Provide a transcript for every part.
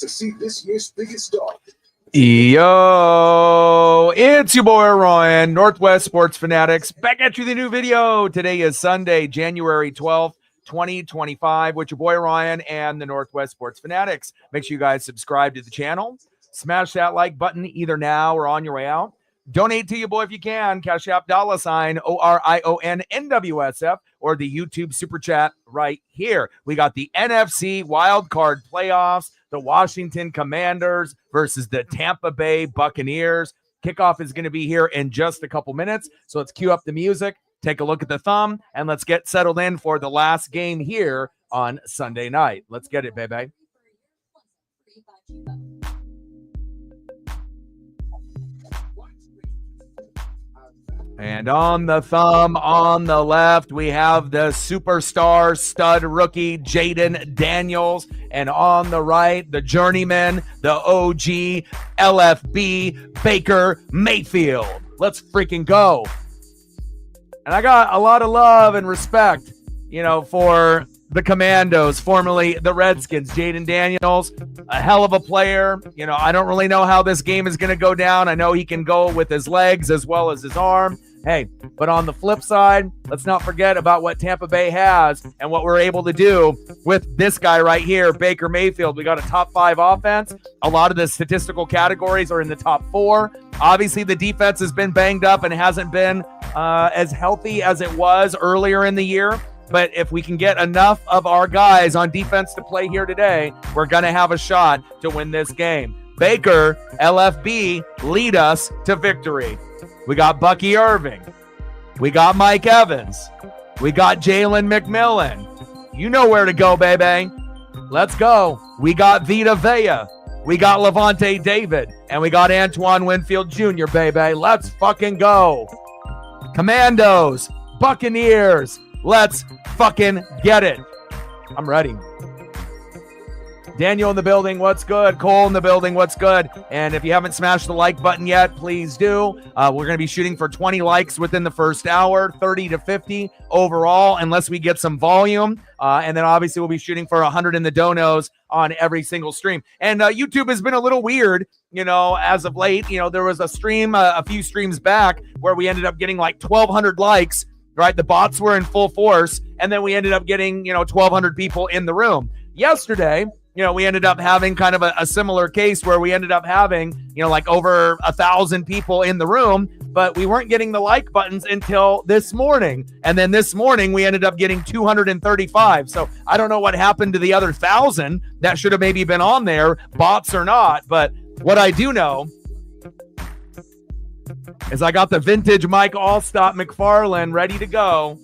to see this year's biggest dog. Yo, it's your boy Ryan, Northwest Sports Fanatics, back at you with a new video. Today is Sunday, January 12th, 2025, with your boy Ryan and the Northwest Sports Fanatics. Make sure you guys subscribe to the channel. Smash that like button either now or on your way out. Donate to your boy if you can. Cash App $, ORION-NWSF, or the YouTube Super Chat right here. We got the NFC Wild Card Playoffs, the Washington Commanders versus the Tampa Bay Buccaneers. Kickoff is going to be here in just a couple minutes, so let's cue up the music, take a look at the thumb, and let's get settled in for the last game here on Sunday night. Let's get it, baby. And on the thumb, on the left, we have the superstar stud rookie, Jaden Daniels. And on the right, the journeyman, the OG, LFB, Baker Mayfield. Let's freaking go. And I got a lot of love and respect, for the Commandos, formerly the Redskins. Jaden Daniels, a hell of a player. I don't really know how this game is going to go down. I know he can go with his legs as well as his arm. Hey, but on the flip side, let's not forget about what Tampa Bay has and what we're able to do with this guy right here, Baker Mayfield. We got a top 5 offense. A lot of the statistical categories are in the top 4. Obviously, the defense has been banged up and hasn't been as healthy as it was earlier in the year. But if we can get enough of our guys on defense to play here today, we're going to have a shot to win this game. Baker, LFB, lead us to victory. We got Bucky Irving. We got Mike Evans. We got Jalen McMillan. You know where to go, baby. Let's go. We got Vita Vea. We got Levante David. And we got Antoine Winfield Jr., baby. Let's fucking go. Commandos, Buccaneers. Let's fucking get it. I'm ready. Daniel in the building, what's good? Cole in the building, what's good? And if you haven't smashed the like button yet, please do. We're going to be shooting for 20 likes within the first hour, 30 to 50 overall, unless we get some volume. And then obviously we'll be shooting for 100 in the donos on every single stream. And YouTube has been a little weird, as of late. There was a stream a few streams back where we ended up getting like 1,200 likes, right? The bots were in full force. And then we ended up getting, 1,200 people in the room. Yesterday, we ended up having kind of a similar case where we ended up having, like over 1,000 people in the room, but we weren't getting the like buttons until this morning. And then this morning we ended up getting 235. So I don't know what happened to the other 1,000 that should have maybe been on there, bots or not. But what I do know is I got the vintage Mike Allstott McFarland ready to go.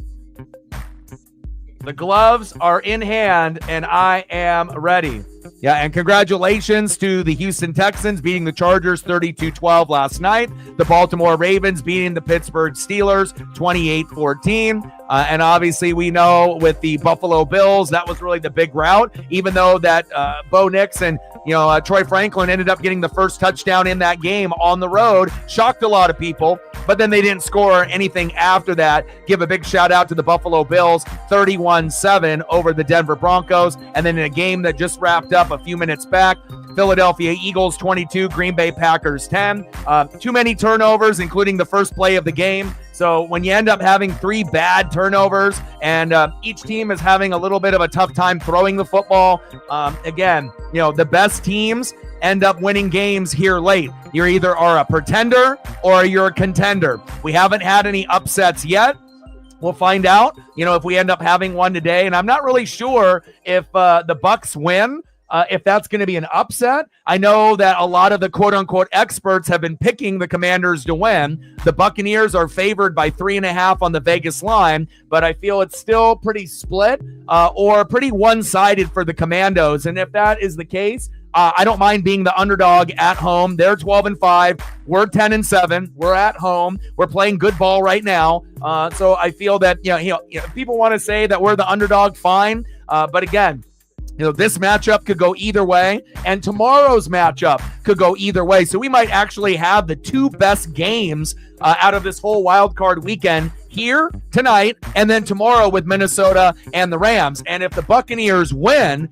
The gloves are in hand, and I am ready. Yeah, and congratulations to the Houston Texans beating the Chargers 32-12 last night. The Baltimore Ravens beating the Pittsburgh Steelers 28-14. And obviously we know with the Buffalo Bills, that was really the big rout, even though that Bo Nix and Troy Franklin ended up getting the first touchdown in that game on the road. Shocked a lot of people, but then they didn't score anything after that. Give a big shout out to the Buffalo Bills, 31-7 over the Denver Broncos. And then in a game that just wrapped up a few minutes back, Philadelphia Eagles 22, Green Bay Packers 10. Too many turnovers, including the first play of the game. So when you end up having 3 bad turnovers and each team is having a little bit of a tough time throwing the football, again, the best teams end up winning games here late. You either are a pretender or you're a contender. We haven't had any upsets yet. We'll find out, if we end up having one today. And I'm not really sure if the Bucs win, if that's going to be an upset. I know that a lot of the quote-unquote experts have been picking the Commanders to win. The Buccaneers are favored by 3.5 on the Vegas line, but I feel it's still pretty split or pretty one-sided for the Commandos. And if that is the case, I don't mind being the underdog at home. They're 12-5. We're 10-7. We're at home. We're playing good ball right now. So I feel that, if people want to say that we're the underdog, fine. But again, This matchup could go either way, and tomorrow's matchup could go either way. So we might actually have the two best games out of this whole wild card weekend here tonight, and then tomorrow with Minnesota and the Rams. And if the Buccaneers win,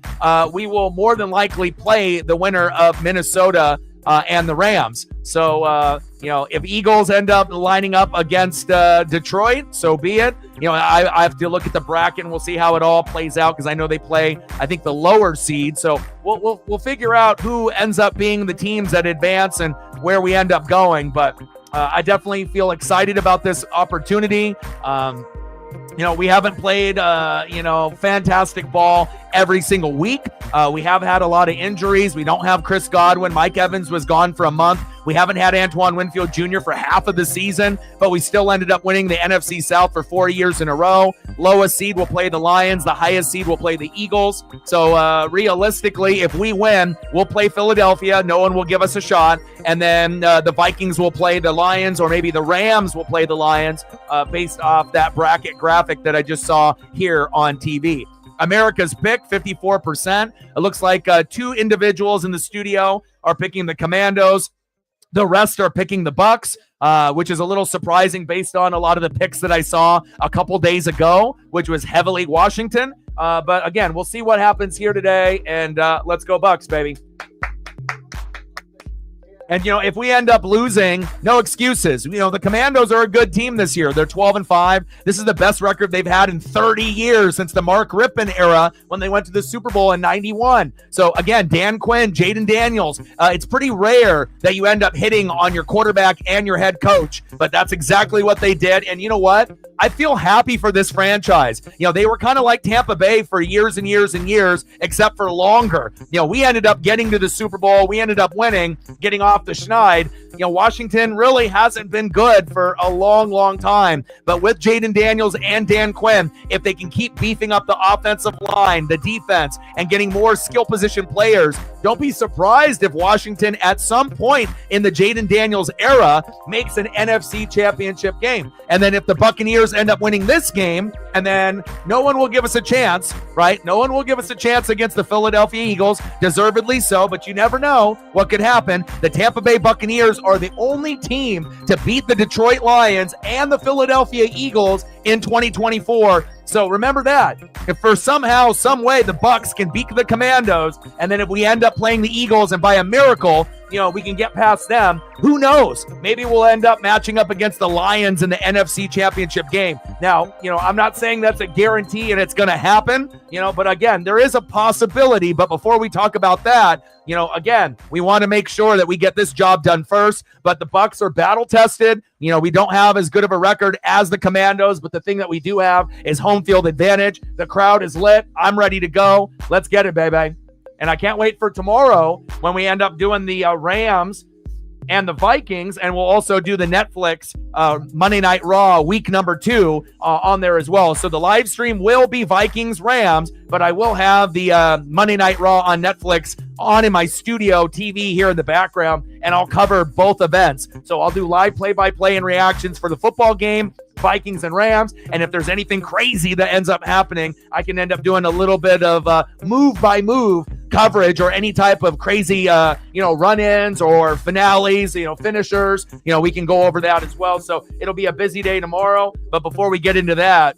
we will more than likely play the winner of Minnesota and the Rams. So, if Eagles end up lining up against Detroit, so be it. I have to look at the bracket and we'll see how it all plays out, because I know they play, I think, the lower seed. So we'll figure out who ends up being the teams that advance and where we end up going. But I definitely feel excited about this opportunity. We haven't played, fantastic ball every single week. We have had a lot of injuries. We don't have Chris Godwin. Mike Evans was gone for a month. We haven't had Antoine Winfield Jr. for half of the season, but we still ended up winning the NFC South for 4 years in a row. Lowest seed will play the Lions. The highest seed will play the Eagles. So realistically, if we win, we'll play Philadelphia. No one will give us a shot. And then the Vikings will play the Lions, or maybe the Rams will play the Lions based off that bracket graphic that I just saw here on TV. America's pick, 54%. It looks like two individuals in the studio are picking the Commandos. The rest are picking the Bucs, which is a little surprising based on a lot of the picks that I saw a couple days ago, which was heavily Washington. But again, we'll see what happens here today, and let's go Bucs, baby. And, if we end up losing, no excuses. The Commandos are a good team this year. They're 12-5. This is the best record they've had in 30 years since the Mark Rippon era when they went to the Super Bowl in 91. So, again, Dan Quinn, Jaden Daniels, it's pretty rare that you end up hitting on your quarterback and your head coach, but that's exactly what they did. And you know what? I feel happy for this franchise. They were kind of like Tampa Bay for years and years and years, except for longer. We ended up getting to the Super Bowl. We ended up winning, getting off the schneid. Washington really hasn't been good for a long, long time. But with Jaden Daniels and Dan Quinn, if they can keep beefing up the offensive line, the defense, and getting more skill position players, don't be surprised if Washington at some point in the Jaden Daniels era makes an NFC championship game. And then if the Buccaneers end up winning this game, and then no one will give us a chance, right? No one will give us a chance against the Philadelphia Eagles, deservedly so, but you never know what could happen. The Tampa Bay Buccaneers are the only team to beat the Detroit Lions and the Philadelphia Eagles in 2024. So remember that. If for somehow, some way, the Bucs can beat the Commandos, and then if we end up playing the Eagles and by a miracle, we can get past them, who knows? Maybe we'll end up matching up against the Lions in the NFC Championship game. Now, I'm not saying that's a guarantee and it's going to happen, but again, there is a possibility. But before we talk about that, again, we want to make sure that we get this job done first. But the Bucs are battle tested. We don't have as good of a record as the Commandos, but the thing that we do have is home field advantage. The crowd is lit. I'm ready to go. Let's get it, baby. And I can't wait for tomorrow when we end up doing the Rams and the Vikings, and we'll also do the Netflix Monday Night Raw week number 2 on there as well. So the live stream will be Vikings-Rams, but I will have the Monday Night Raw on Netflix on in my studio TV here in the background, and I'll cover both events. So I'll do live play-by-play and reactions for the football game, Vikings and Rams, and if there's anything crazy that ends up happening, I can end up doing a little bit of move-by-move coverage or any type of crazy, run-ins or finales, finishers. We can go over that as well. So it'll be a busy day tomorrow. But before we get into that,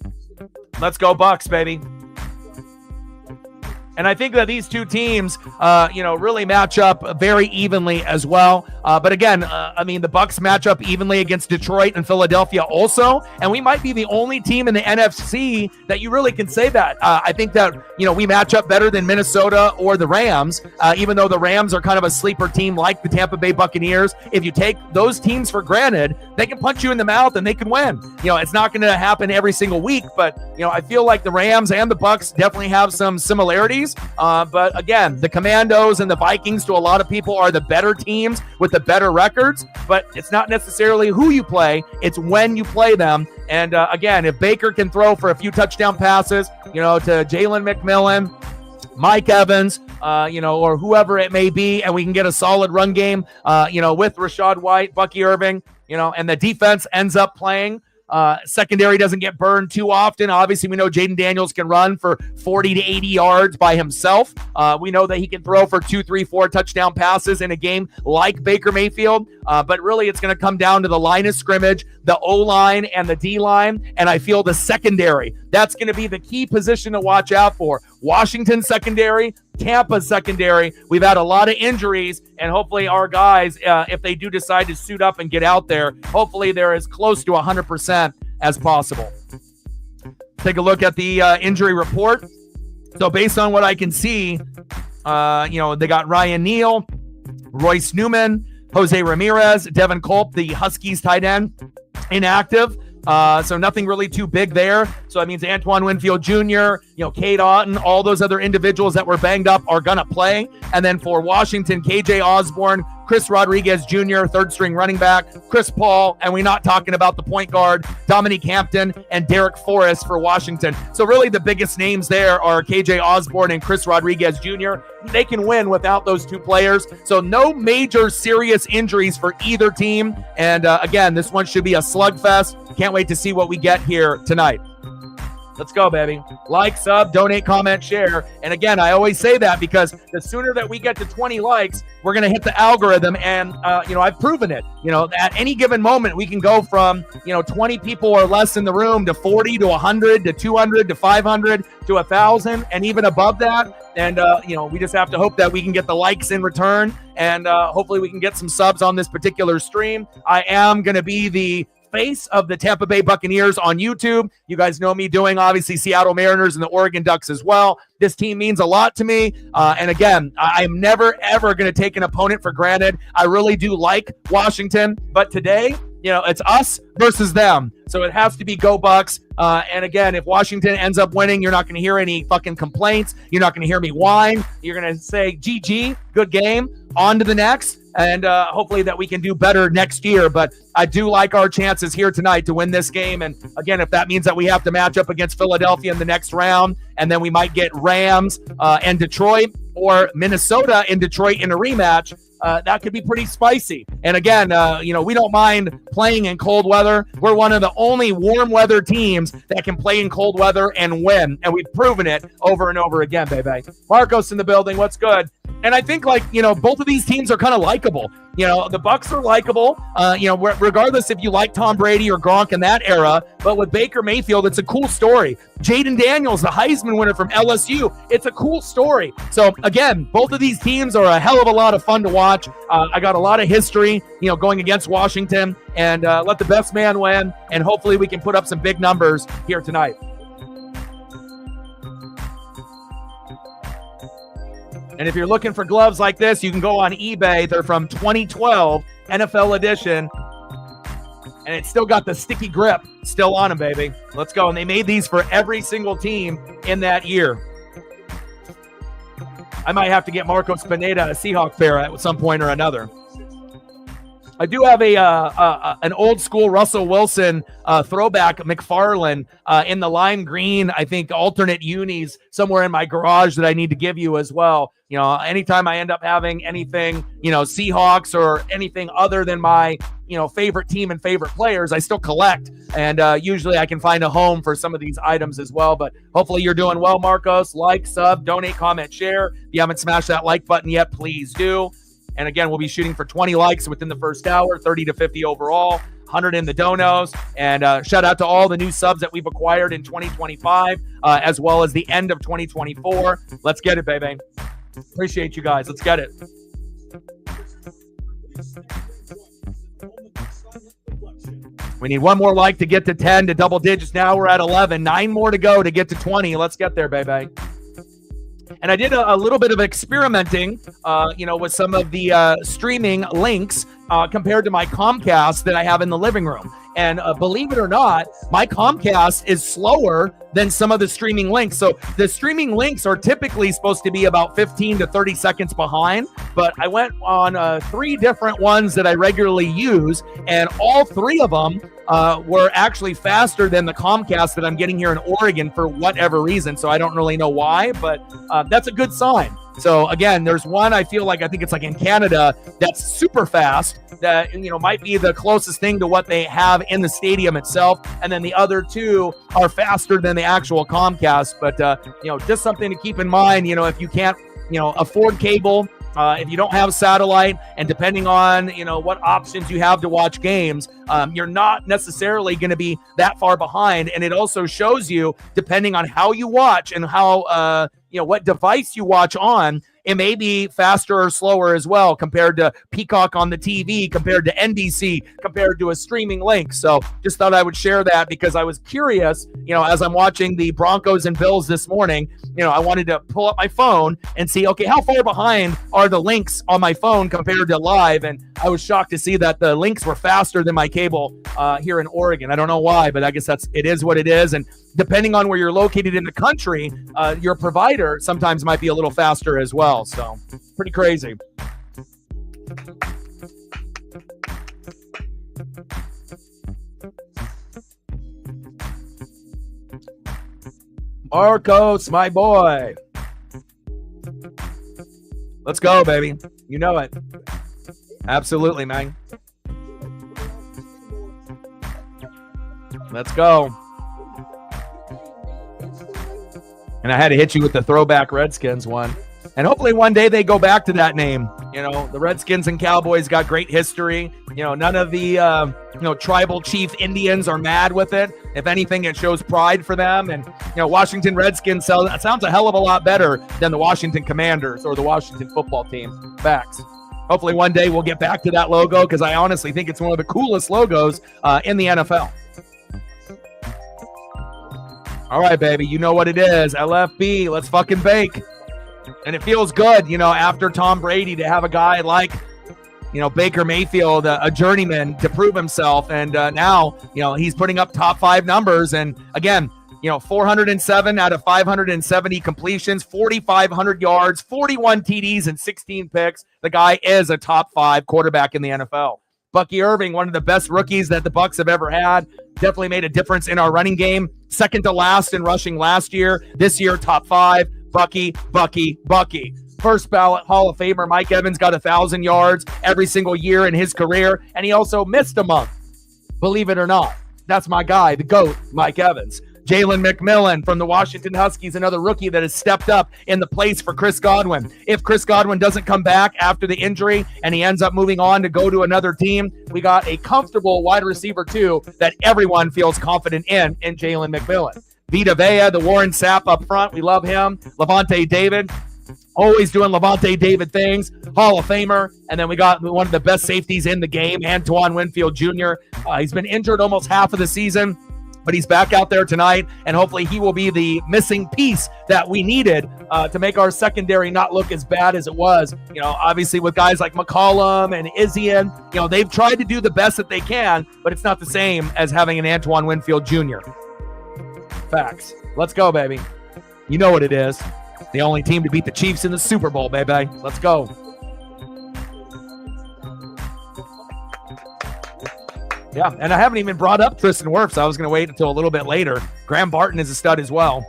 let's go Bucs, baby. And I think that these two teams, really match up very evenly as well. But again, the Bucs match up evenly against Detroit and Philadelphia also. And we might be the only team in the NFC that you really can say that. I think that, we match up better than Minnesota or the Rams, even though the Rams are kind of a sleeper team like the Tampa Bay Buccaneers. If you take those teams for granted, they can punch you in the mouth and they can win. It's not going to happen every single week, but, I feel like the Rams and the Bucs definitely have some similarities. But again, the Commandos and the Vikings to a lot of people are the better teams with the better records, but it's not necessarily who you play, it's when you play them. And again, if Baker can throw for a few touchdown passes, to Jalen McMillan, Mike Evans, or whoever it may be, and we can get a solid run game, with Rashad White, Bucky Irving, and the defense ends up playing Secondary doesn't get burned too often. Obviously, we know Jaden Daniels can run for 40 to 80 yards by himself. We know that he can throw for 2, 3, 4 touchdown passes in a game like Baker Mayfield. But really, it's going to come down to the line of scrimmage, the O-line and the D-line, and I feel the secondary. That's going to be the key position to watch out for. Washington secondary, Tampa secondary. We've had a lot of injuries, and hopefully our guys, if they do decide to suit up and get out there, hopefully they're as close to 100% as possible. Take a look at the injury report. So based on what I can see, they got Ryan Neal, Royce Newman, Jose Ramirez, Devin Culp, the Huskies tight end, inactive. So nothing really too big there. So that means Antoine Winfield Jr., Cade Otton, all those other individuals that were banged up are going to play. And then for Washington, KJ Osborne, Chris Rodriguez Jr., third string running back, Chris Paul, and we're not talking about the point guard, Dominique Hampton, and Derek Forrest for Washington. So really the biggest names there are KJ Osborne and Chris Rodriguez Jr. They can win without those two players. So no major serious injuries for either team. And again, this one should be a slugfest. Can't wait to see what we get here tonight. Let's go, baby. Like, sub, donate, comment, share. And again, I always say that because the sooner that we get to 20 likes, we're going to hit the algorithm. And, I've proven it. At any given moment, we can go from, 20 people or less in the room to 40 to 100 to 200 to 500 to 1,000 and even above that. And, we just have to hope that we can get the likes in return. And hopefully we can get some subs on this particular stream. I am going to be the face of the Tampa Bay Buccaneers on YouTube. You guys know me doing, obviously, Seattle Mariners and the Oregon Ducks as well. This team means a lot to me. And again, I am never, ever going to take an opponent for granted. I really do like Washington. But today, it's us versus them. So it has to be go Bucks. And again, if Washington ends up winning, you're not going to hear any fucking complaints. You're not going to hear me whine. You're going to say, GG, good game, on to the next. And hopefully that we can do better next year. But I do like our chances here tonight to win this game. And again, if that means that we have to match up against Philadelphia in the next round, and then we might get Rams and Detroit or Minnesota and Detroit in a rematch, that could be pretty spicy. And again, we don't mind playing in cold weather. We're one of the only warm weather teams that can play in cold weather and win. And we've proven it over and over again, baby. Marcos in the building. What's good? And I think both of these teams are kind of likable. The Bucs are likable, regardless if you like Tom Brady or Gronk in that era. But with Baker Mayfield, it's a cool story. Jaden Daniels, the Heisman winner from LSU, it's a cool story. So again, both of these teams are a hell of a lot of fun to watch. I got a lot of history, going against Washington, and let the best man win. And hopefully we can put up some big numbers here tonight. And if you're looking for gloves like this, you can go on eBay. They're from 2012 NFL edition. And it's still got the sticky grip still on them, baby. Let's go. And they made these for every single team in that year. I might have to get Marcos Pineda a Seahawk pair at some point or another. I do have an old school Russell Wilson throwback McFarlane in the lime green, I think, alternate unis somewhere in my garage that I need to give you as well. Anytime I end up having anything, Seahawks or anything other than my, favorite team and favorite players, I still collect. And usually I can find a home for some of these items as well. But hopefully you're doing well, Marcos. Like, sub, donate, comment, share. If you haven't smashed that like button yet, please do. And again, we'll be shooting for 20 likes within the first hour, 30 to 50 overall, 100 in the donos. And shout out to all the new subs that we've acquired in 2025, as well as the end of 2024. Let's get it, baby. Appreciate you guys. Let's get it. We need one more like to get to 10 to double digits. Now we're at 11. 9 more to go to get to 20. Let's get there, baby. And I did a little bit of experimenting, with some of the streaming links compared to my Comcast that I have in the living room. And believe it or not, my Comcast is slower than some of the streaming links. So the streaming links are typically supposed to be about 15 to 30 seconds behind. But I went on 3 different ones that I regularly use, and all 3 of them were actually faster than the Comcast that I'm getting here in Oregon for whatever reason. So I don't really know why, but that's a good sign. So again, there's one I think it's like in Canada that's super fast that might be the closest thing to what they have in the stadium itself, and then the other two are faster than the actual Comcast. But just something to keep in mind. If you can't afford cable, if you don't have satellite, and depending on what options you have to watch games, you're not necessarily going to be that far behind. And it also shows you, depending on how you watch and how what device you watch on, it may be faster or slower as well, compared to Peacock on the TV, compared to NBC, compared to a streaming link. So just thought I would share that because I was curious, as I'm watching the Broncos and Bills this morning, I wanted to pull up my phone and see, okay, how far behind are the links on my phone compared to live? And I was shocked to see that the links were faster than my cable here in Oregon. I don't know why, but I guess it is what it is. And depending on where you're located in the country, your provider sometimes might be a little faster as well. So pretty crazy. Marcos, my boy. Let's go, baby. You know it. Absolutely, man. Let's go. And I had to hit you with the throwback Redskins one. And hopefully one day they go back to that name. The Redskins and Cowboys got great history. None of the, tribal chief Indians are mad with it. If anything, it shows pride for them. And, Washington Redskins sounds a hell of a lot better than the Washington Commanders or the Washington football team. Facts. Hopefully one day we'll get back to that logo because I honestly think it's one of the coolest logos in the NFL. All right, baby. You know what it is. LFB. Let's fucking bake. And it feels good, after Tom Brady, to have a guy like, Baker Mayfield, a journeyman, to prove himself. And now, he's putting up top 5 numbers. And again, 407 out of 570 completions, 4,500 yards, 41 TDs, and 16 picks. The guy is a top 5 quarterback in the NFL. Bucky Irving, one of the best rookies that the Bucs have ever had. Definitely made a difference in our running game. Second to last in rushing last year. This year, top 5. Bucky. First ballot Hall of Famer Mike Evans got 1,000 yards every single year in his career, and he also missed a month. Believe it or not. That's my guy, the GOAT, Mike Evans. Jalen McMillan from the Washington Huskies, another rookie that has stepped up in the place for Chris Godwin. If Chris Godwin doesn't come back after the injury and he ends up moving on to go to another team, we got a comfortable wide receiver too that everyone feels confident in Jalen McMillan. Vita Vea, the Warren Sapp up front. We love him. Levante David, always doing Levante David things. Hall of Famer. And then we got one of the best safeties in the game, Antoine Winfield Jr. He's been injured almost half of the season, but he's back out there tonight, and hopefully he will be the missing piece that we needed to make our secondary not look as bad as it was. Obviously with guys like McCollum and Izzian, they've tried to do the best that they can, but it's not the same as having an Antoine Winfield Jr. Facts. Let's go, baby. You know what it is. The only team to beat the Chiefs in the Super Bowl, baby. Let's go. Yeah, and I haven't even brought up Tristan Wirfs. I was going to wait until a little bit later. Graham Barton is a stud as well.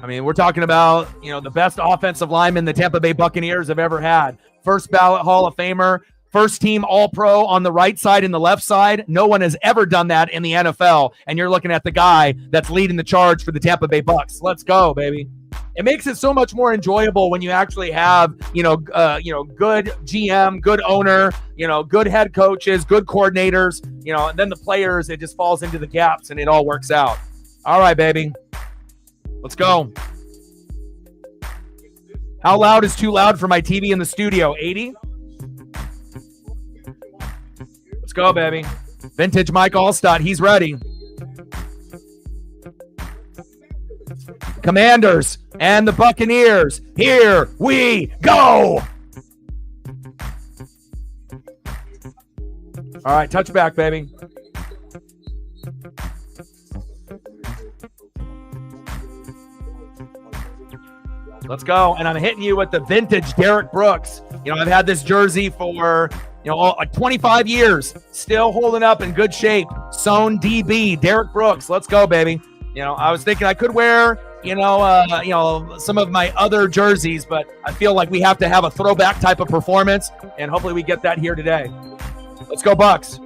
I mean, we're talking about, the best offensive lineman the Tampa Bay Buccaneers have ever had. First ballot Hall of Famer, first team All-Pro on the right side and the left side. No one has ever done that in the NFL. And you're looking at the guy that's leading the charge for the Tampa Bay Bucs. Let's go, baby. It makes it so much more enjoyable when you actually have, good GM, good owner, good head coaches, good coordinators, and then the players, it just falls into the gaps and it all works out. All right, baby. Let's go. How loud is too loud for my TV in the studio? 80? Let's go, baby. Vintage Mike Allstott. He's ready. Commanders and the Buccaneers. Here we go. All right, touchback, baby. Let's go. And I'm hitting you with the vintage Derek Brooks. I've had this jersey for, like 25 years, still holding up in good shape. Sewn DB, Derek Brooks. Let's go, baby. I was thinking I could wear, some of my other jerseys, but I feel like we have to have a throwback type of performance, and hopefully we get that here today. Let's go, Bucks.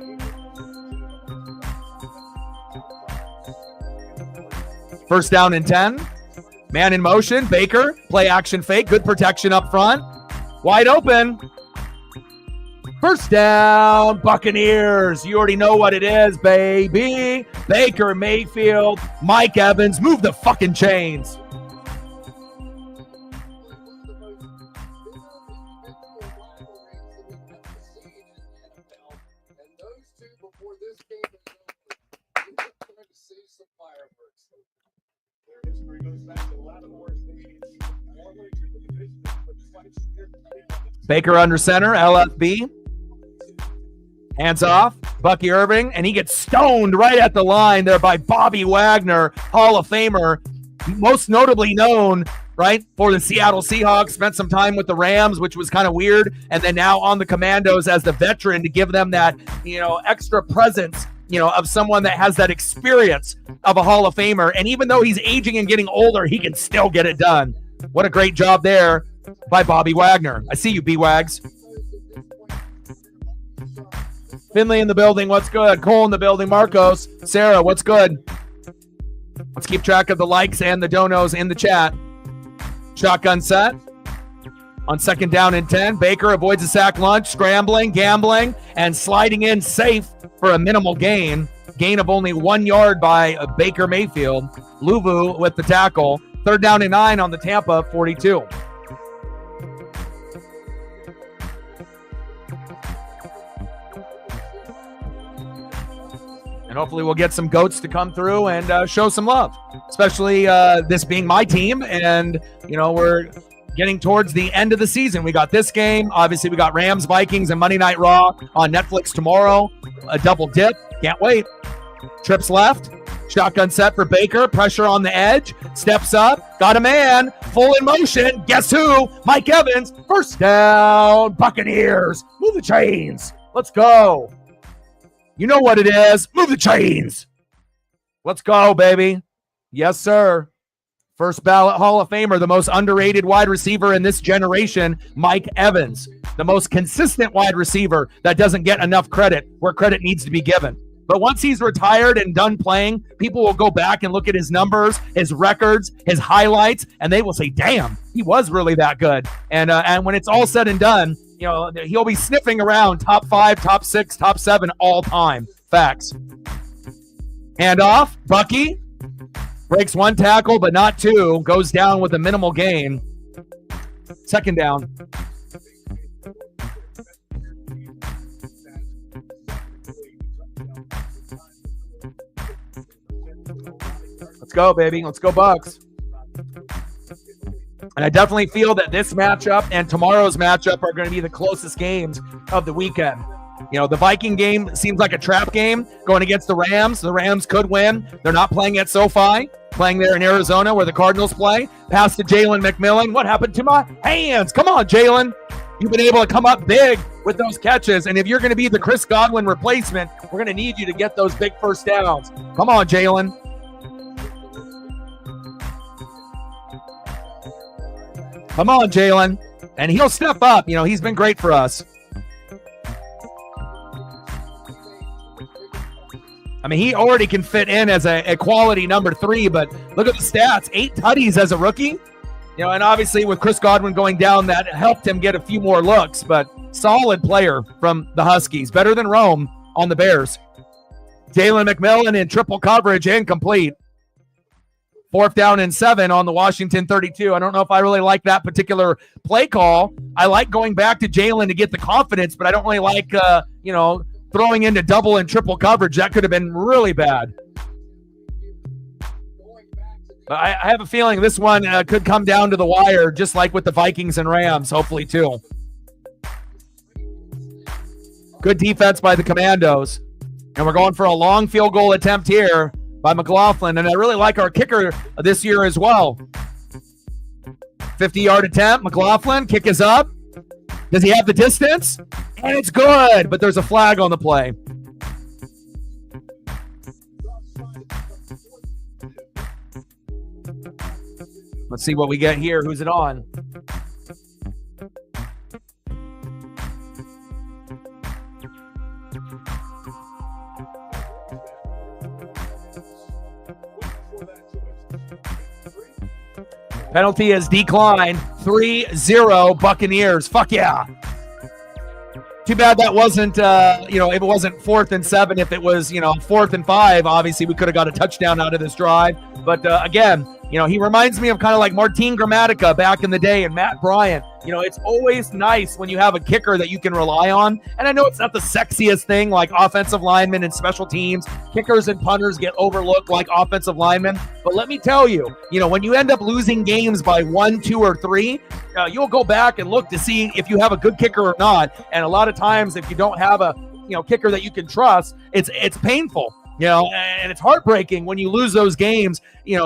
First down and 10. Man in motion. Baker. Play action fake. Good protection up front. Wide open. First down. Buccaneers. You already know what it is, baby. Baker Mayfield. Mike Evans. Move the fucking chains. Baker under center, LFB. Hands off, Bucky Irving, and he gets stoned right at the line there by Bobby Wagner, Hall of Famer, most notably known, right, for the Seattle Seahawks, spent some time with the Rams, which was kind of weird, and then now on the Commandos as the veteran to give them that, extra presence, of someone that has that experience of a Hall of Famer, and even though he's aging and getting older, he can still get it done. What a great job there by Bobby Wagner. I see you, B-Wags. Finley in the building. What's good? Cole in the building. Marcos. Sarah, what's good? Let's keep track of the likes and the donos in the chat. Shotgun set. On second down and 10, Baker avoids a sack lunch, scrambling, gambling, and sliding in safe for a minimal gain. Gain of only 1 yard by Baker Mayfield. Luvu with the tackle. Third down and 9 on the Tampa 42. And hopefully we'll get some goats to come through and show some love, especially this being my team. And, we're getting towards the end of the season. We got this game. Obviously, we got Rams, Vikings, and Monday Night Raw on Netflix tomorrow. A double dip. Can't wait. Trips left. Shotgun set for Baker. Pressure on the edge. Steps up. Got a man. Full in motion. Guess who? Mike Evans. First down. Buccaneers. Move the chains. Let's go. You know what it is. Move the chains. Let's go, baby. Yes, sir. First ballot Hall of Famer, the most underrated wide receiver in this generation, Mike Evans. The most consistent wide receiver that doesn't get enough credit where credit needs to be given. But once he's retired and done playing, people will go back and look at his numbers, his records, his highlights, and they will say, damn, he was really that good. And when it's all said and done, he'll be sniffing around top 5, top 6, top 7 all time. Facts. Hand off, Bucky. Breaks one tackle, but not two. Goes down with a minimal gain. Second down. Let's go, baby. Let's go, Bucks. And I definitely feel that this matchup and tomorrow's matchup are going to be the closest games of the weekend. The Viking game seems like a trap game going against the Rams. The Rams could win. They're not playing at SoFi, playing there in Arizona where the Cardinals play. Pass to Jalen McMillan. What happened to my hands? Come on, Jalen. You've been able to come up big with those catches. And if you're going to be the Chris Godwin replacement, we're going to need you to get those big first downs. Come on, Jalen. Come on, Jalen. And he'll step up. He's been great for us. I mean, he already can fit in as a quality number 3, but look at the stats. 8 tutties as a rookie. And obviously with Chris Godwin going down, that helped him get a few more looks, but solid player from the Huskies. Better than Rome on the Bears. Jalen McMillan in triple coverage, incomplete. Fourth down and 7 on the Washington 32. I don't know if I really like that particular play call. I like going back to Jalen to get the confidence, but I don't really like, throwing into double and triple coverage. That could have been really bad. But I have a feeling this one could come down to the wire, just like with the Vikings and Rams, hopefully, too. Good defense by the Commandos. And we're going for a long field goal attempt here by McLaughlin. And I really like our kicker this year as well. 50-yard attempt. McLaughlin, kick is up. Does he have the distance? And it's good, but there's a flag on the play. Let's see what we get here. Who's it on? Penalty is declined. 3-0 Buccaneers. Fuck yeah. Too bad that wasn't, if it wasn't 4th and 7. If it was, 4th and 5, obviously we could have got a touchdown out of this drive. But again, he reminds me of kind of like Martin Gramatica back in the day and Matt Bryant. It's always nice when you have a kicker that you can rely on. And I know it's not the sexiest thing like offensive linemen and special teams. Kickers and punters get overlooked like offensive linemen. But let me tell you, when you end up losing games by 1, 2, or 3, you'll go back and look to see if you have a good kicker or not. And a lot of times if you don't have a kicker that you can trust, it's painful. And it's heartbreaking when you lose those games,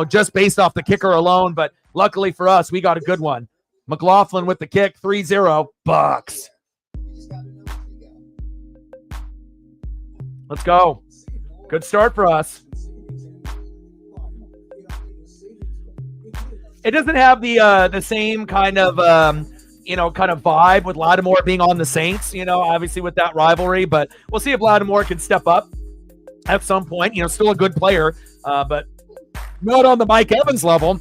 just based off the kicker alone. But luckily for us, we got a good one. McLaughlin with the kick, 3-0 Bucks. Let's go. Good start for us. It doesn't have the same kind of vibe with Lattimore being on the Saints, obviously with that rivalry. But we'll see if Lattimore can step up at some point. Still a good player, but not on the Mike Evans level.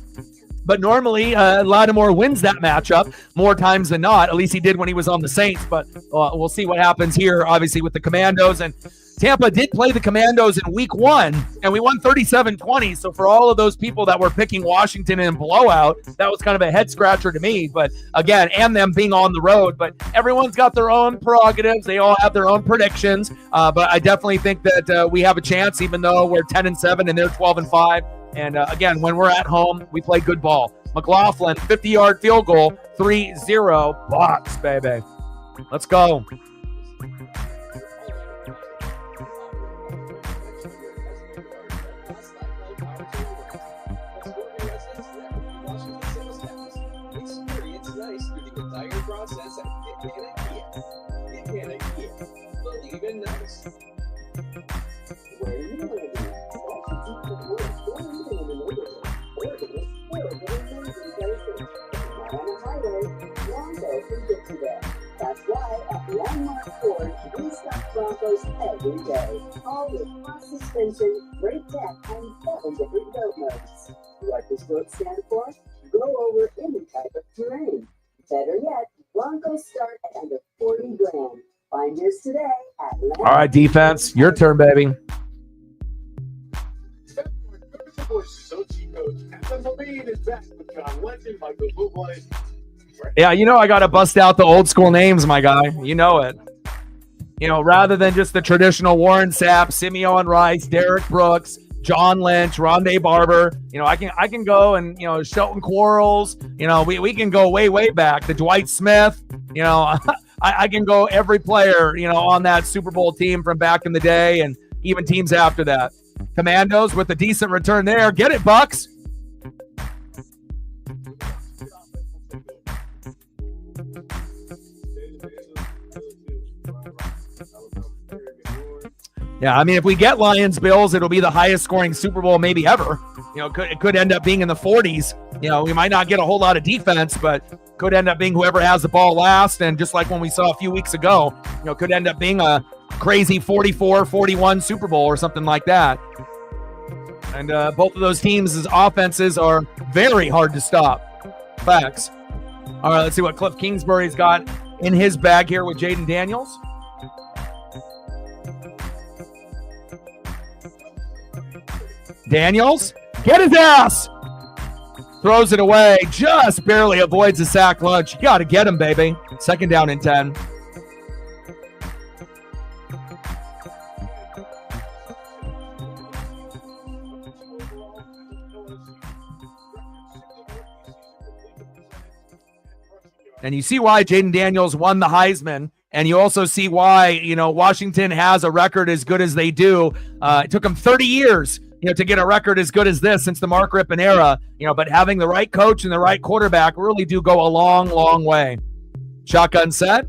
But normally, Lattimore wins that matchup more times than not. At least he did when he was on the Saints. But we'll see what happens here, obviously, with the Commandos. And Tampa did play the Commandos in week 1, and we won 37-20. So for all of those people that were picking Washington in blowout, that was kind of a head-scratcher to me. But again, and them being on the road. But everyone's got their own prerogatives. They all have their own predictions. But I definitely think that we have a chance, even though we're 10-7 and they're 12-5. And again, when we're at home, we play good ball. McLaughlin, 50-yard field goal, 3-0 Bucks, baby. Let's go. Experience nice through the entire process at Believe in nice. Where you live, that's why at Landmark Ford, we stock Broncos every day. All with cross suspension, brake deck, and 7 different build modes. What does both stand for? Go over any type of terrain. Better yet, Broncos start at under 40 grand. Find yours today at Landmark. All right, defense, your turn, baby. Yeah, I got to bust out the old school names, my guy. You know it. Rather than just the traditional Warren Sapp, Simeon Rice, Derek Brooks, John Lynch, Rondé Barber. I can go and, Shelton Quarles. We can go way, way back. The Dwight Smith. I can go every player, on that Super Bowl team from back in the day and even teams after that. Commandos with a decent return there. Get it, Bucks. Yeah, I mean, if we get Lions-Bills, it'll be the highest scoring Super Bowl maybe ever. It could end up being in the 40s. We might not get a whole lot of defense, but could end up being whoever has the ball last. And just like when we saw a few weeks ago, could end up being a crazy 44-41 Super Bowl or something like that. And both of those teams' offenses are very hard to stop. Facts. All right, let's see what Cliff Kingsbury's got in his bag here with Jaden Daniels. Daniels, get his ass! Throws it away, just barely avoids a sack lunch. You got to get him, baby. 2nd down and 10. And you see why Jaden Daniels won the Heisman. And you also see why, Washington has a record as good as they do. It took them 30 years, to get a record as good as this since the Mark Rippon era. But having the right coach and the right quarterback really do go a long, long way. Shotgun set.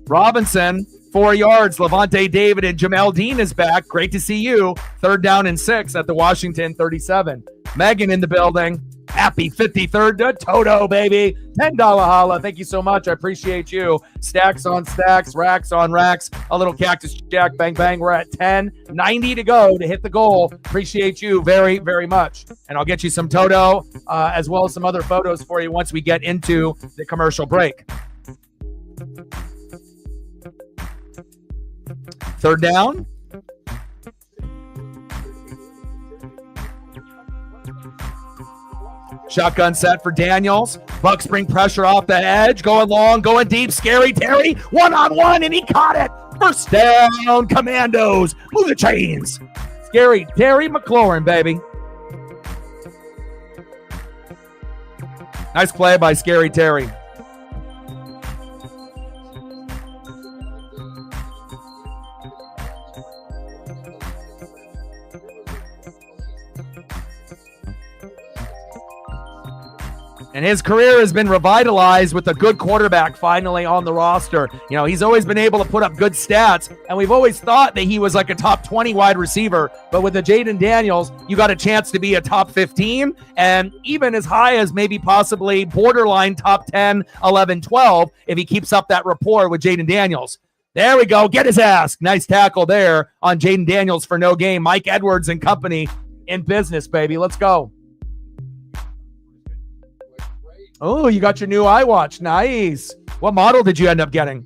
Robinson, 4 yards. Levante David and Jamel Dean is back. Great to see you. 3rd down and 6 at the Washington 37. Megan in the building. Happy 53rd to Toto, baby. $10 holla. Thank you so much. I appreciate you. Stacks on stacks, racks on racks. A little Cactus Jack. Bang, bang. We're at 10:90 to go to hit the goal. Appreciate you very, very much. And I'll get you some Toto as well as some other photos for you once we get into the commercial break. 3rd down. Shotgun set for Daniels. Bucks bring pressure off the edge. Going long, going deep. Scary Terry. 1-on-1, and he caught it. First down, Commandos. Move the chains. Scary Terry McLaurin, baby. Nice play by Scary Terry. And his career has been revitalized with a good quarterback finally on the roster. You know, he's always been able to put up good stats, and we've always thought that he was like a top 20 wide receiver. But with the Jaden Daniels, you got a chance to be a top 15, and even as high as maybe possibly borderline top 10, 11, 12, if he keeps up that rapport with Jaden Daniels. There we go. Get his ass. Nice tackle there on Jaden Daniels for no gain. Mike Edwards and company in business, baby. Let's go. Oh, you got your new iWatch. Nice. What model did you end up getting?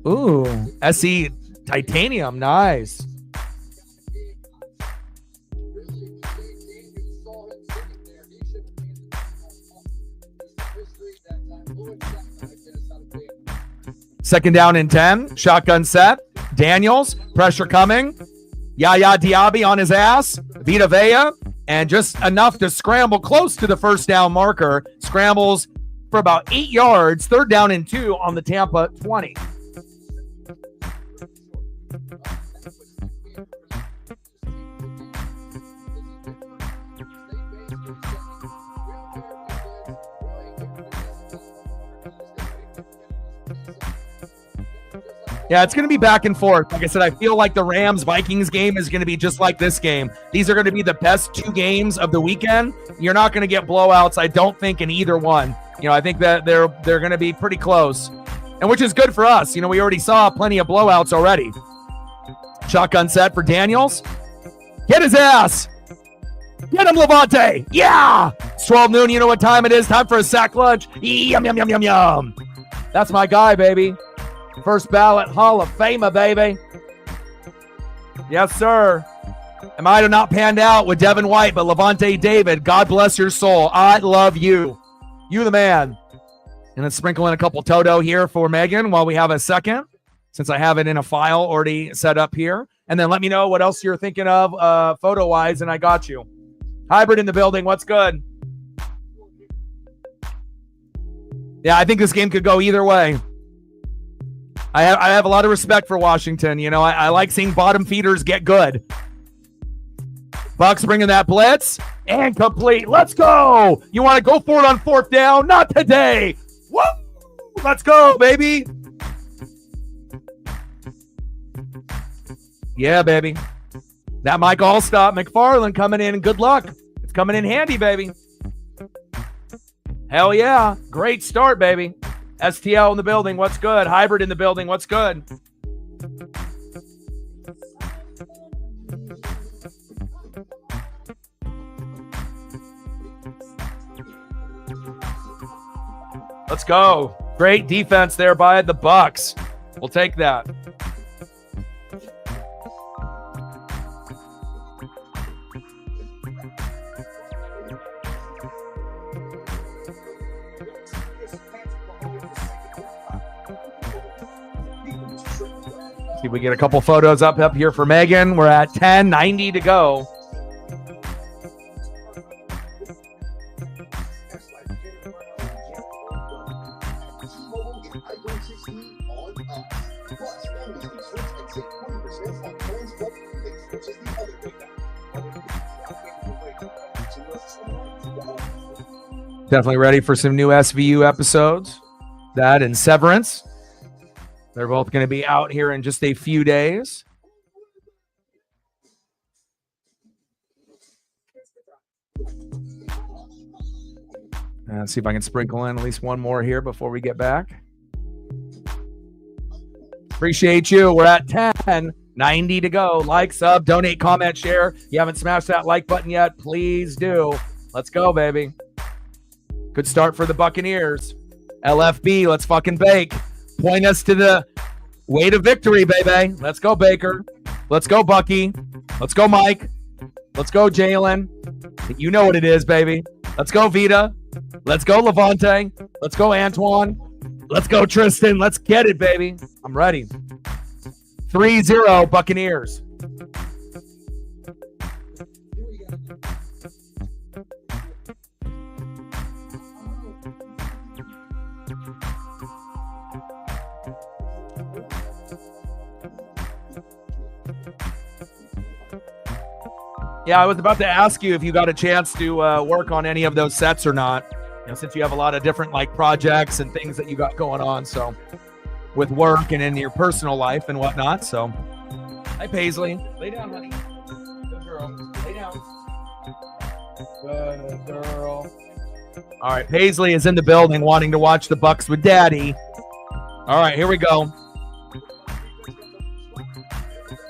Ooh, SE Titanium. Nice. Second down and 10. Shotgun set. Daniels. Pressure coming. Yaya Diaby on his ass. Vita Vea. And just enough to scramble close to the first down marker. Scrambles for about 8 yards. 3rd down and 2 on the Tampa 20. Yeah, it's going to be back and forth. Like I said, I feel like the Rams-Vikings game is going to be just like this game. These are going to be the best 2 games of the weekend. You're not going to get blowouts, I don't think, in either one. You know, I think that they're going to be pretty close, and which is good for us. You know, we already saw plenty of blowouts already. Shotgun set for Daniels. Get his ass. Get him, Levante. Yeah. It's 12 noon. You know what time it is. Time for a sack lunch. Yum, yum, yum, yum, yum. That's my guy, baby. First ballot Hall of Famer, baby. Yes, sir. It might have not panned out with Devin White, but Levante David, God bless your soul. I love you. You the man. And then sprinkle in a couple Toto here for Megan while we have a second, since I have it in a file already set up here. And then let me know what else you're thinking of photo-wise, and I got you. Hybrid in the building. What's good? Yeah, I think this game could go either way. I have a lot of respect for Washington. You know, I like seeing bottom feeders get good. Bucks bringing that blitz and complete. Let's go. You want to go for it on 4th down? Not today. Woo! Let's go, baby. Yeah, baby. That Mike Allstop McFarland coming in. Good luck. It's coming in handy, baby. Hell yeah. Great start, baby. STL in the building, what's good? Hybrid in the building, what's good? Let's go. Great defense there by the Bucks. We'll take that. See if we get a couple photos up here for Megan. We're at 10:90 to go. Definitely ready for some new SVU episodes. That and Severance. They're both going to be out here in just a few days. Let's see if I can sprinkle in at least one more here before we get back. Appreciate you. We're at 10, 90 to go. Like, sub, donate, comment, share. If you haven't smashed that like button yet, please do. Let's go, baby. Good start for the Buccaneers. LFB, let's fucking bake. Point us to the way to victory, baby. Let's go, Baker. Let's go, Bucky. Let's go, Mike. Let's go, Jalen. You know what it is, baby. Let's go, Vita. Let's go, Levante. Let's go, Antoine. Let's go, Tristan. Let's get it, baby. I'm ready. 3-0 Buccaneers. Yeah, I was about to ask you if you got a chance to work on any of those sets or not. You know, since you have a lot of different like projects and things that you got going on, so with work and in your personal life and whatnot. So, hi Paisley, lay down, honey. Good girl, lay down. Good girl. All right, Paisley is in the building, wanting to watch the Bucks with Daddy. All right, here we go.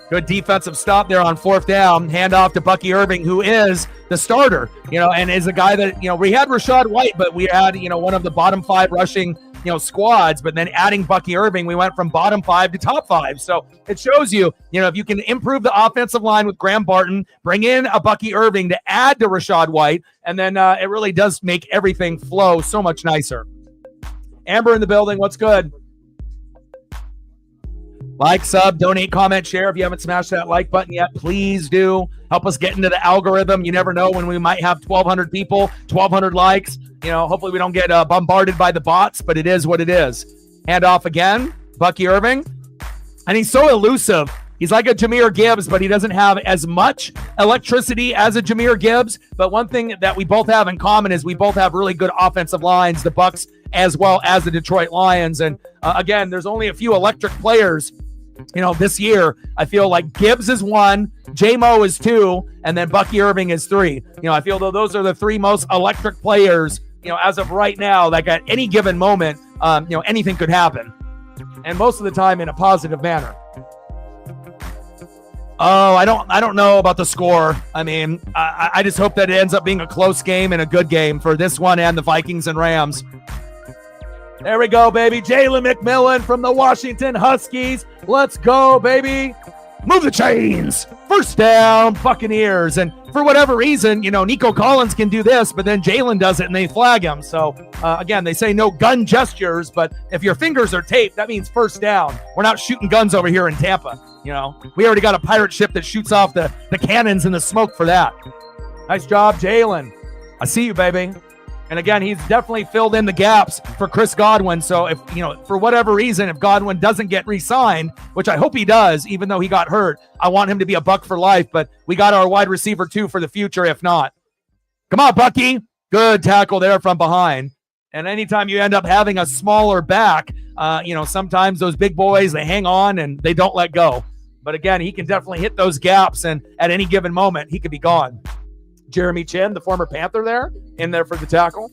Good defensive stop there on fourth down. Hand off to Bucky Irving, who is the starter, you know, and is a guy that, you know, we had Rashad White, but we had, you know, one of the bottom 5 rushing, you know, squads. But then adding Bucky Irving, we went from bottom 5 to top 5. So it shows you, you know, if you can improve the offensive line with Graham Barton, bring in a Bucky Irving to add to Rashad White, and then it really does make everything flow so much nicer. Amber in the building. What's good? Like, sub, donate, comment, share. If you haven't smashed that like button yet, please do. Help us get into the algorithm. You never know when we might have 1,200 people, 1,200 likes. You know, hopefully we don't get bombarded by the bots, but it is what it is. Hand off again, Bucky Irving. And he's so elusive. He's like a Jahmyr Gibbs, but he doesn't have as much electricity as a Jahmyr Gibbs. But one thing that we both have in common is we both have really good offensive lines, the Bucks as well as the Detroit Lions. And again, there's only a few electric players. You know, this year, I feel like Gibbs is 1, J-Mo is 2, and then Bucky Irving is 3. You know, I feel though those are the 3 most electric players, you know, as of right now, like at any given moment, you know, anything could happen. And most of the time in a positive manner. Oh, I don't know about the score. I mean, I just hope that it ends up being a close game and a good game for this one and the Vikings and Rams. There we go, baby. Jalen McMillan from the Washington Huskies. Let's go, baby. Move the chains. First down, Buccaneers. And for whatever reason, you know, Nico Collins can do this, but then Jalen does it and they flag him. So, again, they say no gun gestures, but if your fingers are taped, that means first down. We're not shooting guns over here in Tampa. You know, we already got a pirate ship that shoots off the cannons and the smoke for that. Nice job, Jalen. I see you, baby. And again, he's definitely filled in the gaps for Chris Godwin. So if, you know, for whatever reason, if Godwin doesn't get re-signed, which I hope he does, even though he got hurt, I want him to be a Buck for life. But we got our wide receiver too for the future if not. Come on, Bucky. Good tackle there from behind. And anytime you end up having a smaller back, you know, sometimes those big boys, they hang on and they don't let go. But again, he can definitely hit those gaps, and at any given moment, he could be gone. Jeremy Chin, the former Panther there, in there for the tackle.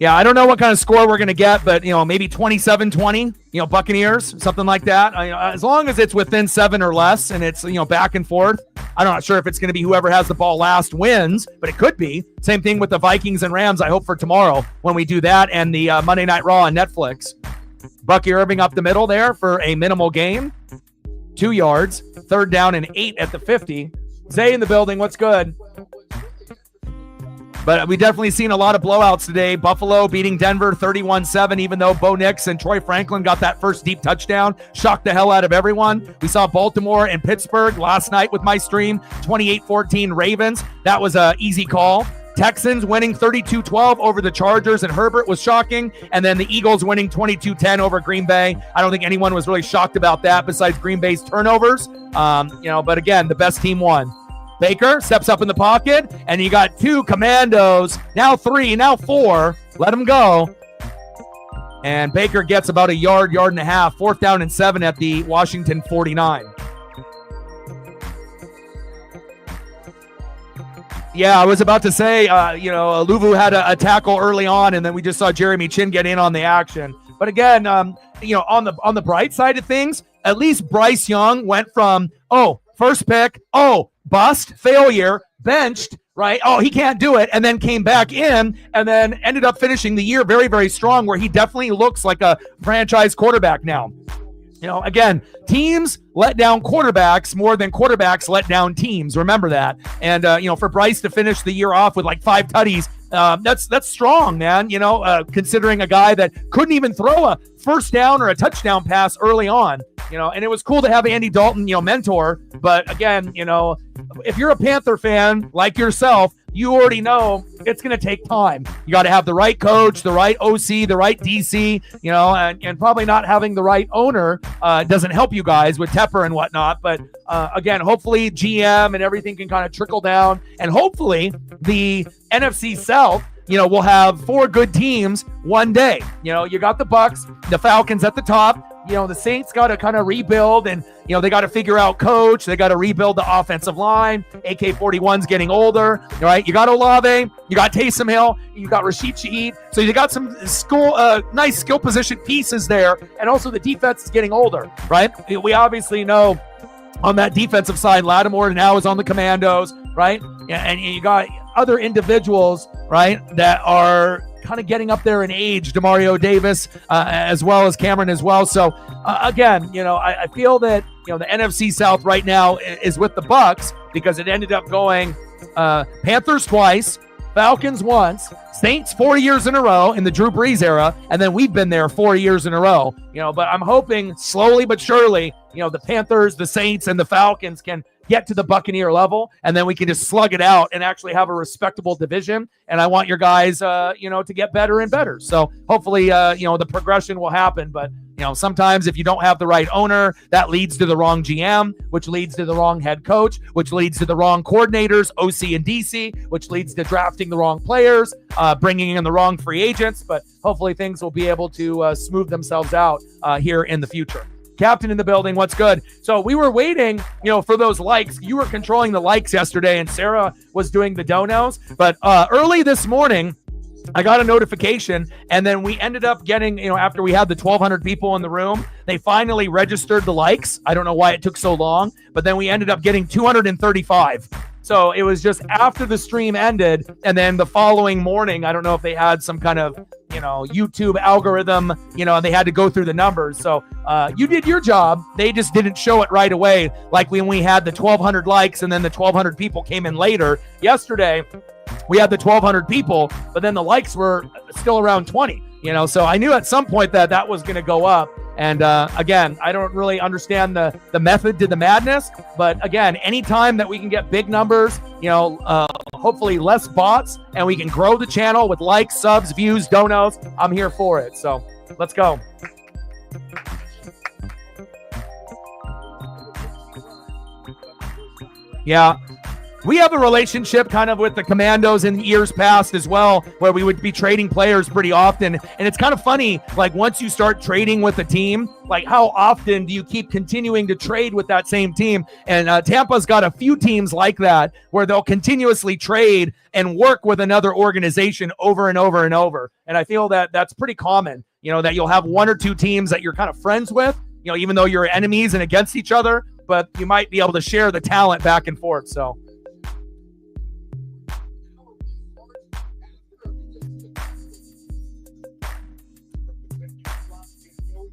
Yeah, I don't know what kind of score we're going to get, but, you know, maybe 27-20, you know, Buccaneers, something like that. As long as it's within 7 or less and it's, you know, back and forth. I'm not sure if it's going to be whoever has the ball last wins, but it could be. Same thing with the Vikings and Rams, I hope, for tomorrow when we do that, and the Monday Night Raw on Netflix. Bucky Irving up the middle there for a minimal gain. 2 yards. 3rd down and 8 at the 50. Zay in the building. What's good? But we definitely seen a lot of blowouts today. Buffalo beating Denver 31-7, even though Bo Nix and Troy Franklin got that first deep touchdown. Shocked the hell out of everyone. We saw Baltimore and Pittsburgh last night with my stream. 28-14 Ravens. That was an easy call. Texans winning 32-12 over the Chargers, and Herbert was shocking. And then the Eagles winning 22-10 over Green Bay. I don't think anyone was really shocked about that besides Green Bay's turnovers. But again, the best team won. Baker steps up in the pocket, and you got 2 commandos, now 3, now 4. Let them go. And Baker gets about a yard and a half, 4th down and 7 at the Washington 49. Yeah, I was about to say, Luvu had a tackle early on, and then we just saw Jeremy Chin get in on the action. But again, on the bright side of things, at least Bryce Young went from, first pick, bust, failure, benched, right? He can't do it. And then came back in and then ended up finishing the year very, very strong, where he definitely looks like a franchise quarterback now. Again, teams let down quarterbacks more than quarterbacks let down teams. Remember that. And, for Bryce to finish the year off with like 5 tutties, that's strong, man. Considering a guy that couldn't even throw a first down or a touchdown pass early on, and it was cool to have Andy Dalton, mentor. But again, if you're a Panther fan like yourself, you already know it's going to take time. You got to have the right coach, the right OC, the right DC, and probably not having the right owner doesn't help you guys with Tepper and whatnot. But again, hopefully GM and everything can kind of trickle down, and hopefully the NFC South, we'll have 4 good teams one day. You got the Bucs, the Falcons at the top. The Saints got to kind of rebuild, and they got to figure out coach. They got to rebuild the offensive line. AK-41's getting older, right? You got Olave, you got Taysom Hill, you got Rashid Shaheed. So you got some nice skill position pieces there, and also the defense is getting older, right? We obviously know on that defensive side, Lattimore now is on the Commandos, right? And you got other individuals, right, that are kind of getting up there in age, Demario Davis, as well as Cameron as well. So again, I feel that, the NFC South right now is with the Bucs, because it ended up going Panthers twice, Falcons once, Saints 4 years in a row in the Drew Brees era, and then we've been there 4 years in a row. But I'm hoping slowly but surely, the Panthers, the Saints, and the Falcons can get to the Buccaneer level, and then we can just slug it out and actually have a respectable division. And I want your guys, to get better and better. So hopefully, the progression will happen. But, sometimes if you don't have the right owner, that leads to the wrong GM, which leads to the wrong head coach, which leads to the wrong coordinators, OC and DC, which leads to drafting the wrong players, bringing in the wrong free agents. But hopefully things will be able to smooth themselves out here in the future. Captain in the building, what's good? So we were waiting, for those likes. You were controlling the likes yesterday, and Sarah was doing the donos. But early this morning, I got a notification, and then we ended up getting, after we had the 1,200 people in the room, they finally registered the likes. I don't know why it took so long, but then we ended up getting 235. So it was just after the stream ended, and then the following morning, I don't know if they had some kind of, YouTube algorithm, and they had to go through the numbers. So you did your job. They just didn't show it right away, like when we had the 1,200 likes and then the 1,200 people came in later. Yesterday, we had the 1,200 people, but then the likes were still around 20, so I knew at some point that was going to go up. And again, I don't really understand the method to the madness, but again, anytime that we can get big numbers, hopefully less bots, and we can grow the channel with likes, subs, views, donos, I'm here for it. So let's go. Yeah. We have a relationship kind of with the Commandos in years past as well, where we would be trading players pretty often. And it's kind of funny, like once you start trading with a team, like how often do you keep continuing to trade with that same team? And Tampa's got a few teams like that, where they'll continuously trade and work with another organization over and over and over. And I feel that that's pretty common, that you'll have 1 or 2 teams that you're kind of friends with, even though you're enemies and against each other, but you might be able to share the talent back and forth. So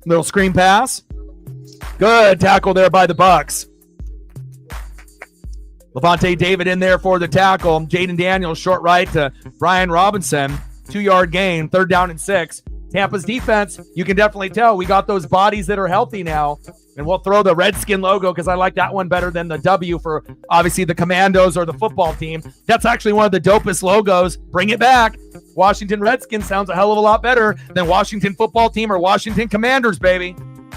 little screen pass. Good tackle there by the Bucs. Levante David in there for the tackle. Jaden Daniels short right to Brian Robinson. 2-yard gain, 3rd down and 6. Tampa's defense, you can definitely tell we got those bodies that are healthy now. And we'll throw the Redskin logo because I like that one better than the W for obviously the Commandos or the football team. That's actually one of the dopest logos. Bring it back. Washington Redskins sounds a hell of a lot better than Washington football team or Washington Commanders, baby.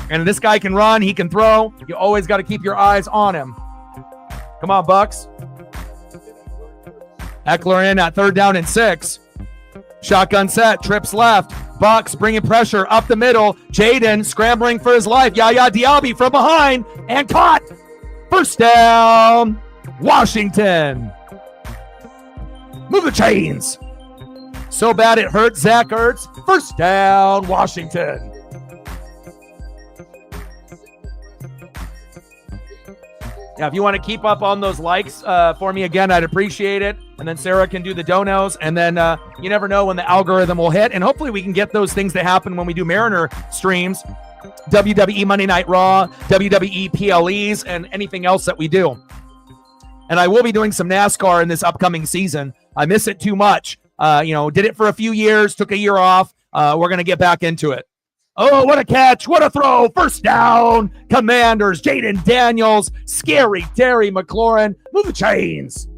And this guy can run. He can throw. You always got to keep your eyes on him. Come on, Bucks. Eckler in at 3rd down and 6. Shotgun set. Trips left. Bucks bringing pressure up the middle. Jaden scrambling for his life. Yaya Diaby from behind and caught. 1st down, Washington. Move the chains. So bad it hurts Zach Ertz. 1st down, Washington. Yeah, if you want to keep up on those likes for me again, I'd appreciate it. And then Sarah can do the donos. And then you never know when the algorithm will hit. And hopefully we can get those things to happen when we do Mariner streams, WWE Monday Night Raw, WWE PLEs, and anything else that we do. And I will be doing some NASCAR in this upcoming season. I miss it too much. Did it for a few years, took a year off. We're going to get back into it. Oh, what a catch. What a throw. 1st down. Commanders. Jaden Daniels. Scary Terry McLaurin. Move the chains.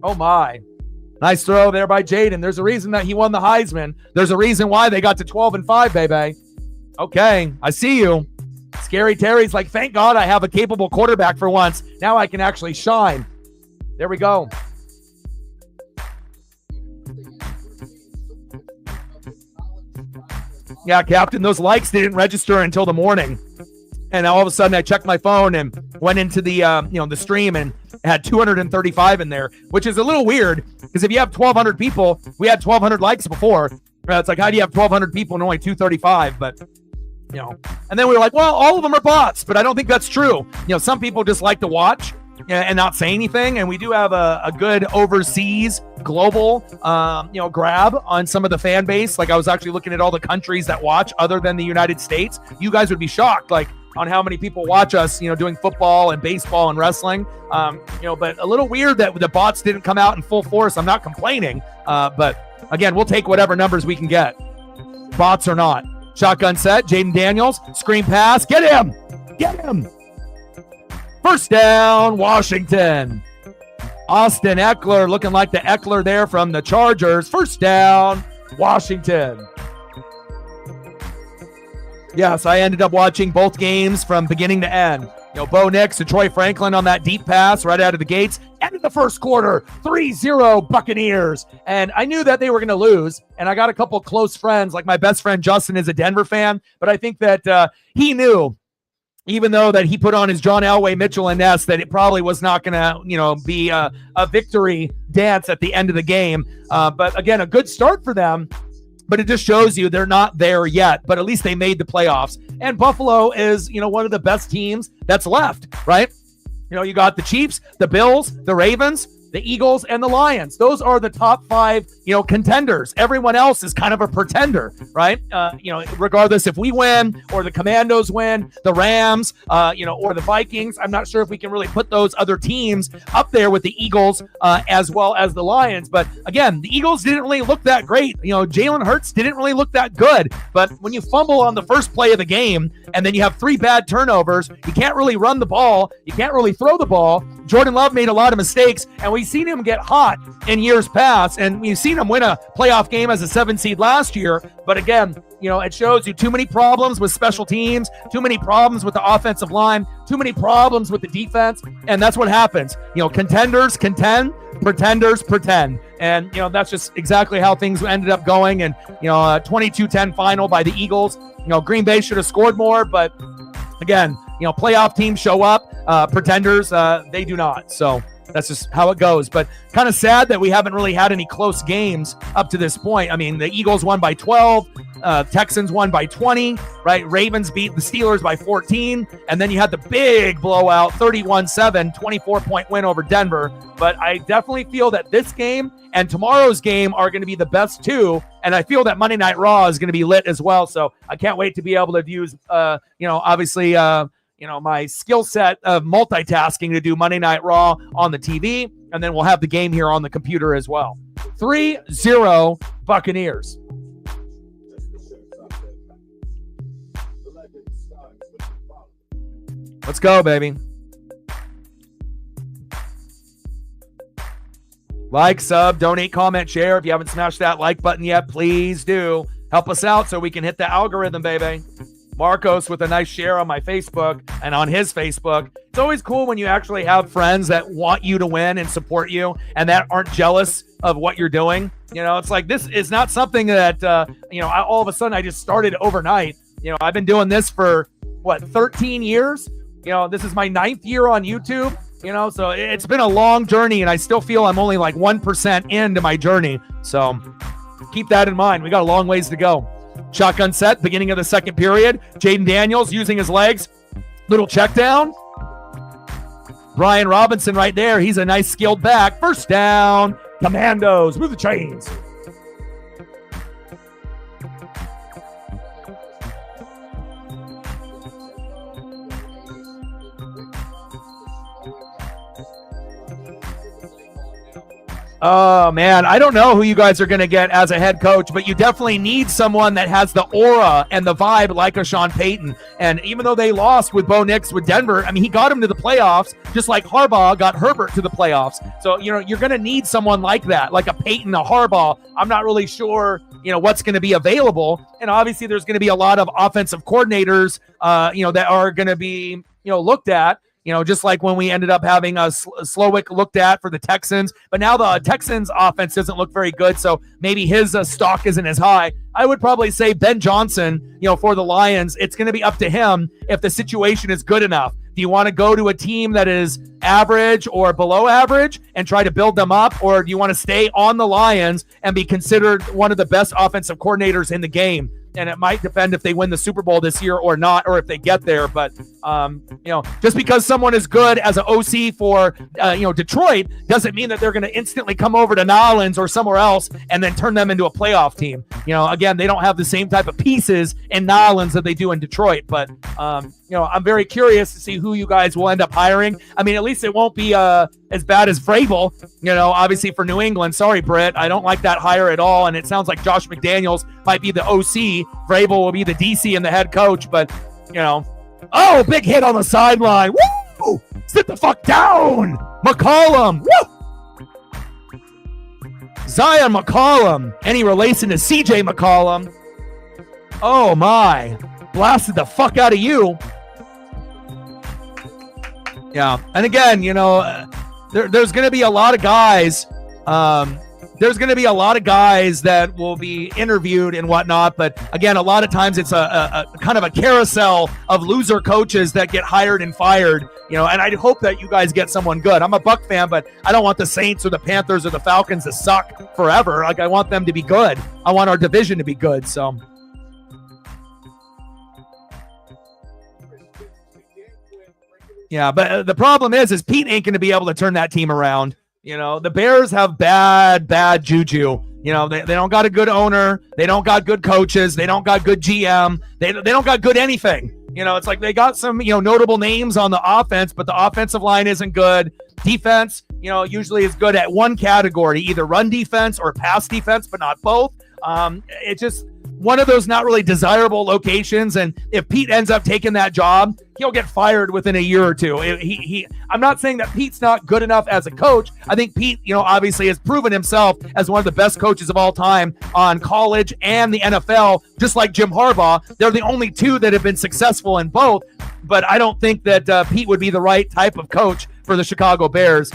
Oh, my. Nice throw there by Jaden. There's a reason that he won the Heisman. There's a reason why they got to 12-5, baby. Okay, I see you. Scary Terry's like, thank God I have a capable quarterback for once. Now I can actually shine. There we go. Yeah, Captain, those likes didn't register until the morning. And all of a sudden I checked my phone and went into the the stream and had 235 in there, which is a little weird because if you have 1,200 people, we had 1,200 likes before. It's like, how do you have 1,200 people and only 235? But, and then we were like, well, all of them are bots, but I don't think that's true. Some people just like to watch and not say anything. And we do have a good overseas global, grab on some of the fan base. Like I was actually looking at all the countries that watch other than the United States. You guys would be shocked, like on how many people watch us, doing football and baseball and wrestling. But a little weird that the bots didn't come out in full force. I'm not complaining. But again, we'll take whatever numbers we can get. Bots or not. Shotgun set. Jaden Daniels. Screen pass. Get him. Get him. 1st down, Washington. Austin Eckler looking like the Eckler there from the Chargers. 1st down, Washington. Yes, I ended up watching both games from beginning to end. Bo Nix and Troy Franklin on that deep pass right out of the gates. End of the 1st quarter, 3-0 Buccaneers. And I knew that they were going to lose. And I got a couple close friends, like my best friend Justin is a Denver fan. But I think that he knew, even though that he put on his John Elway, Mitchell, and Ness, that it probably was not going to, be a victory dance at the end of the game. But again, a good start for them. But it just shows you they're not there yet. But at least they made the playoffs. And Buffalo is, one of the best teams that's left, right? You got the Chiefs, the Bills, the Ravens, the Eagles, and the Lions. Those are the top 5, contenders. Everyone else is kind of a pretender, right? Regardless if we win or the Commandos win, the Rams, or the Vikings. I'm not sure if we can really put those other teams up there with the Eagles as well as the Lions. But again, the Eagles didn't really look that great. Jalen Hurts didn't really look that good. But when you fumble on the first play of the game and then you have 3 bad turnovers, you can't really run the ball. You can't really throw the ball. Jordan Love made a lot of mistakes, and we've seen him get hot in years past, and we've seen him win a playoff game as a 7 seed last year. But again, it shows you too many problems with special teams, too many problems with the offensive line, too many problems with the defense, and that's what happens. Contenders contend, pretenders pretend. And, that's just exactly how things ended up going. And, 22-10 final by the Eagles. Green Bay should have scored more, but again, playoff teams show up. Pretenders, they do not. So that's just how it goes. But kind of sad that we haven't really had any close games up to this point. I mean, the Eagles won by 12. Texans won by 20, right? Ravens beat the Steelers by 14. And then you had the big blowout, 31-7, 24-point win over Denver. But I definitely feel that this game and tomorrow's game are going to be the best 2. And I feel that Monday Night Raw is going to be lit as well. So I can't wait to be able to use, obviously, my skill set of multitasking to do Monday Night Raw on the TV. And then we'll have the game here on the computer as well. 3-0 Buccaneers. Let's go, baby. Like, sub, donate, comment, share. If you haven't smashed that like button yet, please do. Help us out so we can hit the algorithm, baby. Marcos with a nice share on my Facebook and on his Facebook. It's always cool when you actually have friends that want you to win and support you and that aren't jealous of what you're doing. You know, it's like this is not something that, all of a sudden I just started overnight. You know, I've been doing this for, 13 years? You know, this is my 9th year on YouTube. You know, so it's been a long journey, and I still feel I'm only like 1% into my journey. So keep that in mind. We got a long ways to go. Shotgun set, beginning of the second period. Jaden Daniels using his legs. Little check down. Brian Robinson right there. He's a nice skilled back. First down. Commandos with the chains. Oh, man, I don't know who you guys are going to get as a head coach, but you definitely need someone that has the aura and the vibe like a Sean Payton. And even though they lost with Bo Nix with Denver, I mean, he got him to the playoffs, just like Harbaugh got Herbert to the playoffs. So, you're going to need someone like that, like a Payton, a Harbaugh. I'm not really sure, what's going to be available. And obviously there's going to be a lot of offensive coordinators, that are going to be, looked at. Just like when we ended up having a Slowick looked at for the Texans. But now the Texans offense doesn't look very good, so maybe his stock isn't as high. I would probably say Ben Johnson, for the Lions, it's going to be up to him if the situation is good enough. Do you want to go to a team that is average or below average and try to build them up? Or do you want to stay on the Lions and be considered one of the best offensive coordinators in the game? And it might depend if they win the Super Bowl this year or not, or if they get there. But, just because someone is good as an OC for, Detroit doesn't mean that they're going to instantly come over to Nolans or somewhere else and then turn them into a playoff team. Again, they don't have the same type of pieces in Nolans that they do in Detroit. But, I'm very curious to see who you guys will end up hiring. I mean, at least it won't be as bad as Vrabel, obviously for New England. Sorry, Britt. I don't like that hire at all. And it sounds like Josh McDaniels might be the OC. Vrabel will be the DC and the head coach. But, oh, big hit on the sideline. Woo! Sit the fuck down. McCollum. Woo! Zion McCollum. Any relation to CJ McCollum? Oh, my. Blasted the fuck out of you. Yeah. And again, there's going to be a lot of guys. There's going to be a lot of guys that will be interviewed and whatnot. But again, a lot of times it's a kind of a carousel of loser coaches that get hired and fired, and I hope that you guys get someone good. I'm a Buck fan, but I don't want the Saints or the Panthers or the Falcons to suck forever. Like, I want them to be good. I want our division to be good. So. Yeah, but the problem is Pete ain't going to be able to turn that team around. The Bears have bad juju. They don't got a good owner. They don't got good coaches. They don't got good GM. They don't got good anything. It's like they got some, notable names on the offense, but the offensive line isn't good. Defense, usually is good at one category, either run defense or pass defense, but not both. It's just one of those not really desirable locations. And if Pete ends up taking that job, he'll get fired within a year or two. I'm not saying that Pete's not good enough as a coach. I think Pete, obviously has proven himself as one of the best coaches of all time on college and the NFL, just like Jim Harbaugh. They're the only two that have been successful in both. But I don't think that Pete would be the right type of coach for the Chicago Bears.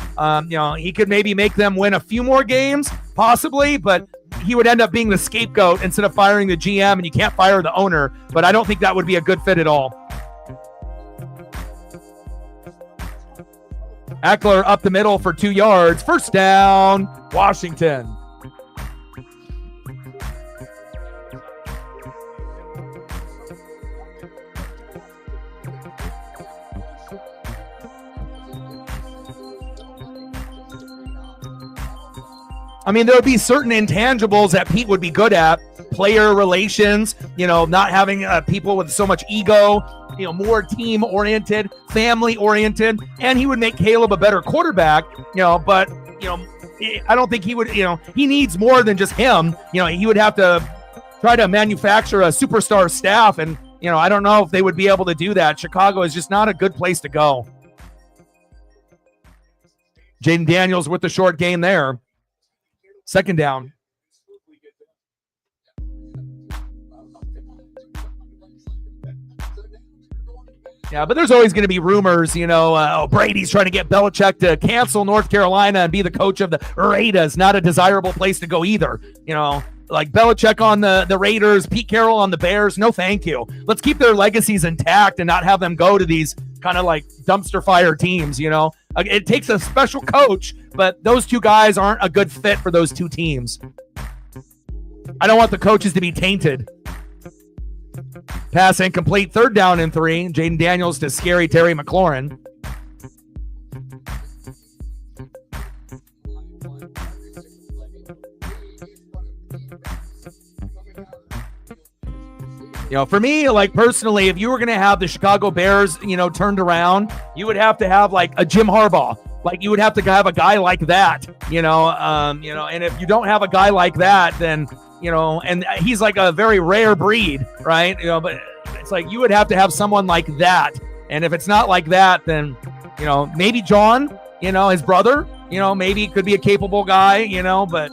He could maybe make them win a few more games, possibly, but he would end up being the scapegoat instead of firing the GM, and you can't fire the owner. But I don't think that would be a good fit at all. Eckler up the middle for 2 yards. First down, Washington. I mean, there would be certain intangibles that Pete would be good at. Player relations, not having people with so much ego, more team-oriented, family-oriented, and he would make Caleb a better quarterback, but, I don't think he would, he needs more than just him. He would have to try to manufacture a superstar staff, and, I don't know if they would be able to do that. Chicago is just not a good place to go. Jaden Daniels with the short game there. Second down. Yeah, but there's always going to be rumors, Brady's trying to get Belichick to cancel North Carolina and be the coach of the Raiders. Not a desirable place to go either. Like Belichick on the Raiders, Pete Carroll on the Bears. No, thank you. Let's keep their legacies intact and not have them go to these kind of like dumpster fire teams, It takes a special coach, but those two guys aren't a good fit for those two teams. I don't want the coaches to be tainted. Pass incomplete, 3rd down and 3. Jaden Daniels to scary Terry McLaurin. For me, like personally, if you were going to have the Chicago Bears, turned around, you would have to have like a Jim Harbaugh. Like you would have to have a guy like that, and if you don't have a guy like that, then, and he's like a very rare breed, right? But it's like you would have to have someone like that. And if it's not like that, then, maybe John, his brother, maybe could be a capable guy, but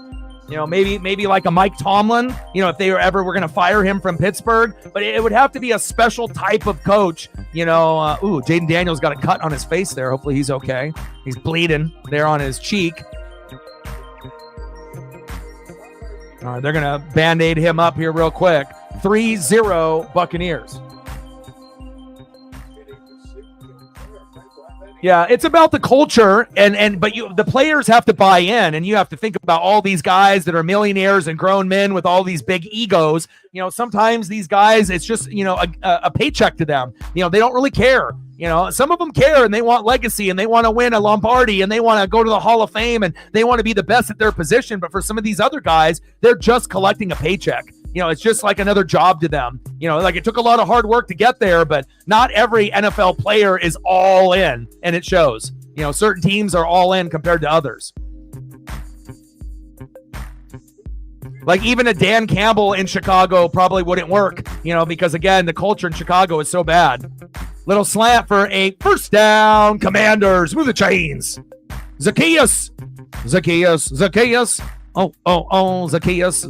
maybe like a Mike Tomlin, if they were going to fire him from Pittsburgh, but it would have to be a special type of coach, Jaden Daniels got a cut on his face there. Hopefully he's okay. He's bleeding there on his cheek. All right, they're going to Band-Aid him up here real quick. 3-0 Buccaneers. Yeah, it's about the culture, but the players have to buy in, and you have to think about all these guys that are millionaires and grown men with all these big egos. Sometimes these guys, it's just a paycheck to them. They don't really care. Some of them care and they want legacy and they want to win a Lombardi and they want to go to the Hall of Fame and they want to be the best at their position. But for some of these other guys, they're just collecting a paycheck. It's just like another job to them. Like it took a lot of hard work to get there, but not every NFL player is all in, and it shows. Certain teams are all in compared to others. Like even a Dan Campbell in Chicago probably wouldn't work, because again, the culture in Chicago is so bad. Little slant for a 1st down. Commanders, move the chains. Zacchaeus. Oh, Zacchaeus. Oh, Zacchaeus.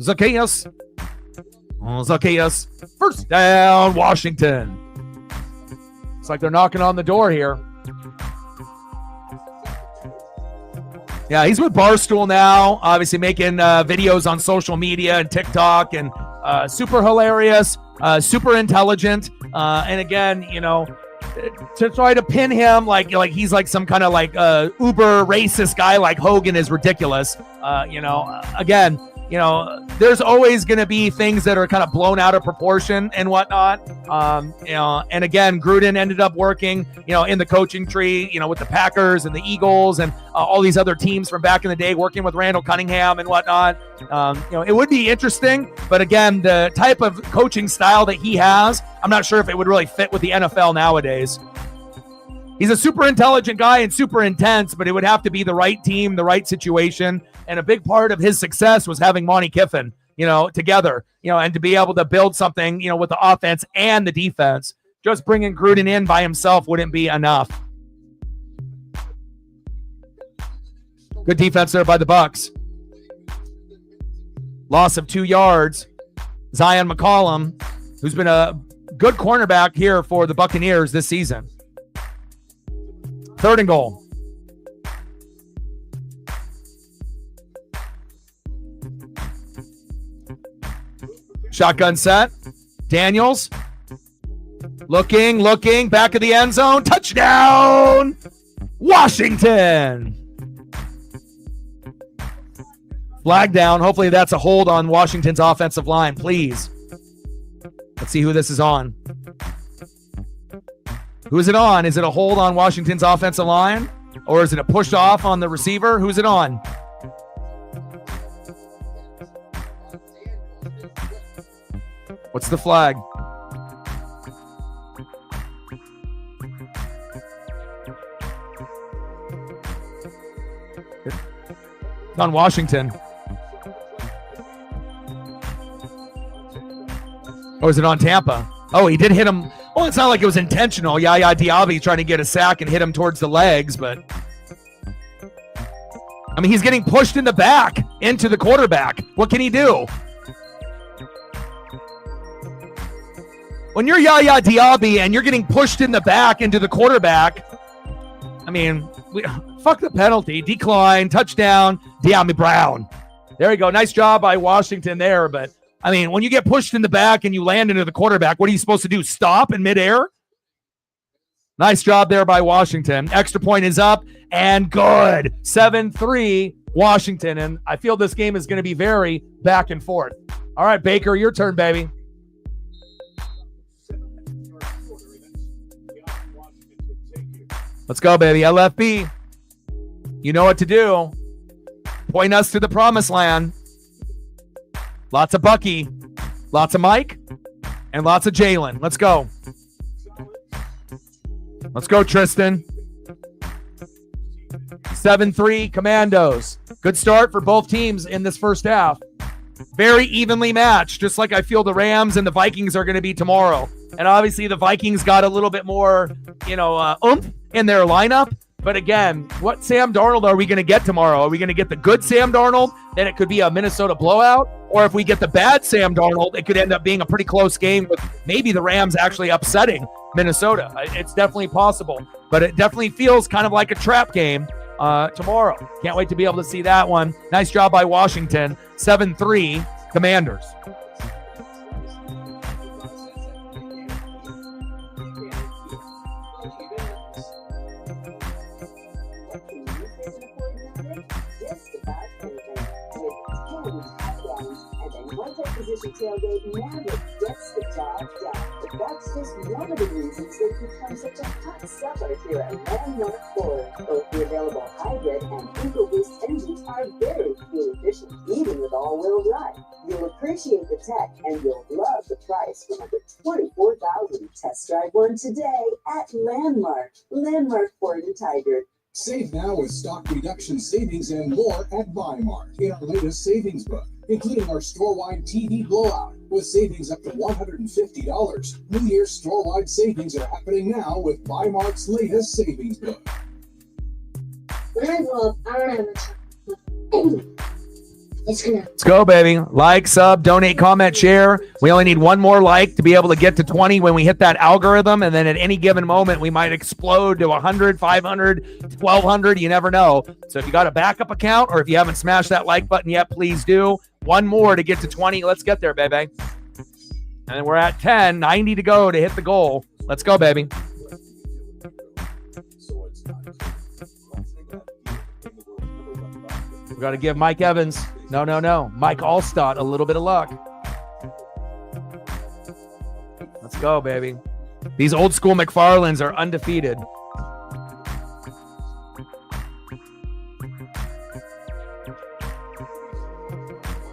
1st down, Washington. It's like they're knocking on the door here. Yeah, he's with Barstool now, obviously making videos on social media and TikTok, and super hilarious, super intelligent. And again, to try to pin him like he's like some kind of like uber racist guy like Hogan is ridiculous. Again, there's always going to be things that are kind of blown out of proportion and whatnot. And again, Gruden ended up working, in the coaching tree, with the Packers and the Eagles and all these other teams from back in the day, working with Randall Cunningham and whatnot. It would be interesting, but again, the type of coaching style that he has, I'm not sure if it would really fit with the NFL nowadays. He's a super intelligent guy and super intense, but it would have to be the right team, the right situation. And a big part of his success was having Monty Kiffin, together, and to be able to build something, with the offense and the defense. Just bringing Gruden in by himself wouldn't be enough. Good defense there by the Bucs. Loss of 2 yards. Zion McCollum, who's been a good cornerback here for the Buccaneers this season. 3rd and goal. Shotgun set. Daniels. Looking, back of the end zone. Touchdown! Washington! Flag down. Hopefully that's a hold on Washington's offensive line, please. Let's see who this is on. Who is it on? Is it a hold on Washington's offensive line? Or is it a push off on the receiver? Who's it on? What's the flag? It's on Washington. Or is it on Tampa? Oh, he did hit him. Well, it's not like it was intentional. Yaya Diaby trying to get a sack and hit him towards the legs, but I mean, he's getting pushed in the back into the quarterback. What can he do? When you're Yaya Diaby and you're getting pushed in the back into the quarterback, I mean, fuck the penalty. Decline, touchdown, Diami Brown. There you go. Nice job by Washington there. But, I mean, when you get pushed in the back and you land into the quarterback, what are you supposed to do? Stop in midair? Nice job there by Washington. Extra point is up and good. 7-3 Washington. And I feel this game is going to be very back and forth. All right, Baker, your turn, baby. Let's go, baby. LFB. You know what to do. Point us to the promised land. Lots of Bucky, lots of Mike, and lots of Jalen. Let's go. Let's go, Tristan. 7-3 Commandos. Good start for both teams in this first half. Very evenly matched, just like I feel the Rams and the Vikings are going to be tomorrow. And obviously the Vikings got a little bit more, oomph in their lineup. But again, what Sam Darnold are we going to get tomorrow? Are we going to get the good Sam Darnold? Then it could be a Minnesota blowout. Or if we get the bad Sam Darnold, it could end up being a pretty close game with maybe the Rams actually upsetting Minnesota. It's definitely possible. But it definitely feels kind of like a trap game tomorrow. Can't wait to be able to see that one. Nice job by Washington. 7-3 Commanders. Multi-position tailgate never gets the job done. But that's just one of the reasons they've become such a hot seller here at Landmark Ford. Both the available hybrid and EcoBoost engines are very fuel efficient, even with all-wheel drive. You'll appreciate the tech and you'll love the price from under $24,000. Test drive one today at Landmark. Landmark Ford and Tiger. Save now with stock reduction savings and more at Weimar in our latest savings book, including our store-wide TV blowout with savings up to $150. New Year's store-wide savings are happening now with Weimar's latest savings book. Let's go, baby. Like, sub, donate, comment, share. We only need one more like to be able to get to 20 when we hit that algorithm. And then at any given moment, we might explode to 100, 500, 1,200. You never know. So if you got a backup account or if you haven't smashed that like button yet, please do. One more to get to 20. Let's get there, baby. And we're at 10, 90 to go to hit the goal. Let's go, baby. We got to give Mike Evans, no, Mike Allstott a little bit of luck. Let's go, baby. These old school McFarlands are undefeated.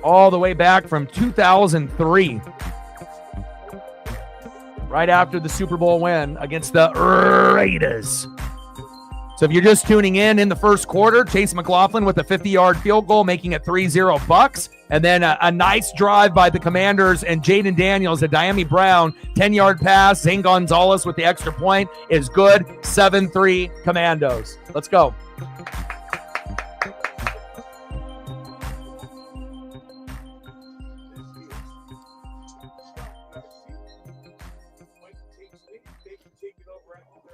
All the way back from 2003. Right after the Super Bowl win against the Raiders. So if you're just tuning in the first quarter, Chase McLaughlin with a 50-yard field goal, making it 3-0 Bucks. And then a nice drive by the Commanders and Jaden Daniels, a Diami Brown 10-yard pass. Zane Gonzalez with the extra point is good. 7-3 Commandos. Let's go.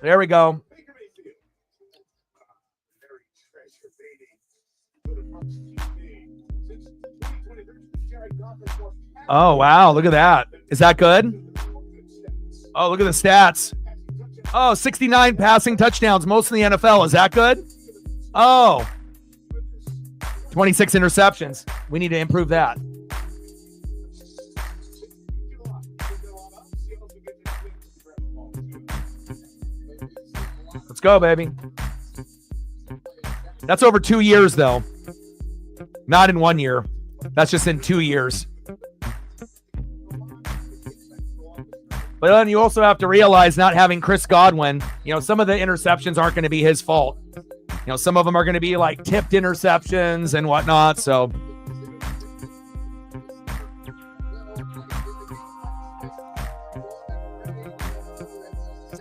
There we go. Oh, wow. Look at that. Is that good? Oh, look at the stats. Oh, 69 passing touchdowns, most in the NFL. Is that good? Oh, 26 interceptions. We need to improve that. Let's go, baby. That's over 2 years, though. Not in 1 year. That's just in 2 years. But then you also have to realize not having Chris Godwin, some of the interceptions aren't going to be his fault. Some of them are going to be like tipped interceptions and whatnot. So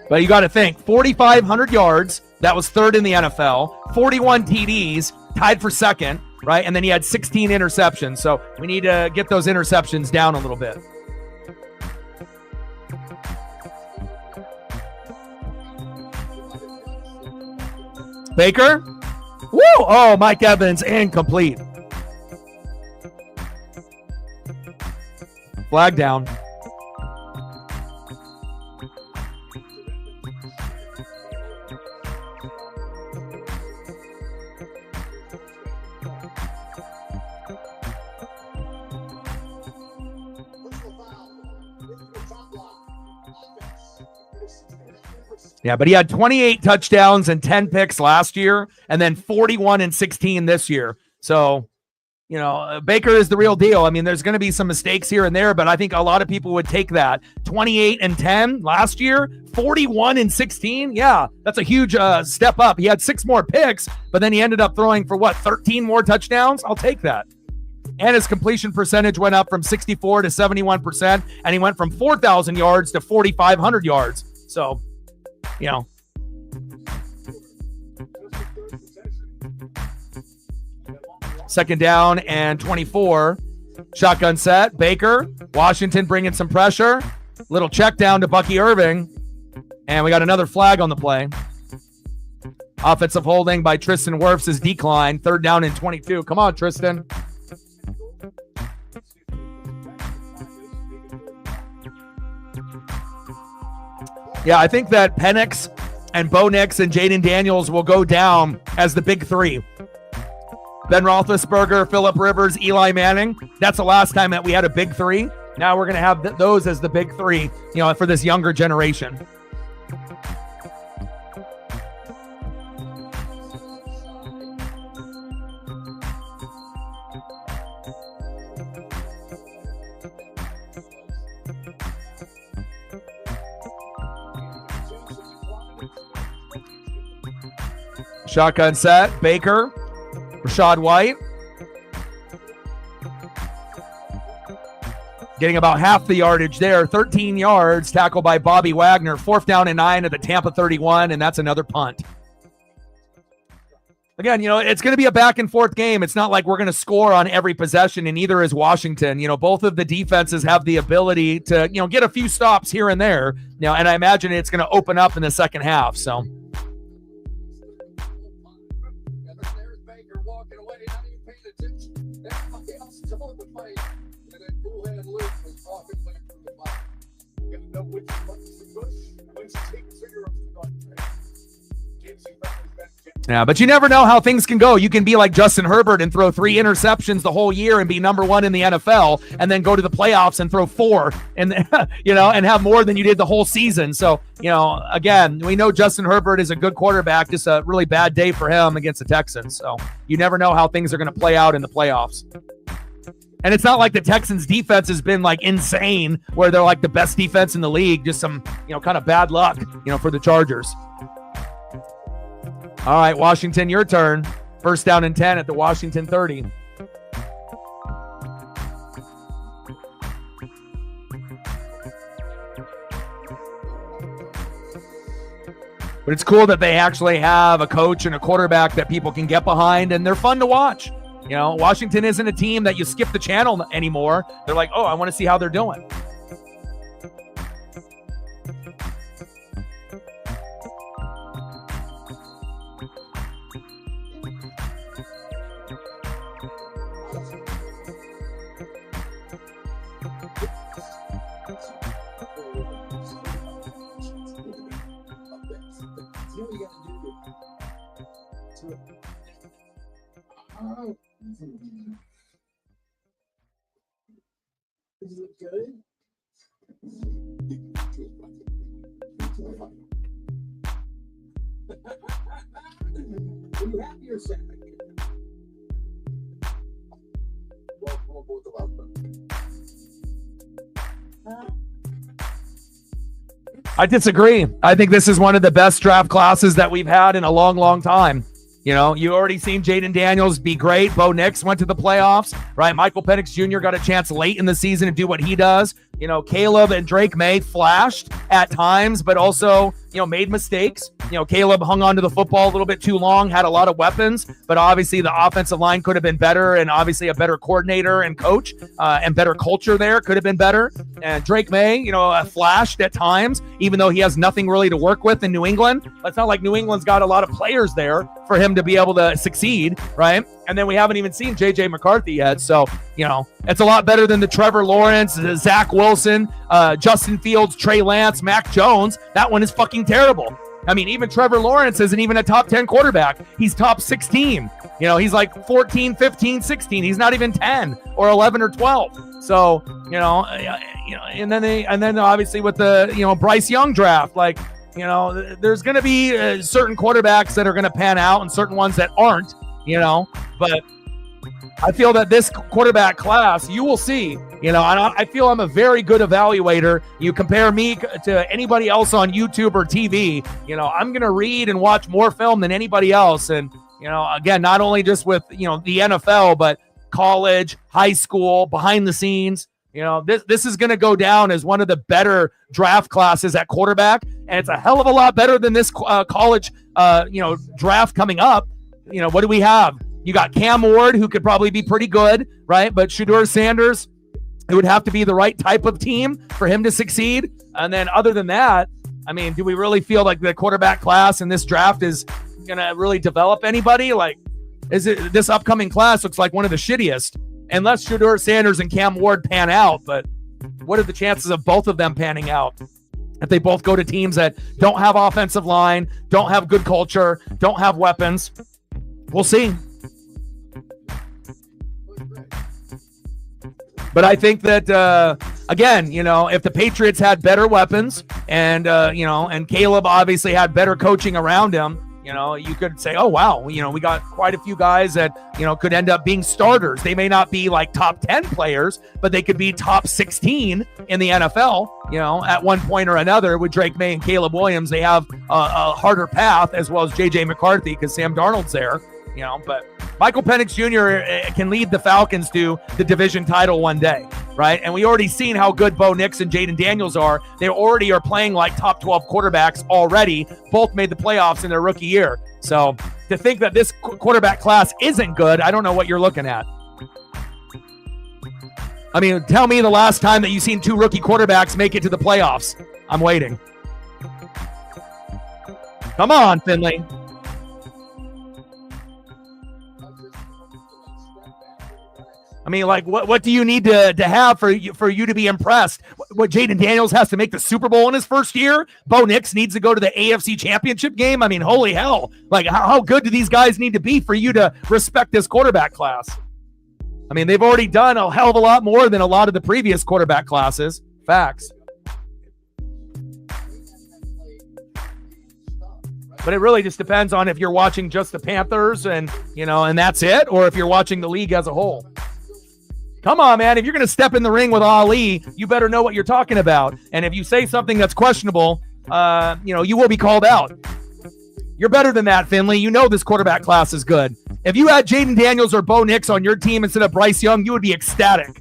But you got to think, 4,500 yards. That was third in the NFL. 41 TDs, tied for second, right? And then he had 16 interceptions. So we need to get those interceptions down a little bit. Baker. Woo! Oh, Mike Evans, incomplete. Flag down. Yeah, but he had 28 touchdowns and 10 picks last year, and then 41 and 16 this year. So, you know, Baker is the real deal. I mean, there's going to be some mistakes here and there, but I think a lot of people would take that. 28 and 10 last year, 41 and 16. Yeah, that's a huge step up. He had 6 more picks, but then he ended up throwing for 13 more touchdowns? I'll take that. And his completion percentage went up from 64 to 71%, and he went from 4,000 yards to 4,500 yards. So, you know. Second down and 24. Shotgun set. Baker. Washington bringing some pressure. Little check down to Bucky Irving. And we got another flag on the play. Offensive holding by Tristan Wirfs is declined. Third down and 22. Come on, Tristan. Yeah, I think that Penix and Bo Nix and Jaden Daniels will go down as the big three. Ben Roethlisberger, Phillip Rivers, Eli Manning. That's the last time that we had a big three. Now we're going to have those as the big three, you know, for this younger generation. Shotgun set. Baker. Rashad White. Getting about half the yardage there. 13 yards. Tackled by Bobby Wagner. 4th down and 9 at the Tampa 31, and that's another punt. Again, you know, it's going to be a back and forth game. It's not like we're going to score on every possession, and neither is Washington. You know, both of the defenses have the ability to, you know, get a few stops here and there. You know, and I imagine it's going to open up in the second half. So. Yeah, but you never know how things can go. You can be like Justin Herbert and throw 3 interceptions the whole year and be number 1 in the NFL, and then go to the playoffs and throw 4 and you know, and have more than you did the whole season. So, you know, again, we know Justin Herbert is a good quarterback, just a really bad day for him against the Texans. So you never know how things are going to play out in the playoffs. And it's not like the Texans defense has been like insane where they're like the best defense in the league, just some, you know, kind of bad luck, you know, for the Chargers. All right, Washington, your turn. 1st down and 10 at the Washington 30. But it's cool that they actually have a coach and a quarterback that people can get behind, and they're fun to watch. You know, Washington isn't a team that you skip the channel anymore. They're like, oh, I want to see how they're doing. Does it look good? Are you happy or sad? I disagree. I think this is one of the best draft classes that we've had in a long, long time. You know, you already seen Jaden Daniels be great. Bo Nix went to the playoffs, right? Michael Penix Jr. got a chance late in the season to do what he does. You Caleb and Drake May flashed at times, but also, made mistakes. Caleb hung on to the football a little bit too long, had a lot of weapons, but obviously the offensive line could have been better, and obviously a better coordinator and coach and better culture there could have been better. And Drake May, flashed at times, even though he has nothing really to work with in New England. It's not like New England's got a lot of players there for him to be able to succeed, right? And then we haven't even seen J.J. McCarthy yet. So, it's a lot better than the Trevor Lawrence, Zach Wilson, Justin Fields, Trey Lance, Mac Jones. That one is fucking terrible. I mean, even Trevor Lawrence isn't even a top 10 quarterback. He's top 16. He's like 14, 15, 16. He's not even 10 or 11 or 12. So, and then obviously with the, Bryce Young draft, there's going to be certain quarterbacks that are going to pan out and certain ones that aren't, but I feel that this quarterback class, you will see, and I feel I'm a very good evaluator. You compare me to anybody else on YouTube or TV, I'm going to read and watch more film than anybody else. And, again, not only just with, the NFL, but college, high school, behind the scenes. This is going to go down as one of the better draft classes at quarterback. And it's a hell of a lot better than this college, draft coming up. What do we have? You got Cam Ward, who could probably be pretty good, right? But Shedeur Sanders, it would have to be the right type of team for him to succeed. And then other than that, I mean, do we really feel like the quarterback class in this draft is going to really develop anybody? This upcoming class looks like one of the shittiest, unless Shedeur Sanders and Cam Ward pan out. But what are the chances of both of them panning out? If they both go to teams that don't have offensive line, don't have good culture, don't have weapons, we'll see. But I think that, again, if the Patriots had better weapons and, and Caleb obviously had better coaching around him, you could say, oh, wow, we got quite a few guys that, could end up being starters. They may not be like top 10 players, but they could be top 16 in the NFL, at one point or another. With Drake May and Caleb Williams, they have a harder path, as well as J.J. McCarthy, because Sam Darnold's there, but Michael Penix Jr. can lead the Falcons to the division title one day, right? And we already seen how good Bo Nix and Jaden Daniels are. They already are playing like top 12 quarterbacks already. Both made the playoffs in their rookie year. So to think that this quarterback class isn't good, I don't know what you're looking at. I mean, tell me the last time that you've seen two rookie quarterbacks make it to the playoffs. I'm waiting. Come on, Finley. I mean, what do you need to have for you to be impressed? What Jaden Daniels has to make the Super Bowl in his first year? Bo Nix needs to go to the AFC Championship game? I mean, holy hell. How good do these guys need to be for you to respect this quarterback class? I mean, they've already done a hell of a lot more than a lot of the previous quarterback classes. Facts. But it really just depends on if you're watching just the Panthers and that's it, or if you're watching the league as a whole. Come on, man. If you're going to step in the ring with Ali, you better know what you're talking about. And if you say something that's questionable, you will be called out. You're better than that, Finley. You know this quarterback class is good. If you had Jaden Daniels or Bo Nix on your team instead of Bryce Young, you would be ecstatic.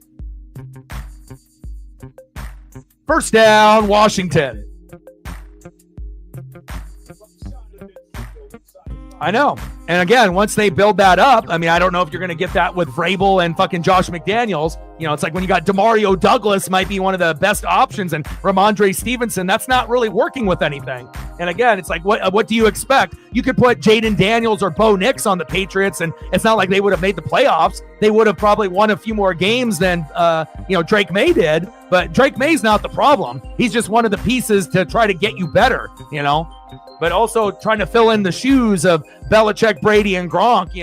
First down, Washington. I know. And again, once they build that up, I mean, I don't know if you're going to get that with Vrabel and fucking Josh McDaniels. It's like when you got DeMario Douglas might be one of the best options, and Ramondre Stevenson, that's not really working with anything. And again, it's like, what do you expect? You could put Jaden Daniels or Bo Nix on the Patriots, and it's not like they would have made the playoffs. They would have probably won a few more games than, Drake May did. But Drake May's not the problem. He's just one of the pieces to try to get you better, But also trying to fill in the shoes of Belichick, Brady, and Gronk,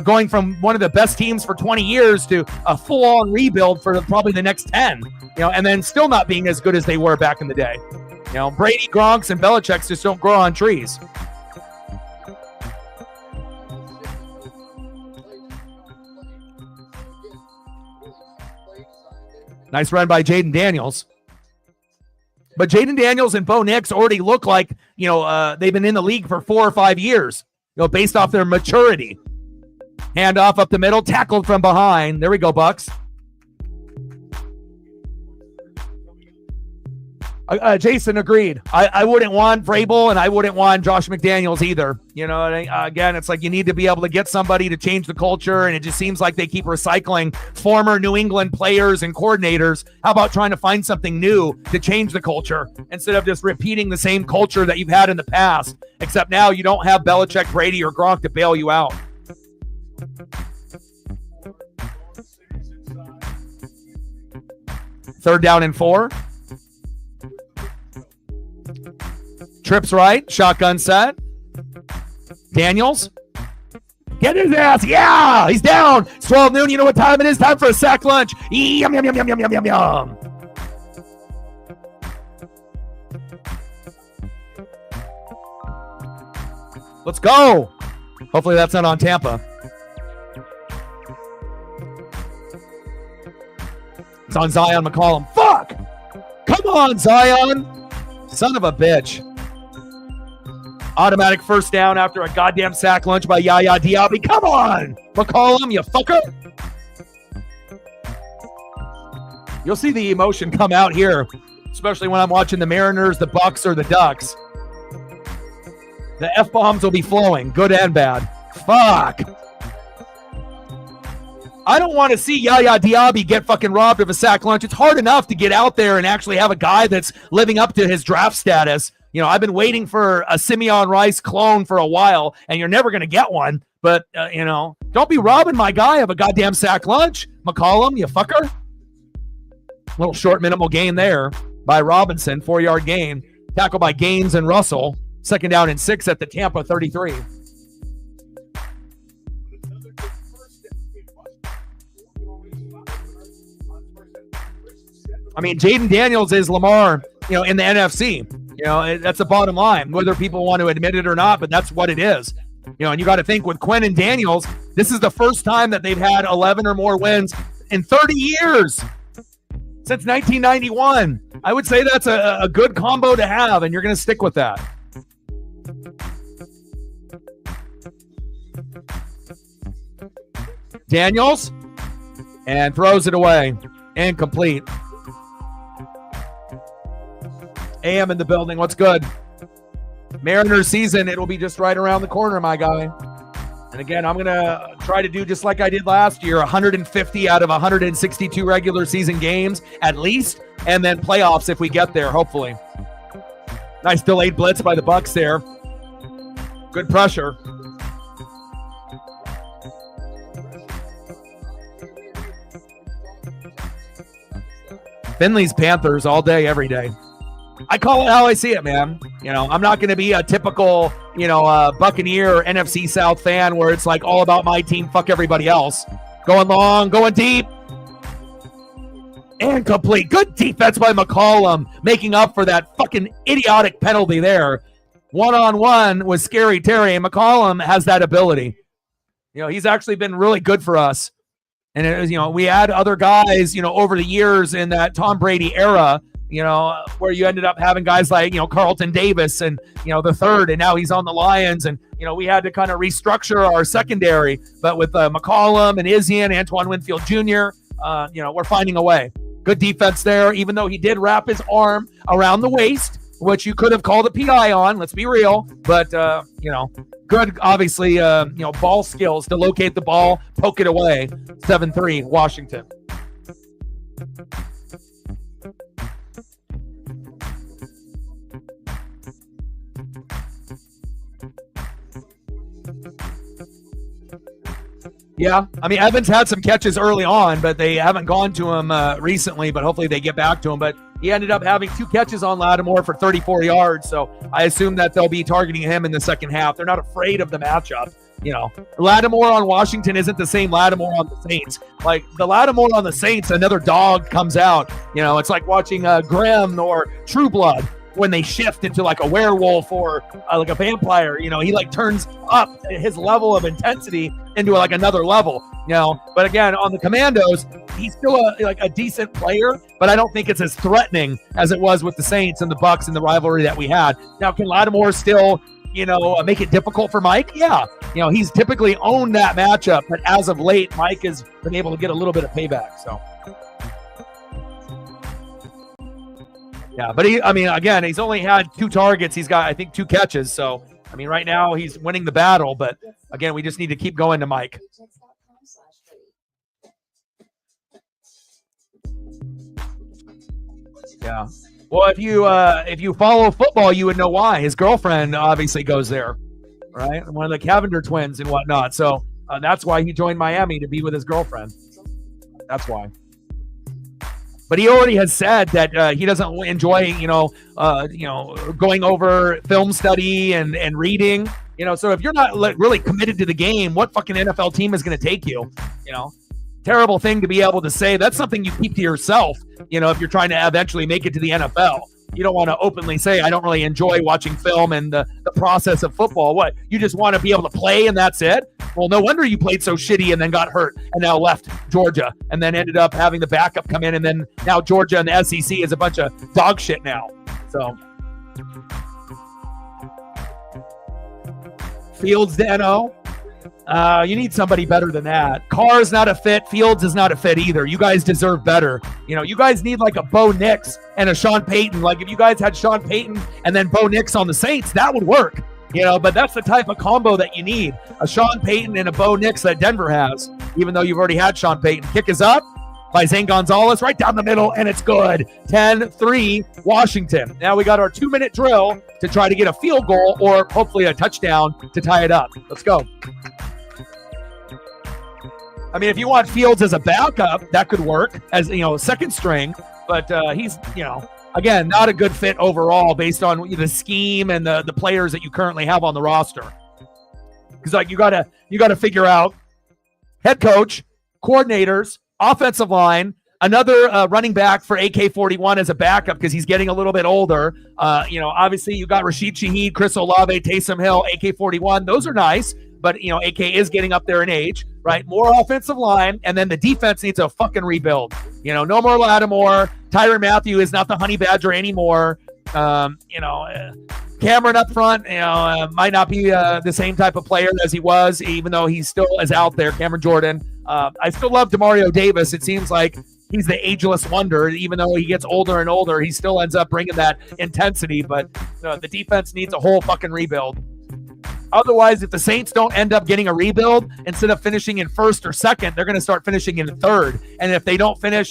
going from one of the best teams for 20 years to a full-on rebuild for probably the next 10, and then still not being as good as they were back in the day. Brady, Gronks, and Belichick's just don't grow on trees. Nice run by Jaden Daniels. But Jaden Daniels and Bo Nix already look like, they've been in the league for 4 or 5 years, based off their maturity. Handoff up the middle, tackled from behind. There we go, Bucks. Jason agreed. I wouldn't want Vrabel, and I wouldn't want Josh McDaniels either. You know, again, it's like you need to be able to get somebody to change the culture, and it just seems like they keep recycling former New England players and coordinators. How about trying to find something new to change the culture instead of just repeating the same culture that you've had in the past, except now you don't have Belichick, Brady, or Gronk to bail you out. Third down and 4. Trips right. Shotgun set. Daniels. Get his ass. Yeah, he's down. It's 12 noon. You know what time it is? Time for a sack lunch. Yum, yum, yum, yum, yum, yum, yum, yum. Let's go. Hopefully that's not on Tampa. It's on Zion McCollum. Fuck! Come on, Zion! Son of a bitch. Automatic first down after a goddamn sack lunch by Yaya Diaby. Come on! McCollum, you fucker! You'll see the emotion come out here, especially when I'm watching the Mariners, the Bucks, or the Ducks. The F-bombs will be flowing, good and bad. Fuck! I don't want to see Yaya Diaby get fucking robbed of a sack lunch. It's hard enough to get out there and actually have a guy that's living up to his draft status. You know, I've been waiting for a Simeon Rice clone for a while, and you're never going to get one. But, you know, don't be robbing my guy of a goddamn sack lunch. McCollum, you fucker. Little short minimal gain there by Robinson, 4-yard gain. Tackle by Gaines and Russell. Second down and 6 at the Tampa 33. I mean, Jaden Daniels is Lamar, you know, in the NFC. You know, that's the bottom line, whether people want to admit it or not, but that's what it is. You know, and you got to think with Quinn and Daniels, this is the first time that they've had 11 or more wins in 30 years since 1991. I would say that's a good combo to have, and you're going to stick with that. Daniels, and throws it away. Incomplete. AM in the building. What's good? Mariners season, it'll be just right around the corner, my guy. And again, I'm going to try to do just like I did last year, 150 out of 162 regular season games at least, and then playoffs if we get there, hopefully. Nice delayed blitz by the Bucks there. Good pressure. Finley's Panthers all day, every day. I call it how I see it, man. You know, I'm not going to be a typical, you know, Buccaneer or NFC South fan where it's like all about my team, fuck everybody else. Going long, going deep. And complete. Good defense by McCollum, making up for that fucking idiotic penalty there. One-on-one with Scary Terry, and McCollum has that ability. You know, he's actually been really good for us. And, it was, you know, we had other guys, you know, over the years in that Tom Brady era, you know, where you ended up having guys like, you know, Carlton Davis and, you know, the third, and now he's on the Lions. And, you know, we had to kind of restructure our secondary. But with McCollum and Izzy and Antoine Winfield Jr., you know, we're finding a way. Good defense there, even though he did wrap his arm around the waist, which you could have called a PI on, let's be real. But, you know, good, obviously, you know, ball skills to locate the ball, poke it away. 7-3, Washington. Yeah, I mean, Evans had some catches early on, but they haven't gone to him recently, but hopefully they get back to him. But he ended up having 2 catches on Lattimore for 34 yards, so I assume that they'll be targeting him in the second half. They're not afraid of the matchup. You know, Lattimore on Washington isn't the same Lattimore on the Saints. Like, the Lattimore on the Saints, another dog comes out. You know, it's like watching Grimm or True Blood when they shift into like a werewolf or like a vampire. You know, he like turns up his level of intensity into like another level, you know. But again, on the Commandos, he's still a decent player, but I don't think it's as threatening as it was with the Saints and the Bucks and the rivalry that we had. Now, can Lattimore still, you know, make it difficult for Mike? Yeah. You know, he's typically owned that matchup, but as of late, Mike has been able to get a little bit of payback, so. Yeah, but again, he's only had 2 targets. He's got, I think, 2 catches. So, right now he's winning the battle. But again, we just need to keep going to Mike. Yeah. Well, if you follow football, you would know why. His girlfriend obviously goes there, right? One of the Cavender twins and whatnot. So that's why he joined Miami, to be with his girlfriend. That's why. But he already has said that he doesn't enjoy, going over film study and reading. So if you're not really committed to the game, what fucking NFL team is going to take you? Terrible thing to be able to say. That's something you keep to yourself, if you're trying to eventually make it to the NFL. You don't want to openly say, I don't really enjoy watching film and the process of football. What? You just want to be able to play and that's it? Well, no wonder you played so shitty and then got hurt and now left Georgia and then ended up having the backup come in, and then now Georgia and the SEC is a bunch of dog shit now. So Fields to NO. You need somebody better than that. Carr's not a fit. Fields is not a fit either. You guys deserve better. You guys need like a Bo Nix and a Sean Payton. Like if you guys had Sean Payton and then Bo Nix on the Saints, that would work. But that's the type of combo that you need. A Sean Payton and a Bo Nix that Denver has, even though you've already had Sean Payton. Kick is up by Zane Gonzalez right down the middle, and it's good. 10-3 Washington. Now we got our 2-minute drill to try to get a field goal or hopefully a touchdown to tie it up. Let's go. If you want Fields as a backup, that could work as, second string. But he's, again, not a good fit overall based on the scheme and the players that you currently have on the roster. Because you gotta figure out head coach, coordinators, offensive line, another running back for AK-41 as a backup because he's getting a little bit older. Obviously you got Rashid Shaheed, Chris Olave, Taysom Hill, AK-41. Those are nice. But, AK is getting up there in age, right? More offensive line, and then the defense needs a fucking rebuild. No more Lattimore. Tyrann Mathieu is not the honey badger anymore. Cameron up front, might not be the same type of player as he was, even though he still is out there, Cameron Jordan. I still love Demario Davis. It seems like he's the ageless wonder. Even though he gets older and older, he still ends up bringing that intensity. But the defense needs a whole fucking rebuild. Otherwise, if the Saints don't end up getting a rebuild, instead of finishing in first or second, they're going to start finishing in third. And if they don't finish,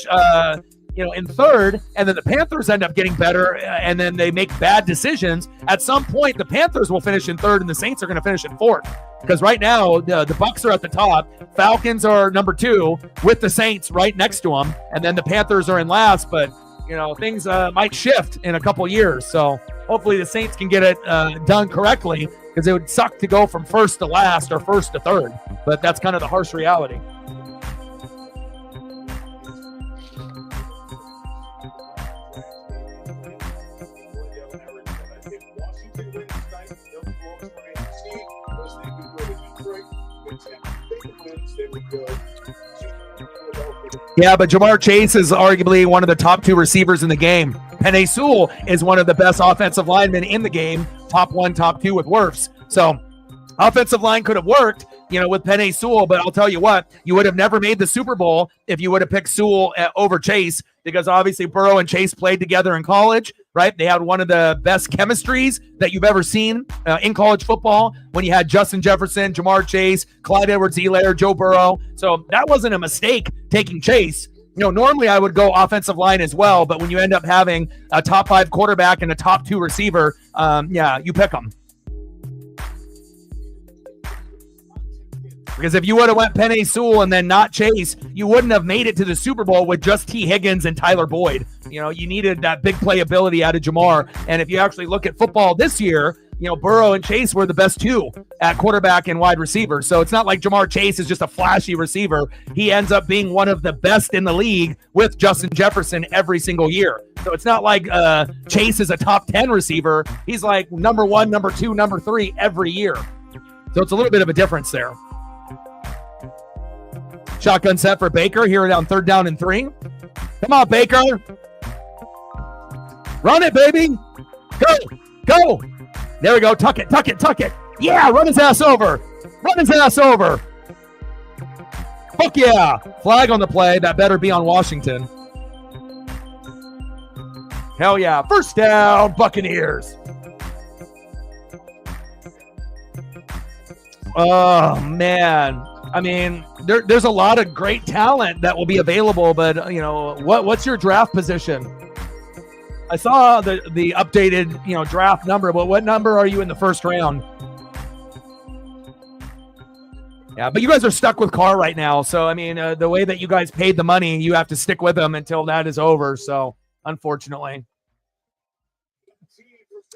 in third, and then the Panthers end up getting better, and then they make bad decisions, at some point the Panthers will finish in third, and the Saints are going to finish in fourth. Because right now the Bucs are at the top, Falcons are number 2 with the Saints right next to them, and then the Panthers are in last. But things might shift in a couple years. So hopefully the Saints can get it done correctly. Because it would suck to go from first to last or first to third. But that's kind of the harsh reality. Yeah, but Jamar Chase is arguably one of the top 2 receivers in the game. Penei Sewell is one of the best offensive linemen in the game, top 1, top 2 with Wirfs. So offensive line could have worked, with Penei Sewell, but I'll tell you what, you would have never made the Super Bowl if you would have picked Sewell over Chase, because obviously Burrow and Chase played together in college, right? They had one of the best chemistries that you've ever seen in college football when you had Justin Jefferson, Jamar Chase, Clyde Edwards-Helaire, Joe Burrow. So that wasn't a mistake taking Chase. Normally I would go offensive line as well, but when you end up having a top 5 quarterback and a top 2 receiver, you pick them. Because if you would have went Penei Sewell and then not Chase, you wouldn't have made it to the Super Bowl with just T. Higgins and Tyler Boyd. You needed that big playability out of Jamar. And if you actually look at football this year, Burrow and Chase were the best 2 at quarterback and wide receiver. So it's not like Jamar Chase is just a flashy receiver. He ends up being one of the best in the league with Justin Jefferson every single year. So it's not like Chase is a top 10 receiver. He's like number 1, number 2, number 3 every year. So it's a little bit of a difference there. Shotgun set for Baker here on 3rd down and 3. Come on, Baker. Run it, baby. Go. There we go. Tuck it. Yeah, run his ass over. Fuck yeah. Flag on the play. That better be on Washington. Hell yeah. First down, Buccaneers. Oh, man. I mean, there's a lot of great talent that will be available, but, you know, what's your draft position? I saw the updated, you know, draft number, but what number are you in the first round? Yeah, but you guys are stuck with Carr right now. So, I mean, the way that you guys paid the money, you have to stick with them until that is over. So, unfortunately.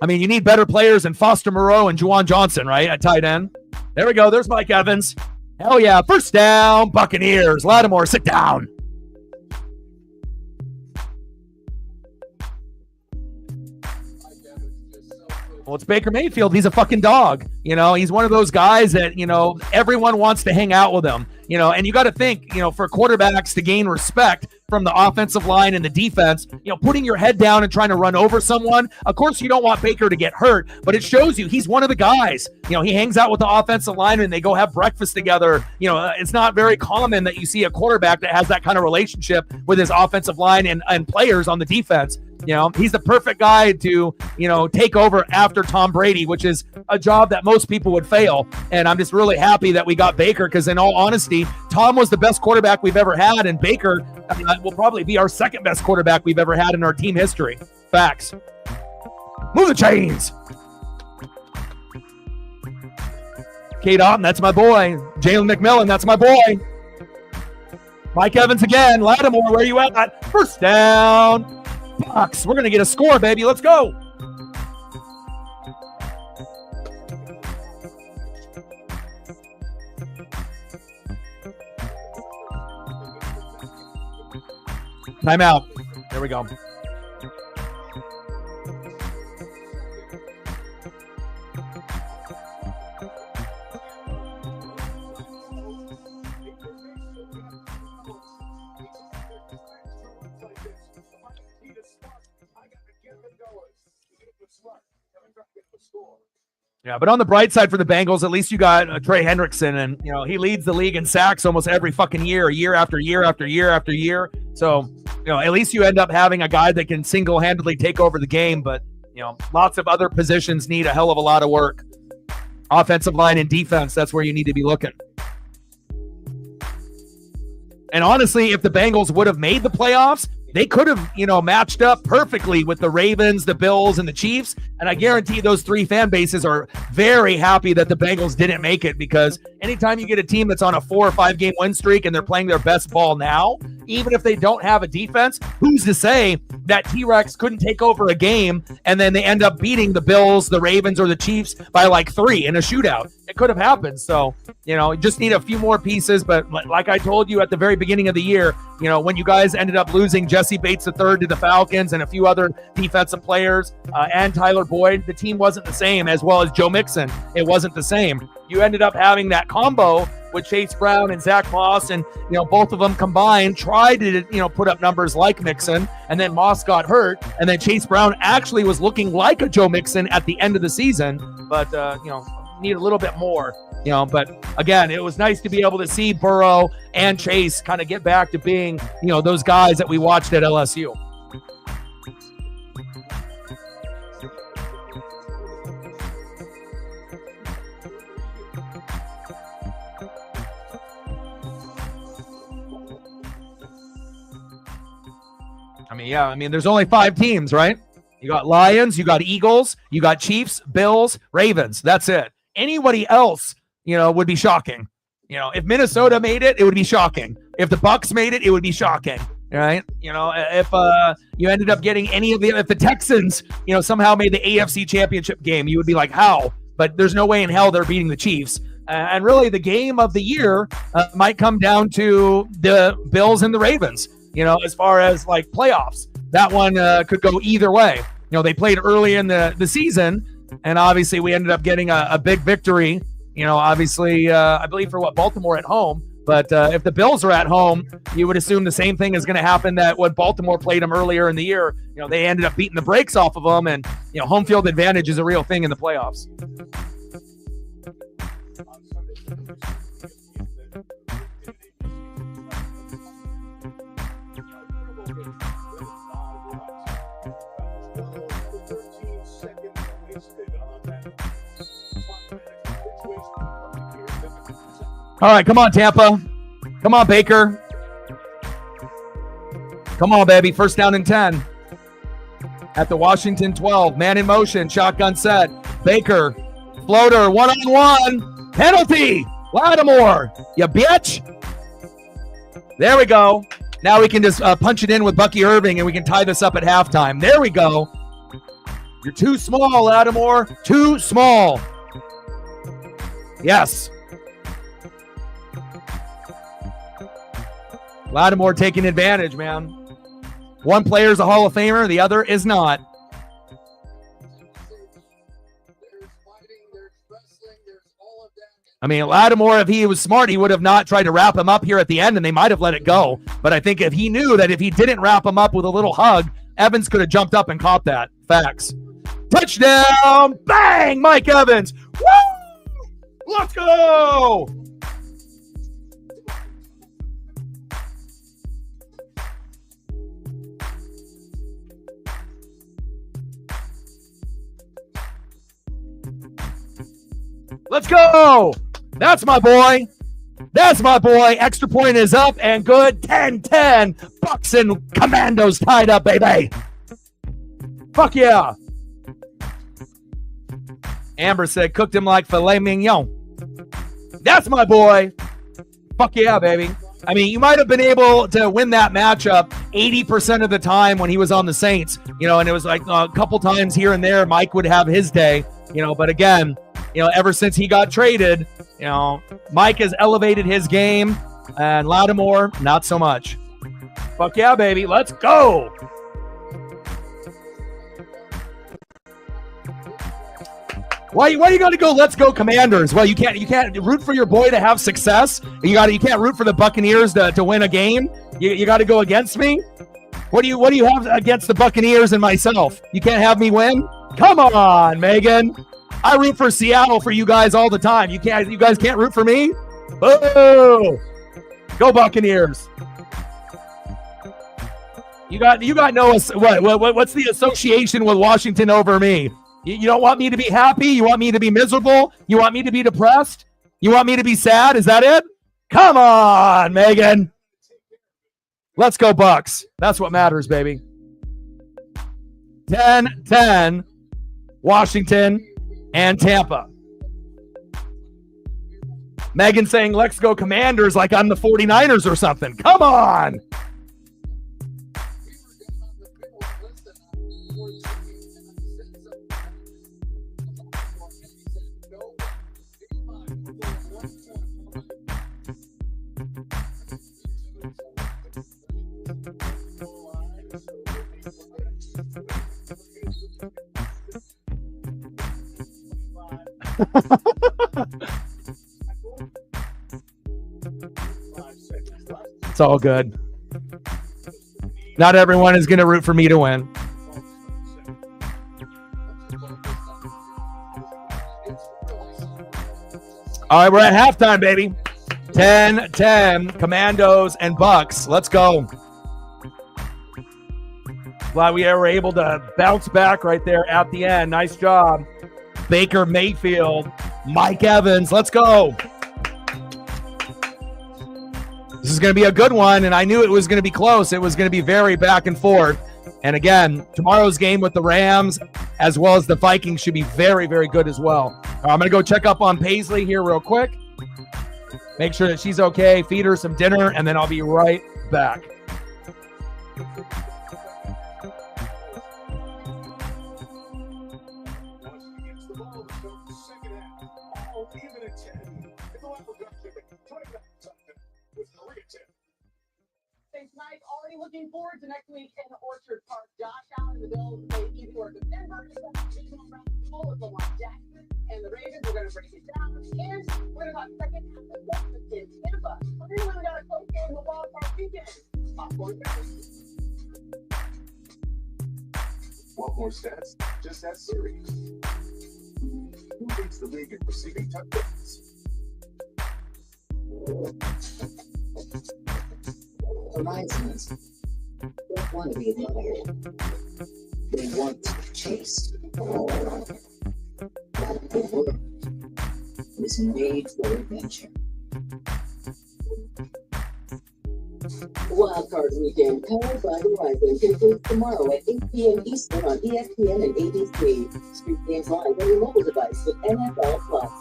I mean, you need better players than Foster Moreau and Juwan Johnson, right, at tight end. There we go. There's Mike Evans. Hell yeah. First down, Buccaneers. Lattimore, sit down. Well, it's Baker Mayfield. He's a fucking dog. You know, he's one of those guys that, you know, everyone wants to hang out with him. You know, and you got to think, you know, for quarterbacks to gain respect from the offensive line and the defense, you know, putting your head down and trying to run over someone. Of course, you don't want Baker to get hurt, but it shows you he's one of the guys. You know, he hangs out with the offensive line and they go have breakfast together. You know, it's not very common that you see a quarterback that has that kind of relationship with his offensive line and players on the defense. You know, he's the perfect guy to, you know, take over after Tom Brady, which is a job that most people would fail. And I'm just really happy that we got Baker because, in all honesty, Tom was the best quarterback we've ever had, and Baker will probably be our second best quarterback we've ever had in our team history. Facts. Move the chains. Kate Otten, that's my boy. Jalen McMillan, that's my boy. Mike Evans again. Lattimore, where you at? First down. Bucks. We're going to get a score, baby. Let's go. Timeout. There we go. Yeah, but on the bright side for the Bengals, at least you got Trey Hendrickson, and you know he leads the league in sacks almost every fucking year after year after year after year. So you know at least you end up having a guy that can single-handedly take over the game. But you know lots of other positions need a hell of a lot of work. Offensive line and defense, that's where you need to be looking. And honestly, if the Bengals would have made the playoffs, they could have, you know, matched up perfectly with the Ravens, the Bills, and the Chiefs. And I guarantee those three fan bases are very happy that the Bengals didn't make it, because anytime you get a team that's on a 4 or 5 game win streak and they're playing their best ball now, even if they don't have a defense, who's to say that T-Rex couldn't take over a game and then they end up beating the Bills, the Ravens, or the Chiefs by like 3 in a shootout? It could have happened. So, you know, just need a few more pieces. But like I told you at the very beginning of the year, you know, when you guys ended up losing Jesse Bates III to the Falcons and a few other defensive players and Tyler Boyd, the team wasn't the same, as well as Joe Mixon. It wasn't the same. You ended up having that combo with Chase Brown and Zach Moss, and you know both of them combined tried to put up numbers like Mixon, and then Moss got hurt, and then Chase Brown actually was looking like a Joe Mixon at the end of the season, but need a little bit more. But again, it was nice to be able to see Burrow and Chase kind of get back to being, those guys that we watched at LSU. There's only 5 teams, right? You got Lions, you got Eagles, you got Chiefs, Bills, Ravens. That's it. Anybody else, would be shocking. If Minnesota made it, it would be shocking. If the Bucks made it, it would be shocking, right? If you ended up getting if the Texans, somehow made the AFC Championship game, you would be like, how? But there's no way in hell they're beating the Chiefs. And really, the game of the year might come down to the Bills and the Ravens. As far as like playoffs, that one could go either way. They played early in the season, and obviously we ended up getting a big victory. Obviously, I believe for Baltimore at home. But if the Bills are at home, you would assume the same thing is going to happen that when Baltimore played them earlier in the year. They ended up beating the brakes off of them, and home field advantage is a real thing in the playoffs. All right, come on, Tampa. Come on, Baker. Come on, baby. First down and 10. At the Washington 12. Man in motion. Shotgun set. Baker. Floater. One-on-one. Penalty. Lattimore. You bitch. There we go. Now we can just punch it in with Bucky Irving, and we can tie this up at halftime. There we go. You're too small, Lattimore. Too small. Yes. Lattimore taking advantage, man. One player is a Hall of Famer, the other is not. I mean, Lattimore, if he was smart, he would have not tried to wrap him up here at the end, and they might have let it go. But I think if he knew that if he didn't wrap him up with a little hug, Evans could have jumped up and caught that. Facts. Touchdown! Bang! Mike Evans! Woo! Let's go! Let's go. That's my boy. That's my boy. Extra point is up and good. 10-10. Bucks and Commandos tied up, baby. Fuck yeah. Amber said, cooked him like filet mignon. That's my boy. Fuck yeah, baby. I mean, you might have been able to win that matchup 80% of the time when he was on the Saints, you know, and it was like a couple times here and there, Mike would have his day, you know, but again, you know, ever since he got traded, you know, Mike has elevated his game, and Lattimore, not so much. Fuck yeah, baby. Let's go. Why you got to go? Let's go, Commanders. Well, you can't root for your boy to have success. You can't root for the Buccaneers to win a game. You got to go against me. What do you have against the Buccaneers and myself? You can't have me win. Come on, Megan. I root for Seattle for you guys all the time. You guys can't root for me? Boo! Go Buccaneers. You got no what's the association with Washington over me? You don't want me to be happy? You want me to be miserable? You want me to be depressed? You want me to be sad? Is that it? Come on, Megan. Let's go Bucks. That's what matters, baby. 10-10 Washington and Tampa. Megan saying, let's go Commanders like I'm the 49ers or something. Come on. It's all good. Not everyone is going to root for me to win. All right, we're at halftime, baby. 10-10, Commandos and Bucks. Let's go. Glad we were able to bounce back right there at the end. Nice job. Baker Mayfield, Mike Evans. Let's go. This is going to be a good one, and I knew it was going to be close. It was going to be very back and forth. And again, tomorrow's game with the Rams as well as the Vikings should be very, very good as well. I'm going to go check up on Paisley here real quick. Make sure that she's okay, feed her some dinner, and then I'll be right back. Thanks, Mike. Already looking forward to next week in Orchard Park. Josh Allen and the Bills play Easy Work with Denver. With Lamar Jackson and the Ravens. We're going to break it down. And we're going to talk second half of Washington, Tampa. We're going to got a close game in the wild card weekend. Want more stats? Just ask Siri. Who leads the league in receiving touchdowns? For my instance, don't want to be admired. Being want to chase. The world is made for adventure. Wildcard Weekend, powered by Verizon, concludes tomorrow at 8 p.m. Eastern on ESPN and ABC. Stream games live on your mobile device with NFL Plus.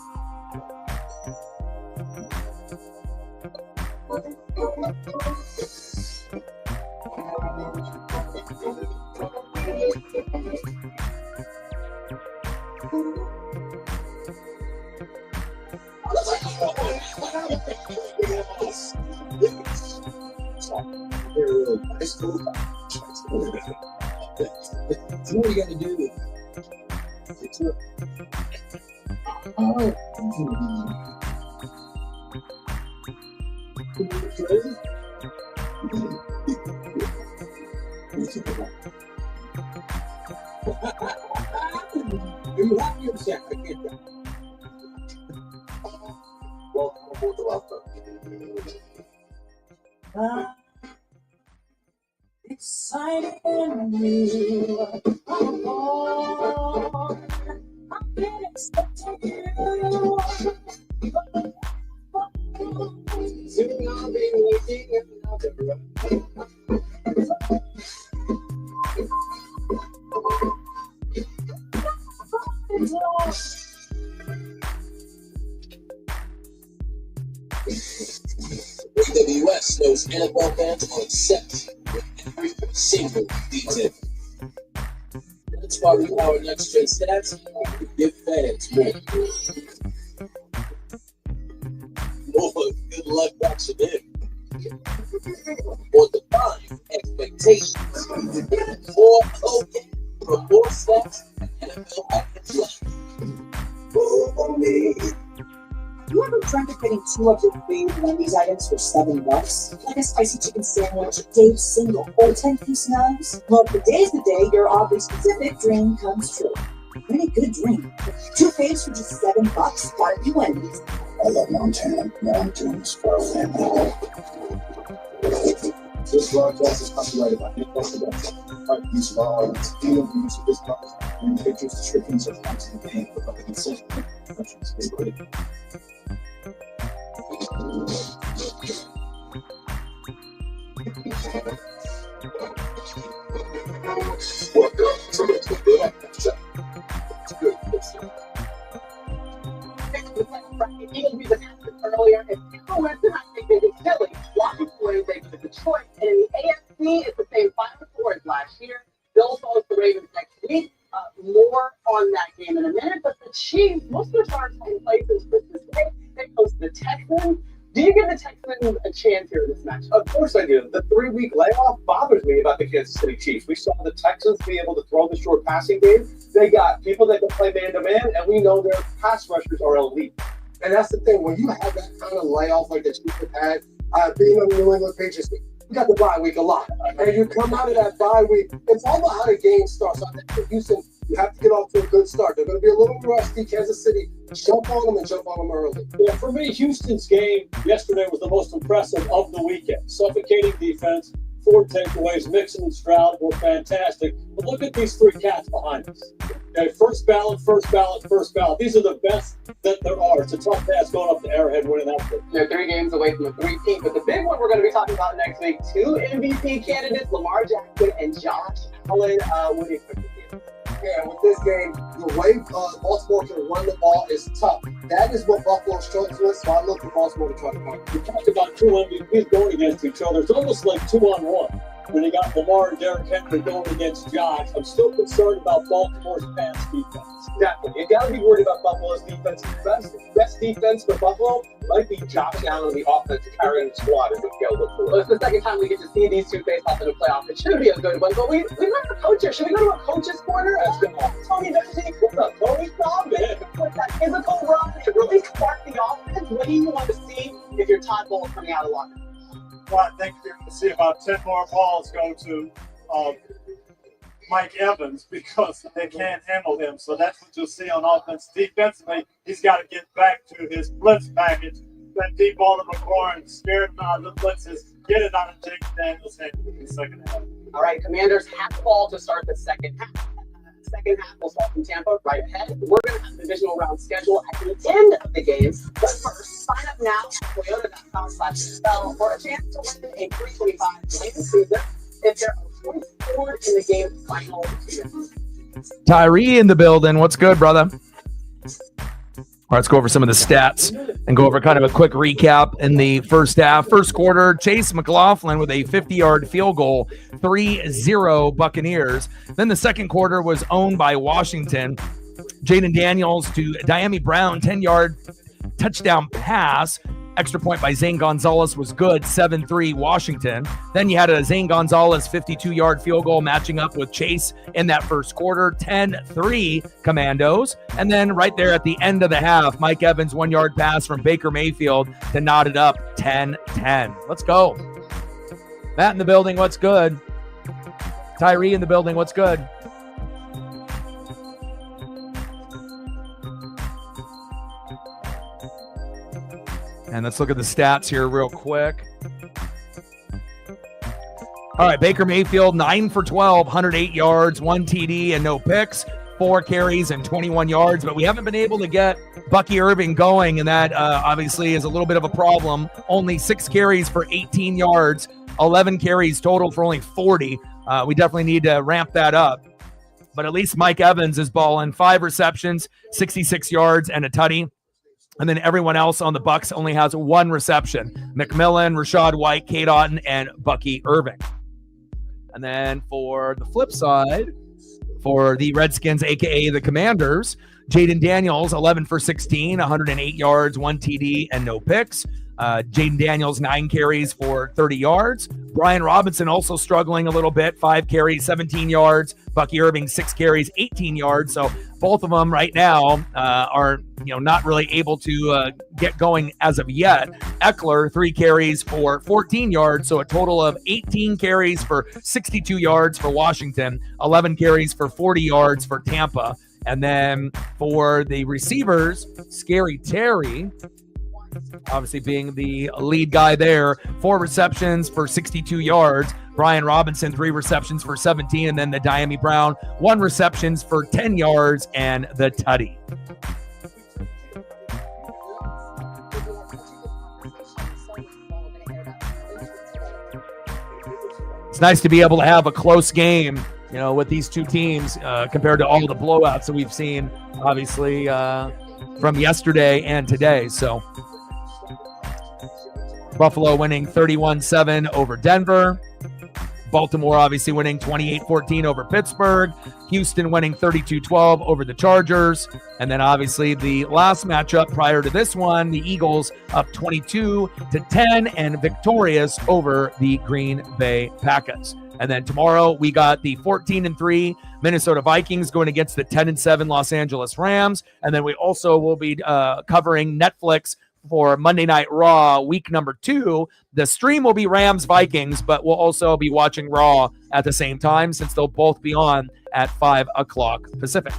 So what are you gonna do? You have your check. I get that. Welcome aboard the Welcome. Exciting and new. Oh, I've been expecting you. Soon I'll be waiting another run. AWS knows NFL fans are obsessed with every single detail. That's why we power Next Gen Stats to give fans more. More good luck watching in. More defined expectations. More Hogan from more stats and NFL package life. For me. You ever dreamt of getting 2 of your favorite Wendy's items for $7? Like a spicy chicken sandwich, Dave's single, or 10-piece nugs? Well, today's the day your oddly specific dream comes true. Really good dream. 2 faves for just $7. Gotta be Wendy's. I love Montana. Mountains for family. This broadcast is copyrighted by Nick Production. Use of all items. Any of the use of this broadcast and pictures, descriptions, or content contained without the consent of the professionals. Welcome to the Show. Eagles beat the Packers earlier, and people went to Philly, Washington, they beat Detroit, and in the AFC, it's the same final score as last year. Bills host the Ravens next week. More on that game in a minute, but the Chiefs, most of their starters in place since Christmas Day. They host the Texans. Do you give the Texans a chance here in this match? Of course I do. The 3-week layoff bothers me about the Kansas City Chiefs. We saw the Texans be able to throw the short passing game. They got people that can play man-to-man, and we know their pass rushers are elite. And that's the thing. When you have that kind of layoff like the Chiefs have had, being on the New England Patriots, we got the bye week a lot. And you come out of that bye week, it's all about how the game starts. So I think for Houston, you have to get off to a good start. They're going to be a little rusty. Kansas City, jump on them and jump on them early. Yeah, for me, Houston's game yesterday was the most impressive of the weekend. Suffocating defense, 4 takeaways. Mixon and Stroud were fantastic. But look at these 3 cats behind us. Okay, first ballot, first ballot, first ballot. These are the best that there are. It's a tough task going up to Arrowhead winning that game. They're 3 games away from a 3-peat, but the big one we're going to be talking about next week, 2 MVP candidates, Lamar Jackson and Josh Allen. What do you expect to see? Yeah, with this game, the way Baltimore can run the ball is tough. That is what Buffalo struggles with, so I look for Baltimore to try to run. We talked about 2 MVPs going against each other. It's almost like 2-on-1. When you got Lamar and Derrick Henry going against Josh, I'm still concerned about Baltimore's pass defense. Definitely. You got to be worried about Buffalo's defense. The best defense for Buffalo might be Josh Allen, the offense carrying the squad as we go look for. Well, it's the second time we get to see these 2 face off in the playoff. It should be a good one, but we left a coach here. Should we go to a coach's corner? Tony Dungy, what's up, Tony? With that physical run, it really sparked the offense. What do you want to see if you're Todd Bowles coming out of locker? Well, I think you're going to see about 10 more balls go to Mike Evans because they can't handle him. So that's what you'll see on offense. Defensively, he's got to get back to his blitz package. That deep ball to McLaurin, scare him out of the blitzes, get it out of Jake Daniels' hand in the second half. All right, Commanders have the ball to start the second half. second half will start from Tampa right ahead. We're going to have the divisional round schedule at the end of the game. But first, sign up now at toyota.com/spell for a chance to win a 325 win season if there are points scored in the game's final 2 minutes. Tyree in the building. What's good, brother? All right, let's go over some of the stats and go over kind of a quick recap in the first half. First quarter, Chase McLaughlin with a 50-yard field goal, 3-0 Buccaneers. Then the second quarter was owned by Washington. Jaden Daniels to Diami Brown, 10-yard touchdown pass. Extra point by Zane Gonzalez was good, 7-3 Washington. Then you had a Zane Gonzalez 52-yard field goal matching up with Chase in that first quarter, 10-3 Commandos. And then right there at the end of the half, Mike Evans 1-yard pass from Baker Mayfield to knot it up 10-10. Let's go. Matt in the building, what's good? Tyree in the building, what's good? And let's look at the stats here real quick. All right, Baker Mayfield, 9 for 12, 108 yards, 1 TD and no picks, 4 carries and 21 yards. But we haven't been able to get Bucky Irving going, and that obviously is a little bit of a problem. Only 6 carries for 18 yards, 11 carries total for only 40. We definitely need to ramp that up. But at least Mike Evans is balling. 5 receptions, 66 yards, and a tutty. And then everyone else on the Bucs only has 1 reception. McMillan, Rashad White, Cade Otton, and Bucky Irving. And then for the flip side, for the Redskins, a.k.a. the Commanders, Jaden Daniels, 11 for 16, 108 yards, 1 TD, and no picks. Jaden Daniels, 9 carries for 30 yards. Brian Robinson also struggling a little bit, 5 carries, 17 yards. Bucky Irving, 6 carries, 18 yards. So both of them right now are not really able to get going as of yet. Eckler, 3 carries for 14 yards. So a total of 18 carries for 62 yards for Washington, 11 carries for 40 yards for Tampa. And then for the receivers, Scary Terry, obviously being the lead guy there, 4 receptions for 62 yards. Brian Robinson, 3 receptions for 17. And then the Diami Brown, 1 receptions for 10 yards and the tutty. It's nice to be able to have a close game, with these two teams compared to all the blowouts that we've seen, obviously, from yesterday and today. So Buffalo winning 31-7 over Denver. Baltimore obviously winning 28-14 over Pittsburgh. Houston winning 32-12 over the Chargers. And then obviously the last matchup prior to this one, the Eagles up 22-10 and victorious over the Green Bay Packers. And then tomorrow we got the 14-3 Minnesota Vikings going against the 10-7 Los Angeles Rams. And then we also will be covering Netflix for Monday Night Raw, week number 2. The stream will be Rams-Vikings, but we'll also be watching Raw at the same time since they'll both be on at 5 o'clock Pacific.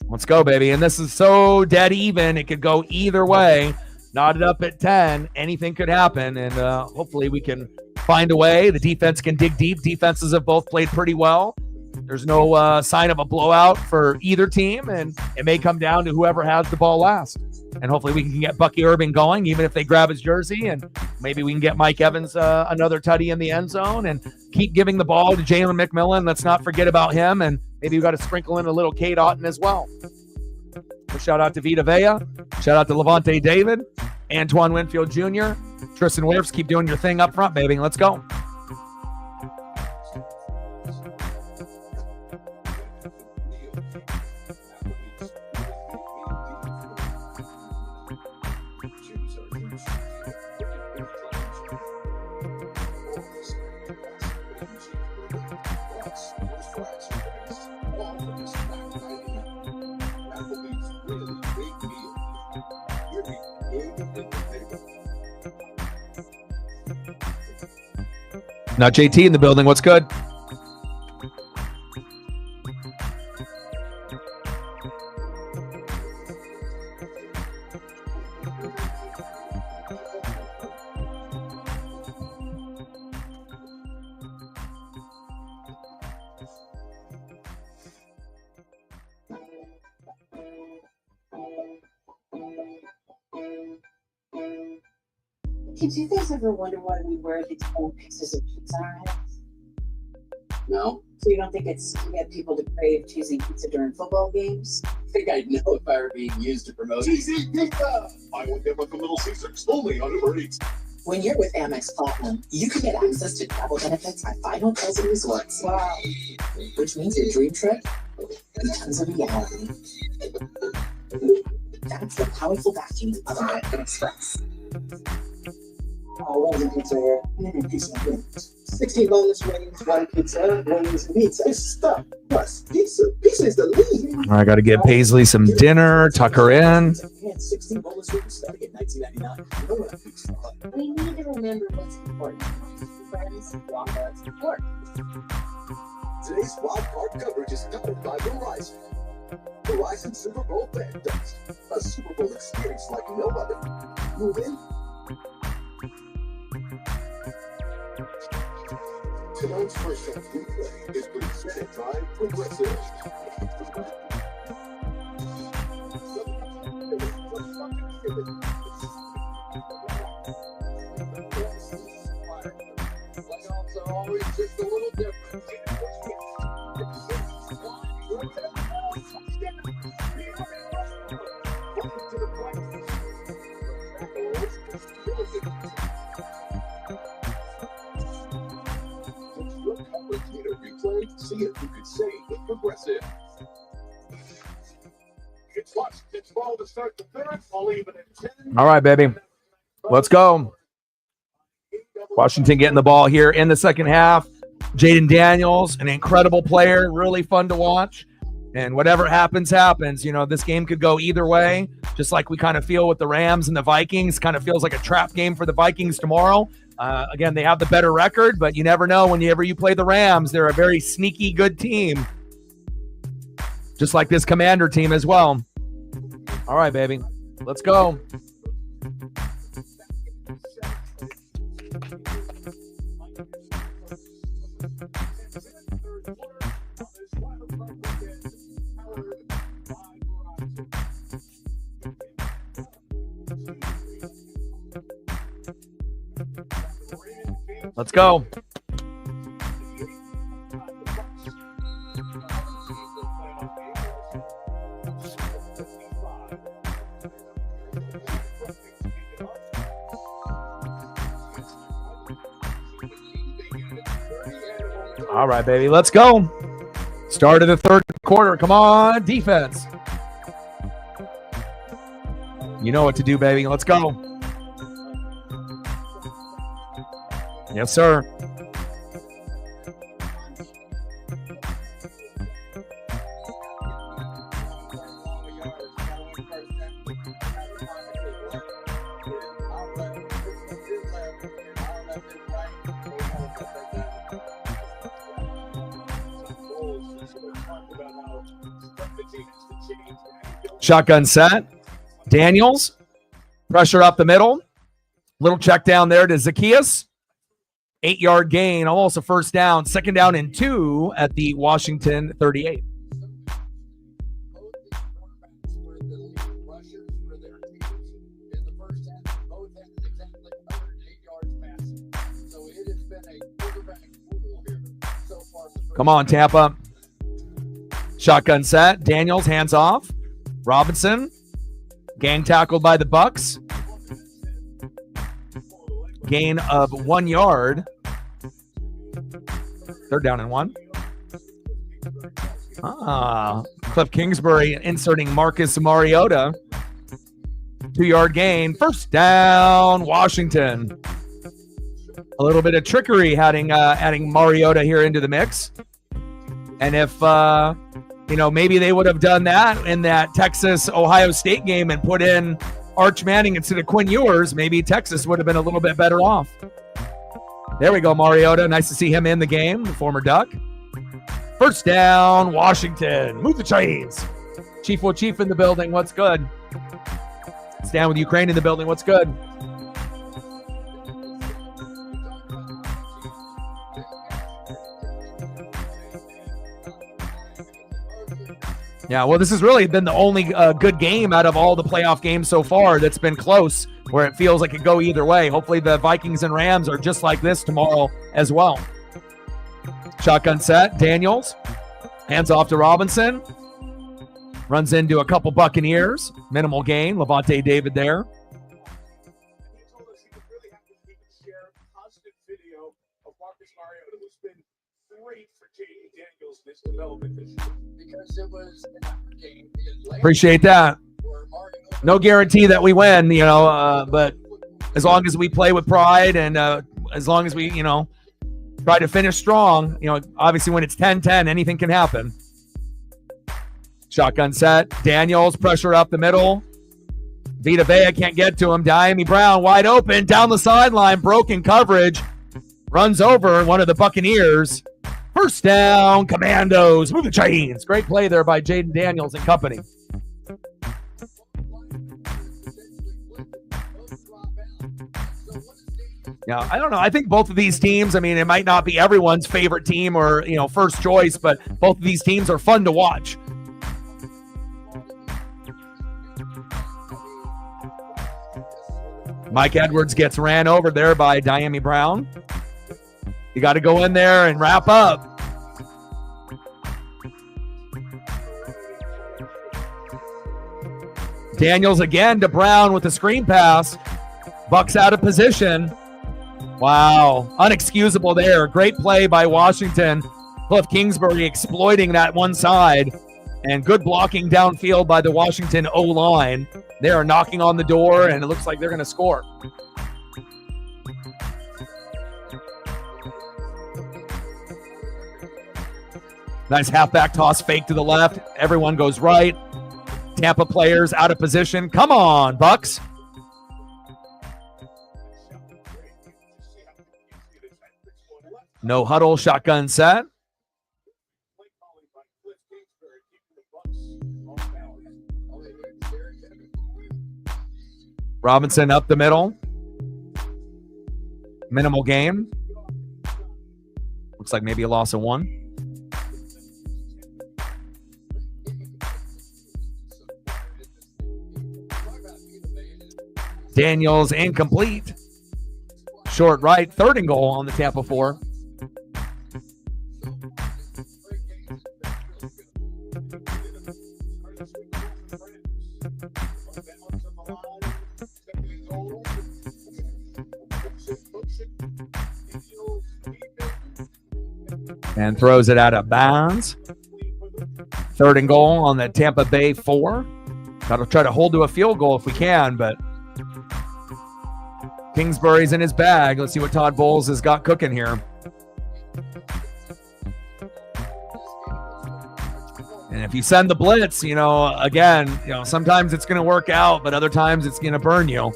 Let's go, baby. And this is so dead even. It could go either way. Knotted up at 10. Anything could happen, and hopefully we can find a way. The defense can dig deep. Defenses have both played pretty well. There's no sign of a blowout for either team, and it may come down to whoever has the ball last. And hopefully we can get Bucky Irving going, even if they grab his jersey, and maybe we can get Mike Evans another tutty in the end zone and keep giving the ball to Jalen McMillan. Let's not forget about him, and maybe we got to sprinkle in a little Cade Otton as well. So shout out to Vita Vea. Shout out to Levante David, Antoine Winfield Jr., Tristan Wirfs. Keep doing your thing up front, baby. Let's go. Now JT in the building. What's good? Did you guys ever wonder why we wear these old pieces of pizza on our heads? No? So you don't think it's to get people to crave cheesy pizza during football games? I think I'd know if I were being used to promote. Cheesy pizza! I will give up a Little Caesars only on Uber Eats. When you're with Amex Platinum, you can get access to travel benefits at 5 hotels and resorts. Wow. Which means your dream trip becomes a reality. That's the powerful backing of American Express. Oh, one pizza here. Pizza. 16 boneless wings, one pizza, wings, pizza. It's stuff. Plus, pizza. Pizza is the lead. I got to get Paisley some dinner, tuck her in. And 16 boneless wings starting at $19.99. You know what pizza is. We need to remember what's important. Friends, walk-out support. Today's wild card coverage is covered by Verizon. Verizon Super Bowl fan dust. A Super Bowl experience like no other. Move in. Tonight's first shot replay is presented by Progressive. Playoffs are always just a little different. See if you could save with Progressive. It's what? It's ball to start the third. I'll leave it at 10. All right, baby. Let's go. Washington getting the ball here in the second half. Jaden Daniels, an incredible player, really fun to watch. And whatever happens, happens. You know, this game could go either way, just like we kind of feel with the Rams and the Vikings. Kind of feels like a trap game for the Vikings tomorrow. Again, they have the better record, but you never know whenever you play the Rams. They're a very sneaky, good team, just like this Commander team as well. All right, baby. Let's go. Let's go. All right, baby. Let's go. Start of the third quarter. Come on, defense. You know what to do, baby. Let's go. Yes, sir. Shotgun set. Daniels. Pressure up the middle. Little check down there to Zacchaeus. 8-yard gain, almost a first down. Second down and 2 at the Washington 38. Come on, Tampa. Shotgun set. Daniels, hands off. Robinson. Gang tackled by the Bucs. Gain of 1 yard. Third down and 1. Cliff Kingsbury inserting Marcus Mariota. 2-yard gain. First down, Washington. A little bit of trickery adding Mariota here into the mix. And if, maybe they would have done that in that Texas-Ohio State game and put in Arch Manning instead of Quinn Ewers, maybe Texas would have been a little bit better off. There we go, Mariota. Nice to see him in the game, the former Duck. First down, Washington. Move the chains. Chief will chief in the building. What's good? Stand with Ukraine in the building. What's good? Yeah, well, this has really been the only good game out of all the playoff games so far that's been close. where it feels like it go either way. Hopefully the Vikings and Rams are just like this tomorrow as well. Shotgun set. Daniels. Hands off to Robinson. Runs into a couple Buccaneers. Minimal gain. Levante David there. He told us he would really have to share constant video of Marcus Mariota, who's been great for J.D. Daniels in his development this year. Because it was an effort game. Appreciate that. No guarantee that we win, but as long as we play with pride and as long as we, try to finish strong, obviously when it's 10-10, anything can happen. Shotgun set. Daniels, pressure up the middle. Vita Vea can't get to him. Diami Brown wide open, down the sideline, broken coverage. Runs over one of the Buccaneers. First down, Commandos. Move the chains. Great play there by Jaden Daniels and company. Yeah, I don't know. I think both of these teams, it might not be everyone's favorite team or, first choice, but both of these teams are fun to watch. Mike Edwards gets ran over there by Diami Brown. You got to go in there and wrap up. Daniels again to Brown with the screen pass. Bucks out of position. Wow. Unexcusable there. Great play by Washington. Cliff Kingsbury exploiting that one side. And good blocking downfield by the Washington O-line. They are knocking on the door, and it looks like they're going to score. Nice halfback toss fake to the left. Everyone goes right. Tampa players out of position. Come on, Bucks. No huddle, shotgun set. Robinson up the middle. Minimal gain. Looks like maybe a loss of 1. Daniels incomplete. Short right. 3rd and goal on the Tampa 4. And throws it out of bounds. 3rd and goal on the Tampa Bay 4. Got to try to hold to a field goal if we can, but Kingsbury's in his bag. Let's see what Todd Bowles has got cooking here. And if you send the blitz, sometimes it's going to work out, but other times it's going to burn you,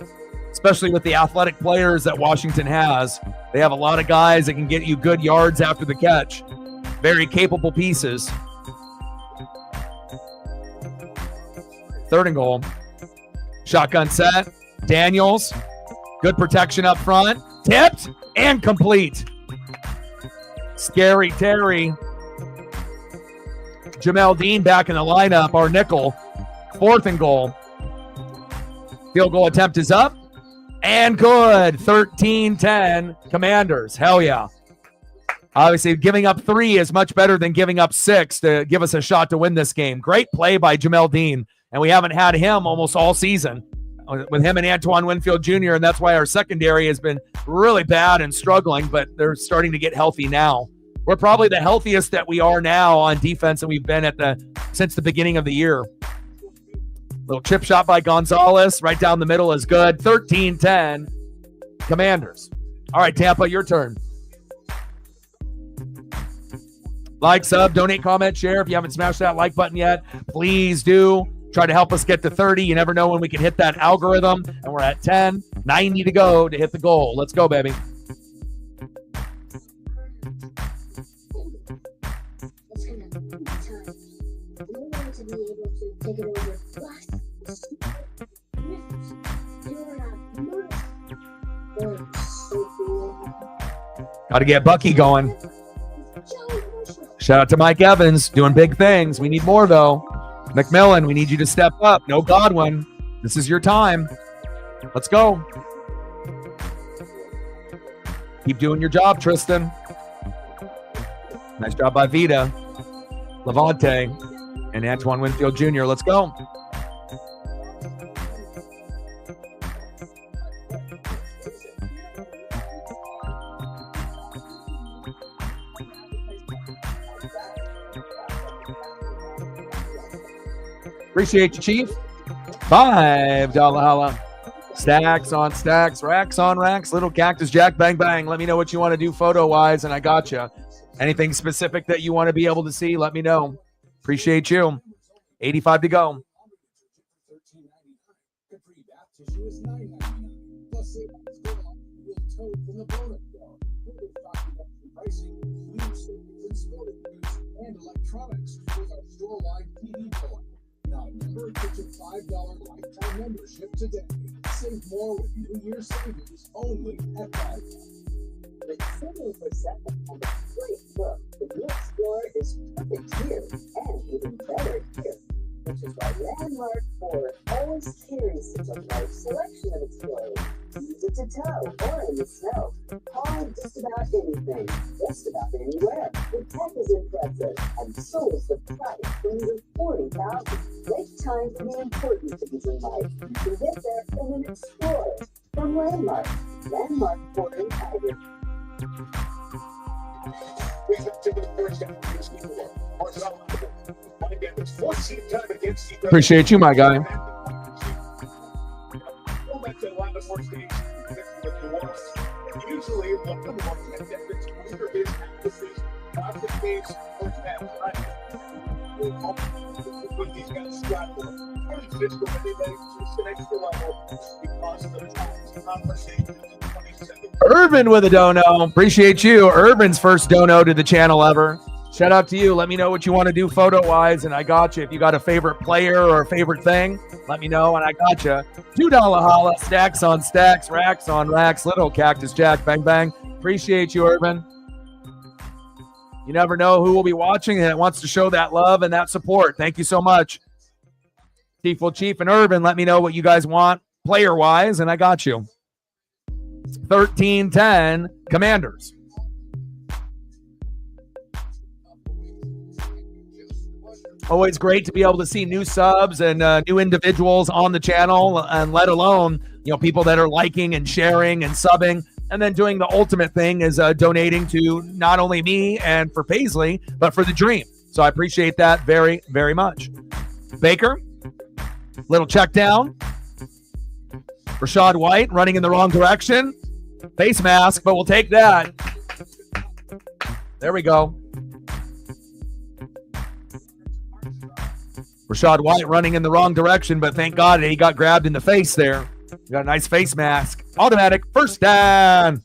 especially with the athletic players that Washington has. They have a lot of guys that can get you good yards after the catch. Very capable pieces. 3rd and goal. Shotgun set. Daniels. Good protection up front. Tipped and complete. Scary Terry. Jamel Dean back in the lineup, our nickel. 4th and goal. Field goal attempt is up. And good. 13-10 Commanders. Hell yeah. Obviously, giving up 3 is much better than giving up 6 to give us a shot to win this game. Great play by Jamel Dean. And we haven't had him almost all season with him and Antoine Winfield Jr., and that's why our secondary has been really bad and struggling, but they're starting to get healthy now. We're probably the healthiest that we are now on defense that we've been since the beginning of the year. Little chip shot by Gonzalez. Right down the middle is good. 13-10 Commanders. All right, Tampa, your turn. Like, sub, donate, comment, share. If you haven't smashed that like button yet, please do. Try to help us get to 30. You never know when we can hit that algorithm. And we're at 10. 90 to go to hit the goal. Let's go, baby. Got to get Bucky going. Shout out to Mike Evans doing big things. We need more, though. McMillan, we need you to step up. No Godwin. This is your time. Let's go. Keep doing your job, Tristan. Nice job by Vita, Levante, and Antoine Winfield Jr. Let's go. Appreciate you, Chief. $5 holla. Stacks on stacks, racks on racks. Little Cactus Jack, bang, bang. Let me know what you want to do photo-wise, and I got you. Anything specific that you want to be able to see, let me know. Appreciate you. 85 to go. And electronics with our store-wide TV blowout. Not a member, get your $5 lifetime membership today. Save more with New Year's savings only at Buy. With 70% and a great look, the new Explorer is perfect here and even better here, which is why Landmark Ford always carries such a large selection of Explorers, easy to tow or in the snow. Haul just about anything, just about anywhere. The tech is impressive, and so is the price from under $40,000. Make time for the important things in life. You can get there in an Explorer from Landmark. Landmark Ford and Tiger. Appreciate you, my guy. Urban with a dono. Appreciate you. Urban's first dono to the channel ever. Shout out to you. Let me know what you want to do photo-wise, and I got you. If you got a favorite player or a favorite thing, let me know, and I got you. $2 holla. Stacks on stacks, racks on racks. Little Cactus Jack, bang, bang. Appreciate you, Urban. You never know who will be watching and wants to show that love and that support. Thank you so much. Chief and Urban, let me know what you guys want player-wise, and I got you. 13-10 Commanders. Always great to be able to see new subs and new individuals on the channel, and let alone, people that are liking and sharing and subbing, and then doing the ultimate thing is donating to not only me and for Paisley, but for the dream. So I appreciate that very, very much. Baker, little check down. Rashad White running in the wrong direction. Face mask, but we'll take that. There we go. Rashad White running in the wrong direction, but thank God he got grabbed in the face there. Got a nice face mask. Automatic first down.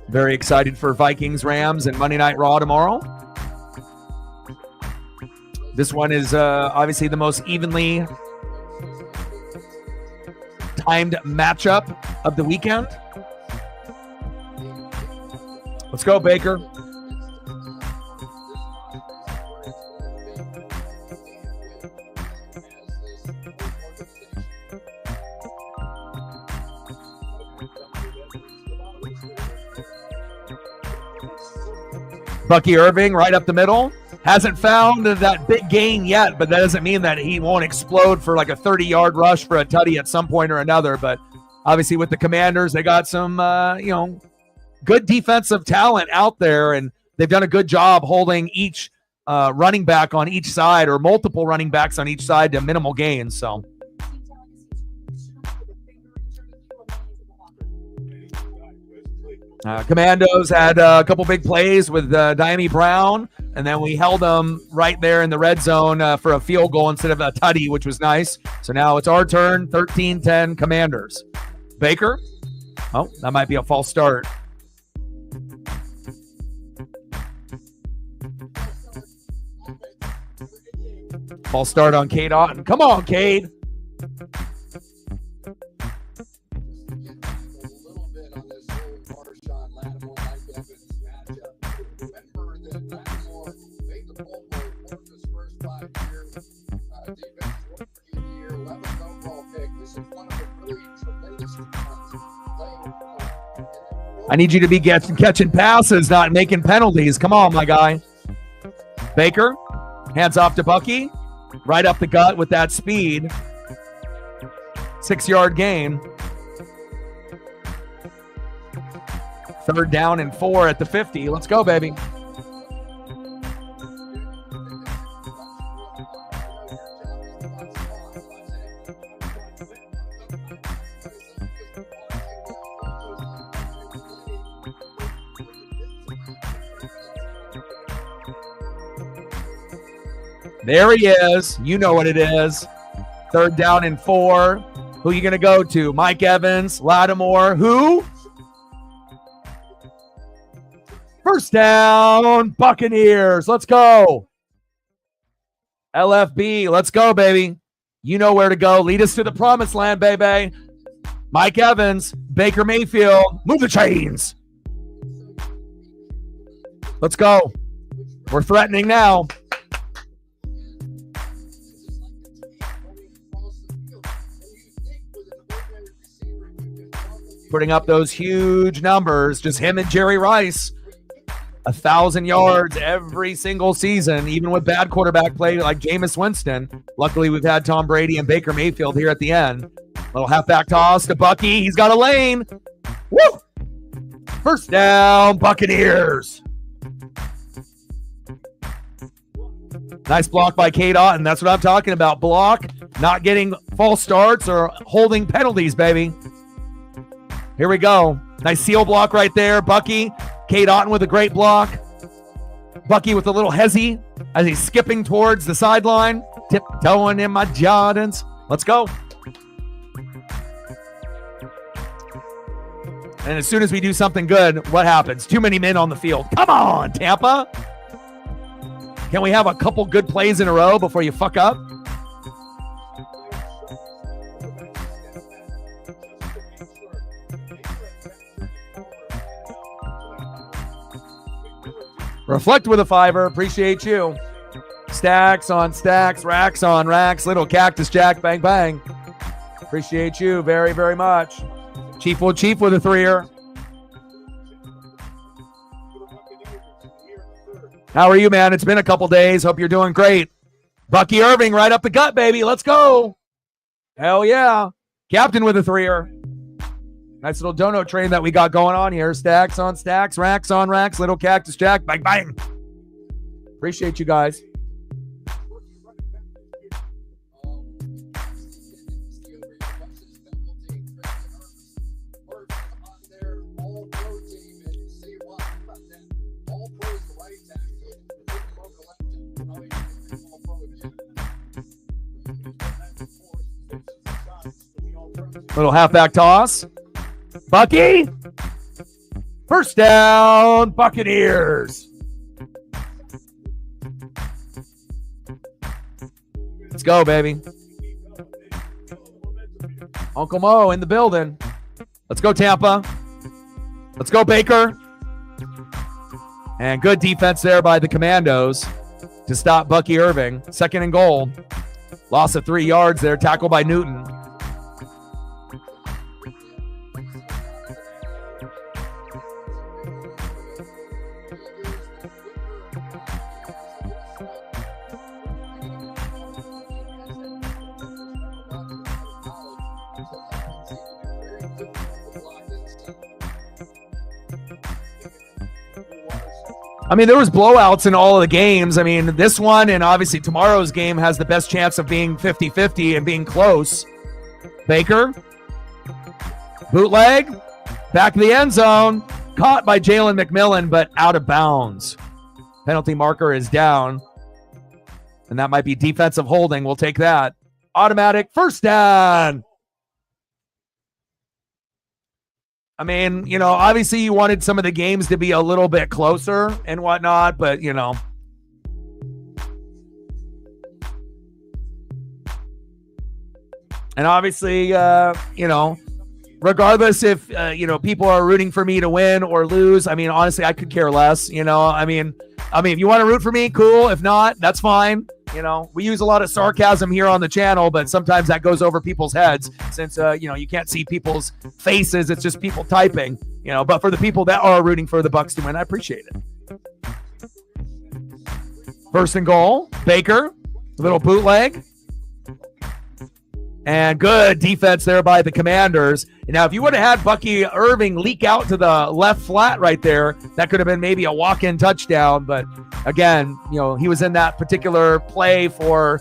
Very excited for Vikings, Rams, and Monday Night Raw tomorrow. This one is obviously the most evenly timed matchup of the weekend. Let's go, Baker. Bucky Irving right up the middle. Hasn't found that big gain yet, but that doesn't mean that he won't explode for like a 30-yard rush for a tutty at some point or another. But obviously with the Commanders, they got some, good defensive talent out there, and they've done a good job holding each running back on each side, or multiple running backs on each side, to minimal gains. So Commandos had a couple big plays with Diami Brown, and then we held them right there in the red zone for a field goal instead of a tutty, which was nice. So now it's our turn, 13-10 Commanders. Baker. Oh, that might be a false start. False start on Cade Otton. Come on, Cade. I need you to be catching passes, not making penalties. Come on, my guy. Baker, hands off to Bucky. Right up the gut with that speed. 6-yard gain. 3rd down and 4 at the 50. Let's go, baby. There he is. You know what it is. 3rd down and 4. Who are you going to go to? Mike Evans, Lattimore. Who? First down, Buccaneers. Let's go. LFB. Let's go, baby. You know where to go. Lead us to the promised land, baby. Mike Evans, Baker Mayfield. Move the chains. Let's go. We're threatening now. Putting up those huge numbers. Just him and Jerry Rice. 1,000 yards every single season, even with bad quarterback play like Jameis Winston. Luckily, we've had Tom Brady and Baker Mayfield here at the end. Little halfback toss to Bucky. He's got a lane. Woo! First down, Buccaneers. Nice block by Kate Otten. That's what I'm talking about. Block, not getting false starts or holding penalties, baby. Here we go. Nice seal block right there. Bucky. Kate Otten with a great block. Bucky with a little hezzy as he's skipping towards the sideline. Tiptoeing in my Jordans. Let's go. And as soon as we do something good, what happens? Too many men on the field. Come on, Tampa. Can we have a couple good plays in a row before you fuck up? Reflect with a 5. Appreciate you. Stacks on stacks, racks on racks. Little Cactus Jack, bang, bang. Appreciate you very, very much. Chief with a 3. How are you, man? It's been a couple days. Hope you're doing great. Bucky Irving right up the gut, baby. Let's go. Hell yeah. Captain with a 3. Nice little dono train that we got going on here. Stacks on stacks, racks on racks. Little Cactus Jack, bang, bang. Appreciate you guys. Little halfback toss. Bucky. First down, Buccaneers. Let's go, baby. Uncle Mo in the building. Let's go, Tampa. Let's go, Baker. And good defense there by the Commandos to stop Bucky Irving. 2nd and goal. Loss of 3 yards there. Tackle by Newton. I mean, there was blowouts in all of the games. I mean, this one and obviously tomorrow's game has the best chance of being 50-50 and being close. Baker. Bootleg. Back of the end zone. Caught by Jalen McMillan, but out of bounds. Penalty marker is down. And that might be defensive holding. We'll take that. Automatic first down. I mean, you know, obviously you wanted some of the games to be a little bit closer and whatnot, but, you know. And obviously, you know, regardless if, you know, people are rooting for me to win or lose, I mean, honestly, I could care less, you know. I mean, if you want to root for me, cool. If not, that's fine. You know, we use a lot of sarcasm here on the channel, but sometimes that goes over people's heads since, you know, you can't see people's faces. It's just people typing. But for the people that are rooting for the Bucs to win, I appreciate it. First and goal, Baker, little bootleg. And good defense there by the Commanders. And now, if you would have had Bucky Irving leak out to the left flat right there, that could have been maybe a walk-in touchdown. But again, he was in that particular play for,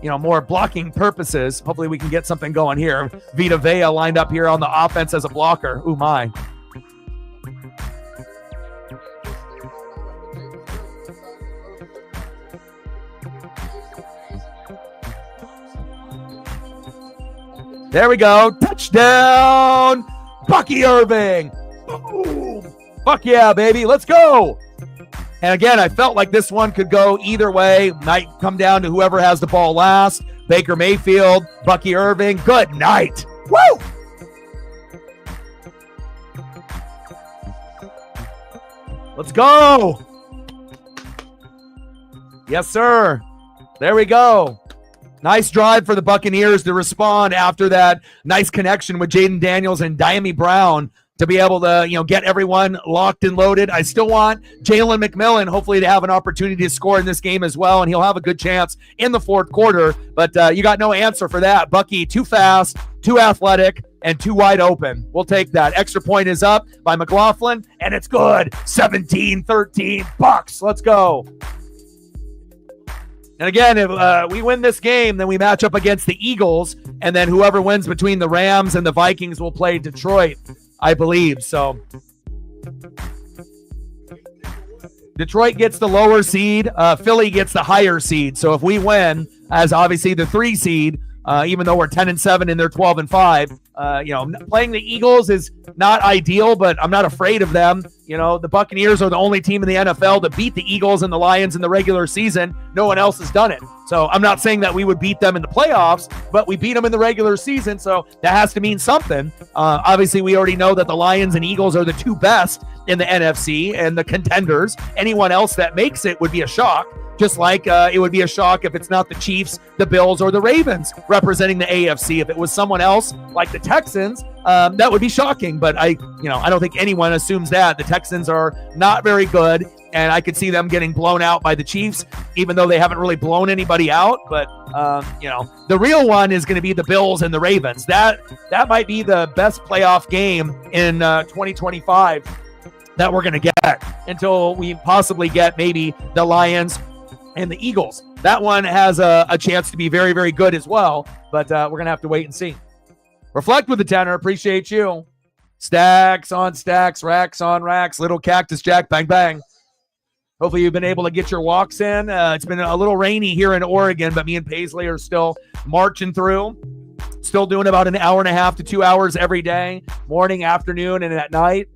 more blocking purposes. Hopefully we can get something going here. Vita Vea lined up here on the offense as a blocker. Ooh, my. There we go. Touchdown, Bucky Irving. Boom. Fuck yeah, baby. Let's go. And again, I felt like this one could go either way. Might come down to whoever has the ball last. Baker Mayfield, Bucky Irving. Good night. Woo! Let's go. Yes, sir. There we go. Nice drive for the Buccaneers to respond after that nice connection with Jaden Daniels and Diami Brown to be able to, get everyone locked and loaded. I still want Jalen McMillan hopefully to have an opportunity to score in this game as well, and he'll have a good chance in the fourth quarter. But you got no answer for that. Bucky, too fast, too athletic, and too wide open. We'll take that. Extra point is up by McLaughlin, and it's good. 17-13 Bucs. Let's go. And again, if we win this game, then we match up against the Eagles, and then whoever wins between the Rams and the Vikings will play Detroit, I believe. So Detroit gets the lower seed. Philly gets the higher seed. So if we win as obviously the 3 seed, even though we're 10-7 and they're 12-5, playing the Eagles is not ideal, but I'm not afraid of them. The Buccaneers are the only team in the NFL to beat the Eagles and the Lions in the regular season. No one else has done it. So I'm not saying that we would beat them in the playoffs, but we beat them in the regular season. So that has to mean something. Obviously, we already know that the Lions and Eagles are the 2 best in the NFC and the contenders. Anyone else that makes it would be a shock. Just like it would be a shock if it's not the Chiefs, the Bills, or the Ravens representing the AFC. If it was someone else like the Texans, that would be shocking. But I don't think anyone assumes that. The Texans are not very good, and I could see them getting blown out by the Chiefs, even though they haven't really blown anybody out. But the real one is going to be the Bills and the Ravens. That might be the best playoff game in 2025 that we're going to get until we possibly get maybe the Lions and the Eagles. That one has a chance to be very, very good as well, but we're going to have to wait and see. Reflect with the tenor. Appreciate you. Stacks on stacks, racks on racks, little Cactus Jack, bang, bang. Hopefully you've been able to get your walks in. It's been a little rainy here in Oregon, but me and Paisley are still marching through. Still doing about an hour and a half to 2 hours every day, morning, afternoon, and at night.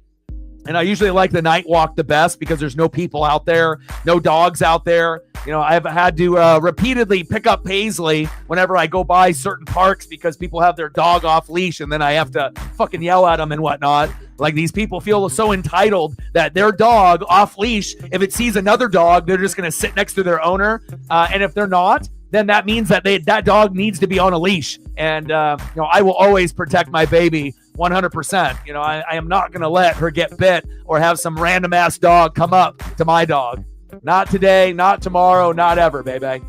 And I usually like the night walk the best because there's no people out there, no dogs out there. I've had to repeatedly pick up Paisley whenever I go by certain parks because people have their dog off leash, and then I have to fucking yell at them and whatnot. Like, these people feel so entitled that their dog off leash, if it sees another dog, they're just going to sit next to their owner. And if they're not, then that means that that dog needs to be on a leash. And, I will always protect my baby 100%. I am not going to let her get bit or have some random ass dog come up to my dog. Not today, not tomorrow, not ever, baby.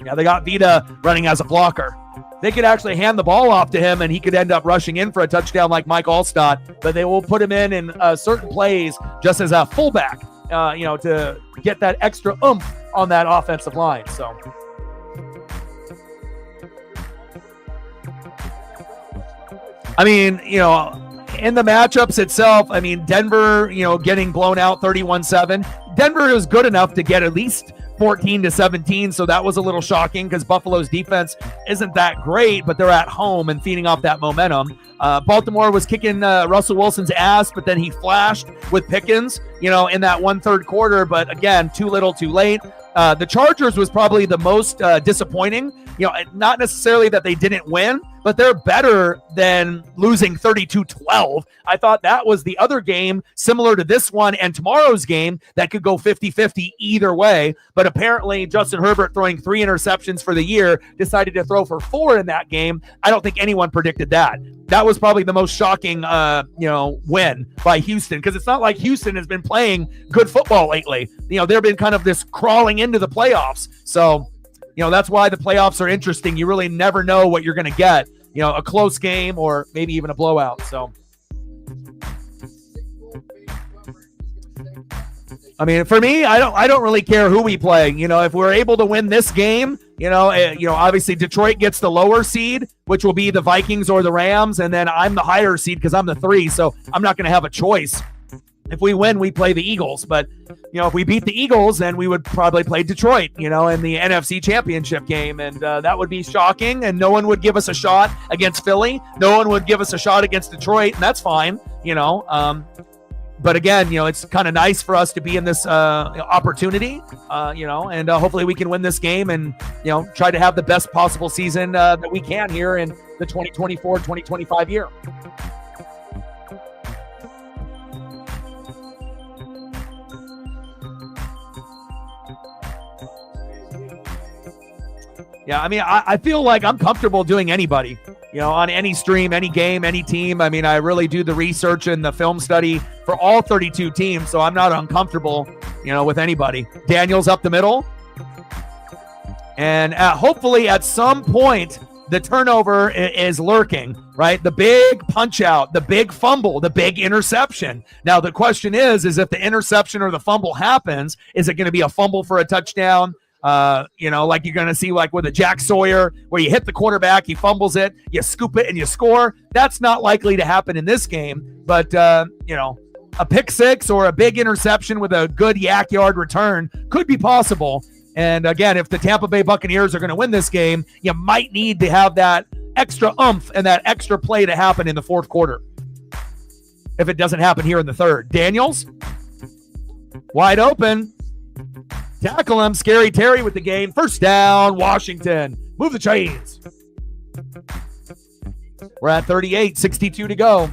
Yeah, they got Vita running as a blocker. They could actually hand the ball off to him and he could end up rushing in for a touchdown like Mike Allstott, but they will put him in certain plays just as a fullback, to get that extra oomph on that offensive line. So I mean, in the matchups itself, I mean, Denver, getting blown out 31-7. Denver was good enough to get at least 14-17, so that was a little shocking because Buffalo's defense isn't that great, but they're at home and feeding off that momentum. Baltimore was kicking Russell Wilson's ass, but then he flashed with Pickens, in that 1/3 quarter, but again, too little, too late. The Chargers was probably the most disappointing. Not necessarily that they didn't win, but they're better than losing 32-12. I thought that was the other game similar to this one and tomorrow's game that could go 50-50 either way. But apparently Justin Herbert, throwing 3 interceptions for the year, decided to throw for 4 in that game. I don't think anyone predicted that. that was probably the most shocking, win by Houston, because it's not like Houston has been playing good football lately. They've been kind of this crawling into the playoffs. So, that's why the playoffs are interesting. You really never know what you're going to get, a close game or maybe even a blowout. So, I mean, for me, I don't really care who we play. If we're able to win this game, obviously Detroit gets the lower seed, which will be the Vikings or the Rams, and then I'm the higher seed because I'm the 3, so I'm not going to have a choice. If we win, we play the Eagles, but if we beat the Eagles, then we would probably play Detroit, in the NFC Championship game, and that would be shocking, and no one would give us a shot against Philly. No one would give us a shot against Detroit, and that's fine, But again, it's kind of nice for us to be in this opportunity, and hopefully we can win this game and, try to have the best possible season that we can here in the 2024-2025 year. Yeah, I mean, I feel like I'm comfortable doing anybody, on any stream, any game, any team. I mean, I really do the research and the film study for all 32 teams, so I'm not uncomfortable, with anybody. Daniel's up the middle. And hopefully at some point, the turnover is lurking, right? The big punch out, the big fumble, the big interception. Now, the question is if the interception or the fumble happens, is it going to be a fumble for a touchdown? Like you're going to see like with a Jack Sawyer where you hit the quarterback, he fumbles it, you scoop it and you score. That's not likely to happen in this game, but a pick six or a big interception with a good yak yard return could be possible. And again, if the Tampa Bay Buccaneers are going to win this game, you might need to have that extra oomph and that extra play to happen in the fourth quarter. If it doesn't happen here in the third. Daniels, wide open. Tackle him. Scary Terry with the gain. First down, Washington. Move the chains. We're at 38, 62 to go.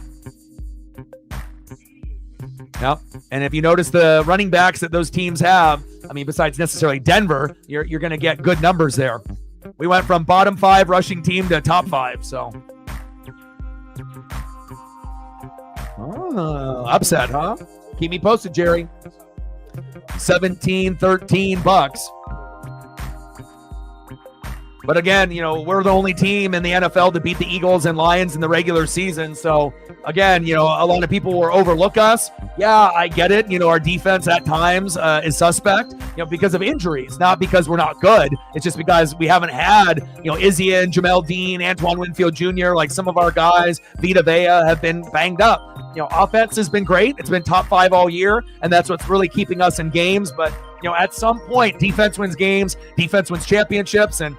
Yep. And if you notice the running backs that those teams have, I mean, besides necessarily Denver, you're going to get good numbers there. We went from bottom 5 rushing team to top 5, so. Oh, upset, huh? Keep me posted, Jerry. 17-13 Bucks. But again, we're the only team in the NFL to beat the Eagles and Lions in the regular season. So again, a lot of people will overlook us. Yeah, I get it. Our defense at times is suspect, because of injuries, not because we're not good. It's just because we haven't had, Izzy and Jamel Dean, Antoine Winfield Jr., like some of our guys, Vita Vea, have been banged up. Offense has been great. It's been top 5 all year, and that's what's really keeping us in games. But, at some point, defense wins games, defense wins championships, and,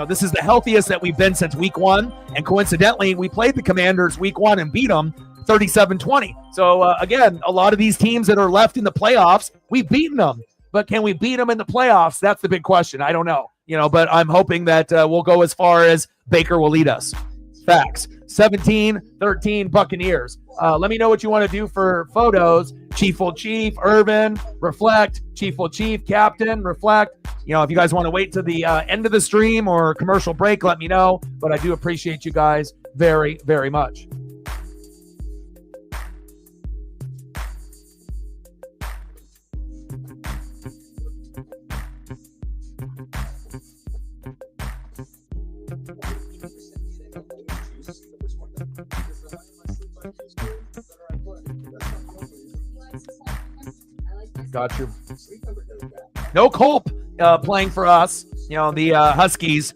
this is the healthiest that we've been since week 1. And coincidentally, we played the Commanders week 1 and beat them 37-20. So, again, a lot of these teams that are left in the playoffs, we've beaten them. But can we beat them in the playoffs? That's the big question. I don't know. But I'm hoping that we'll go as far as Baker will lead us. Facts. 17-13 Buccaneers. Let me know what you want to do for photos. Chief will Chief, Irvin, reflect. Chief will Chief, Captain, reflect. If you guys want to wait to the end of the stream or commercial break, let me know. But I do appreciate you guys very, very much. Got you. No Culp playing for us, the Huskies,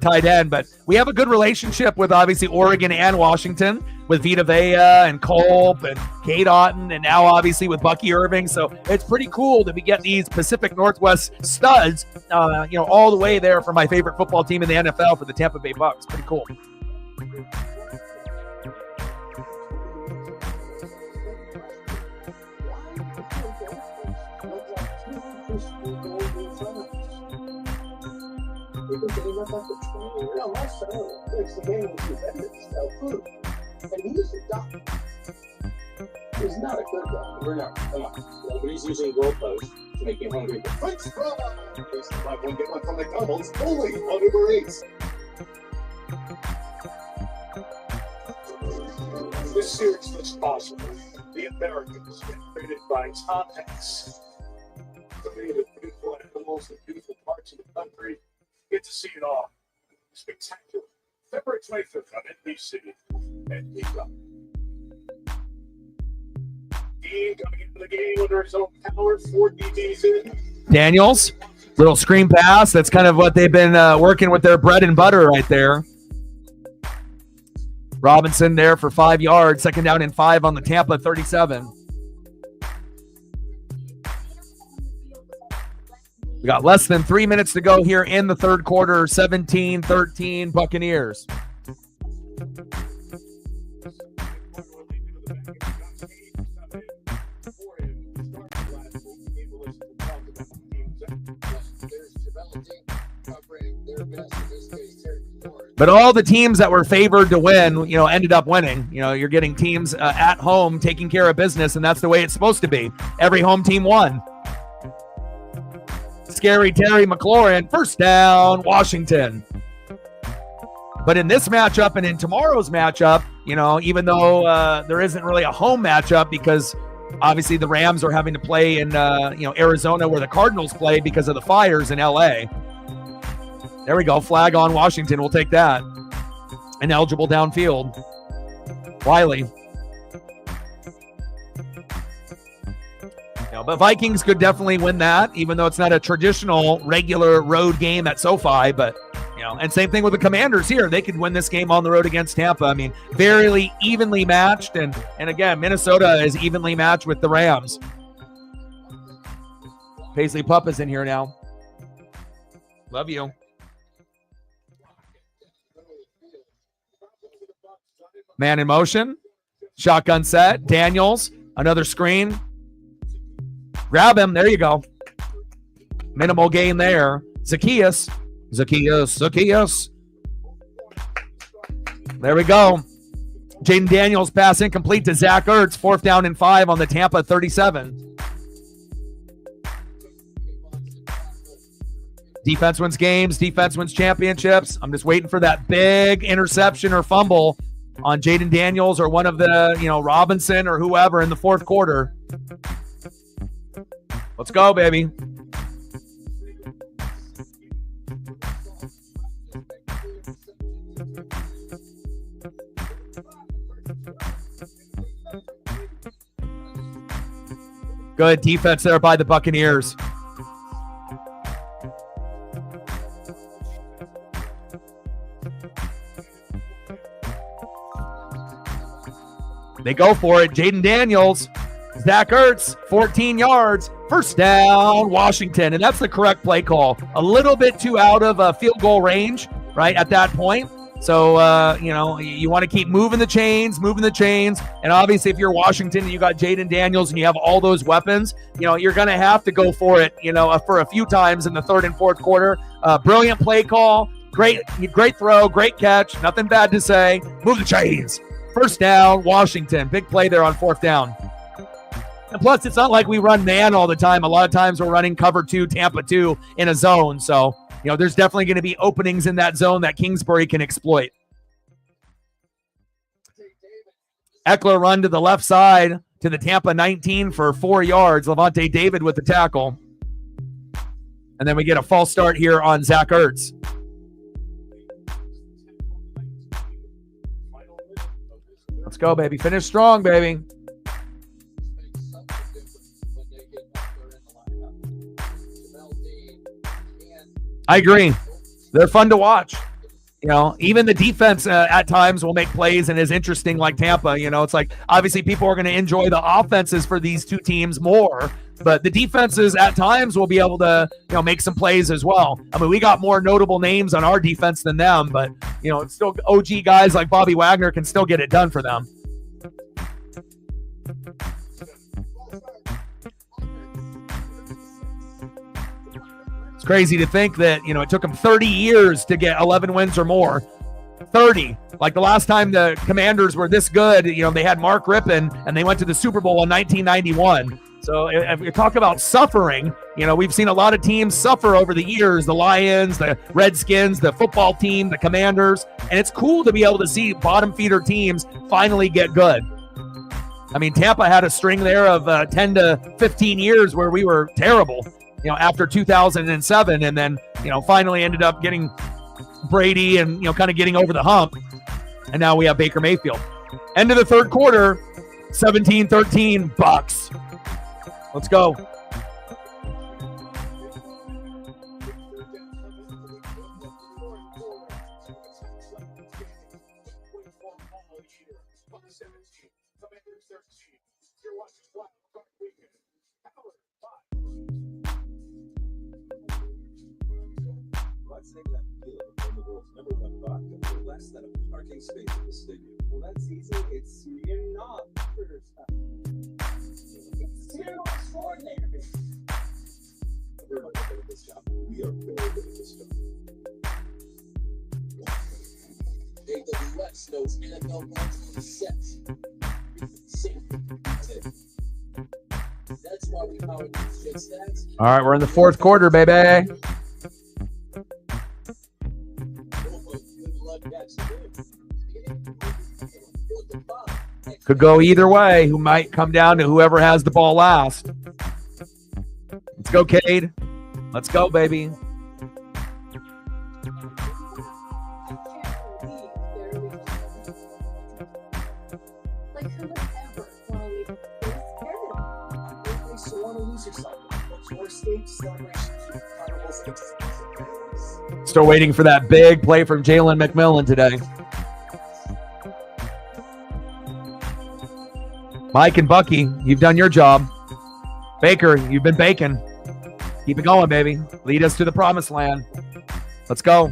tight end. But we have a good relationship with obviously Oregon and Washington with Vita Vea and Culp and Kate Otten and now obviously with Bucky Irving. So it's pretty cool that we get these Pacific Northwest studs, all the way there for my favorite football team in the NFL for the Tampa Bay Bucks. Pretty cool. And he's a doctor. He's not a good doctor. We're not. Come on. Nobody's using goalposts to make you hungry. But French fries! Buy one, get one from McDonald's. Only on Uber Eats. This series was awesome. The Americans, created by Tom Hanks. Created beautiful animals and beautiful parts of the country. Get to see it all. Spectacular. February 25th on NBC and Peacock. Dean coming into the game under his own power. 4 DBs in. Daniels, little screen pass. That's kind of what they've been working with their bread and butter right there. Robinson there for 5 yards. 2nd down and 5 on the Tampa 37. We got less than 3 minutes to go here in the third quarter. 17-13 Buccaneers. But all the teams that were favored to win, ended up winning. You're getting teams at home taking care of business, and that's the way it's supposed to be. Every home team won. Scary Terry McLaurin, 1st down, Washington. But in this matchup and in tomorrow's matchup, even though there isn't really a home matchup because obviously the Rams are having to play in Arizona where the Cardinals play because of the fires in LA. There we go. Flag on Washington. We'll take that. Ineligible downfield. Wiley. But Vikings could definitely win that, even though it's not a traditional regular road game at SoFi. But, and same thing with the Commanders here. They could win this game on the road against Tampa. I mean, very evenly matched. And again, Minnesota is evenly matched with the Rams. Paisley Pup is in here now. Love you. Man in motion. Shotgun set. Daniels. Another screen. Grab him. There you go. Minimal gain there. Zacchaeus. There we go. Jaden Daniels pass incomplete to Zach Ertz. 4th down and 5 on the Tampa 37. Defense wins games. Defense wins championships. I'm just waiting for that big interception or fumble on Jaden Daniels or one of the, Robinson or whoever in the 4th quarter. Let's go, baby. Good defense there by the Buccaneers. They go for it. Jaden Daniels. Zach Ertz, 14 yards. 1st down, Washington. And that's the correct play call. A little bit too out of field goal range, right, at that point. So, you want to keep moving the chains. And obviously, if you're Washington and you got Jaden Daniels and you have all those weapons, you're going to have to go for it, for a few times in the 3rd and 4th quarter. Brilliant play call. Great throw. Great catch. Nothing bad to say. Move the chains. 1st down, Washington. Big play there on 4th down. And plus, it's not like we run man all the time. A lot of times we're running cover 2, Tampa 2 in a zone. So, there's definitely going to be openings in that zone that Kingsbury can exploit. Eckler run to the left side to the Tampa 19 for 4 yards. Levante David with the tackle. And then we get a false start here on Zach Ertz. Let's go, baby. Finish strong, baby. I agree. They're fun to watch. Even the defense at times will make plays and is interesting like Tampa. It's like obviously people are going to enjoy the offenses for these two teams more, but the defenses at times will be able to, make some plays as well. I mean, we got more notable names on our defense than them, but, it's still OG guys like Bobby Wagner can still get it done for them. It's crazy to think that, it took them 30 years to get 11 wins or more. 30. Like the last time the Commanders were this good, they had Mark Rippon and they went to the Super Bowl in 1991. So if you talk about suffering, we've seen a lot of teams suffer over the years, the Lions, the Redskins, the football team, the Commanders, and it's cool to be able to see bottom feeder teams finally get good. I mean, Tampa had a string there of 10 to 15 years where we were terrible, after 2007, and then, finally ended up getting Brady and, kind of getting over the hump, and now we have Baker Mayfield. End of the third quarter, 17-13 Bucks. Let's go. Less than a parking space in the stadium. Well, that's easy. It's you're not. It's too extraordinary. We're not good at this job. We are very good at this job. AWS knows NFL runs on set. That's why we power these jet stats. All right, we're in the fourth quarter, baby. Could go either way. Who might come down to whoever has the ball last. Let's go, Cade. Let's go, baby. Still waiting for that big play from Jalen McMillan today. Mike and Bucky, you've done your job. Baker, you've been baking. Keep it going, baby. Lead us to the promised land. Let's go.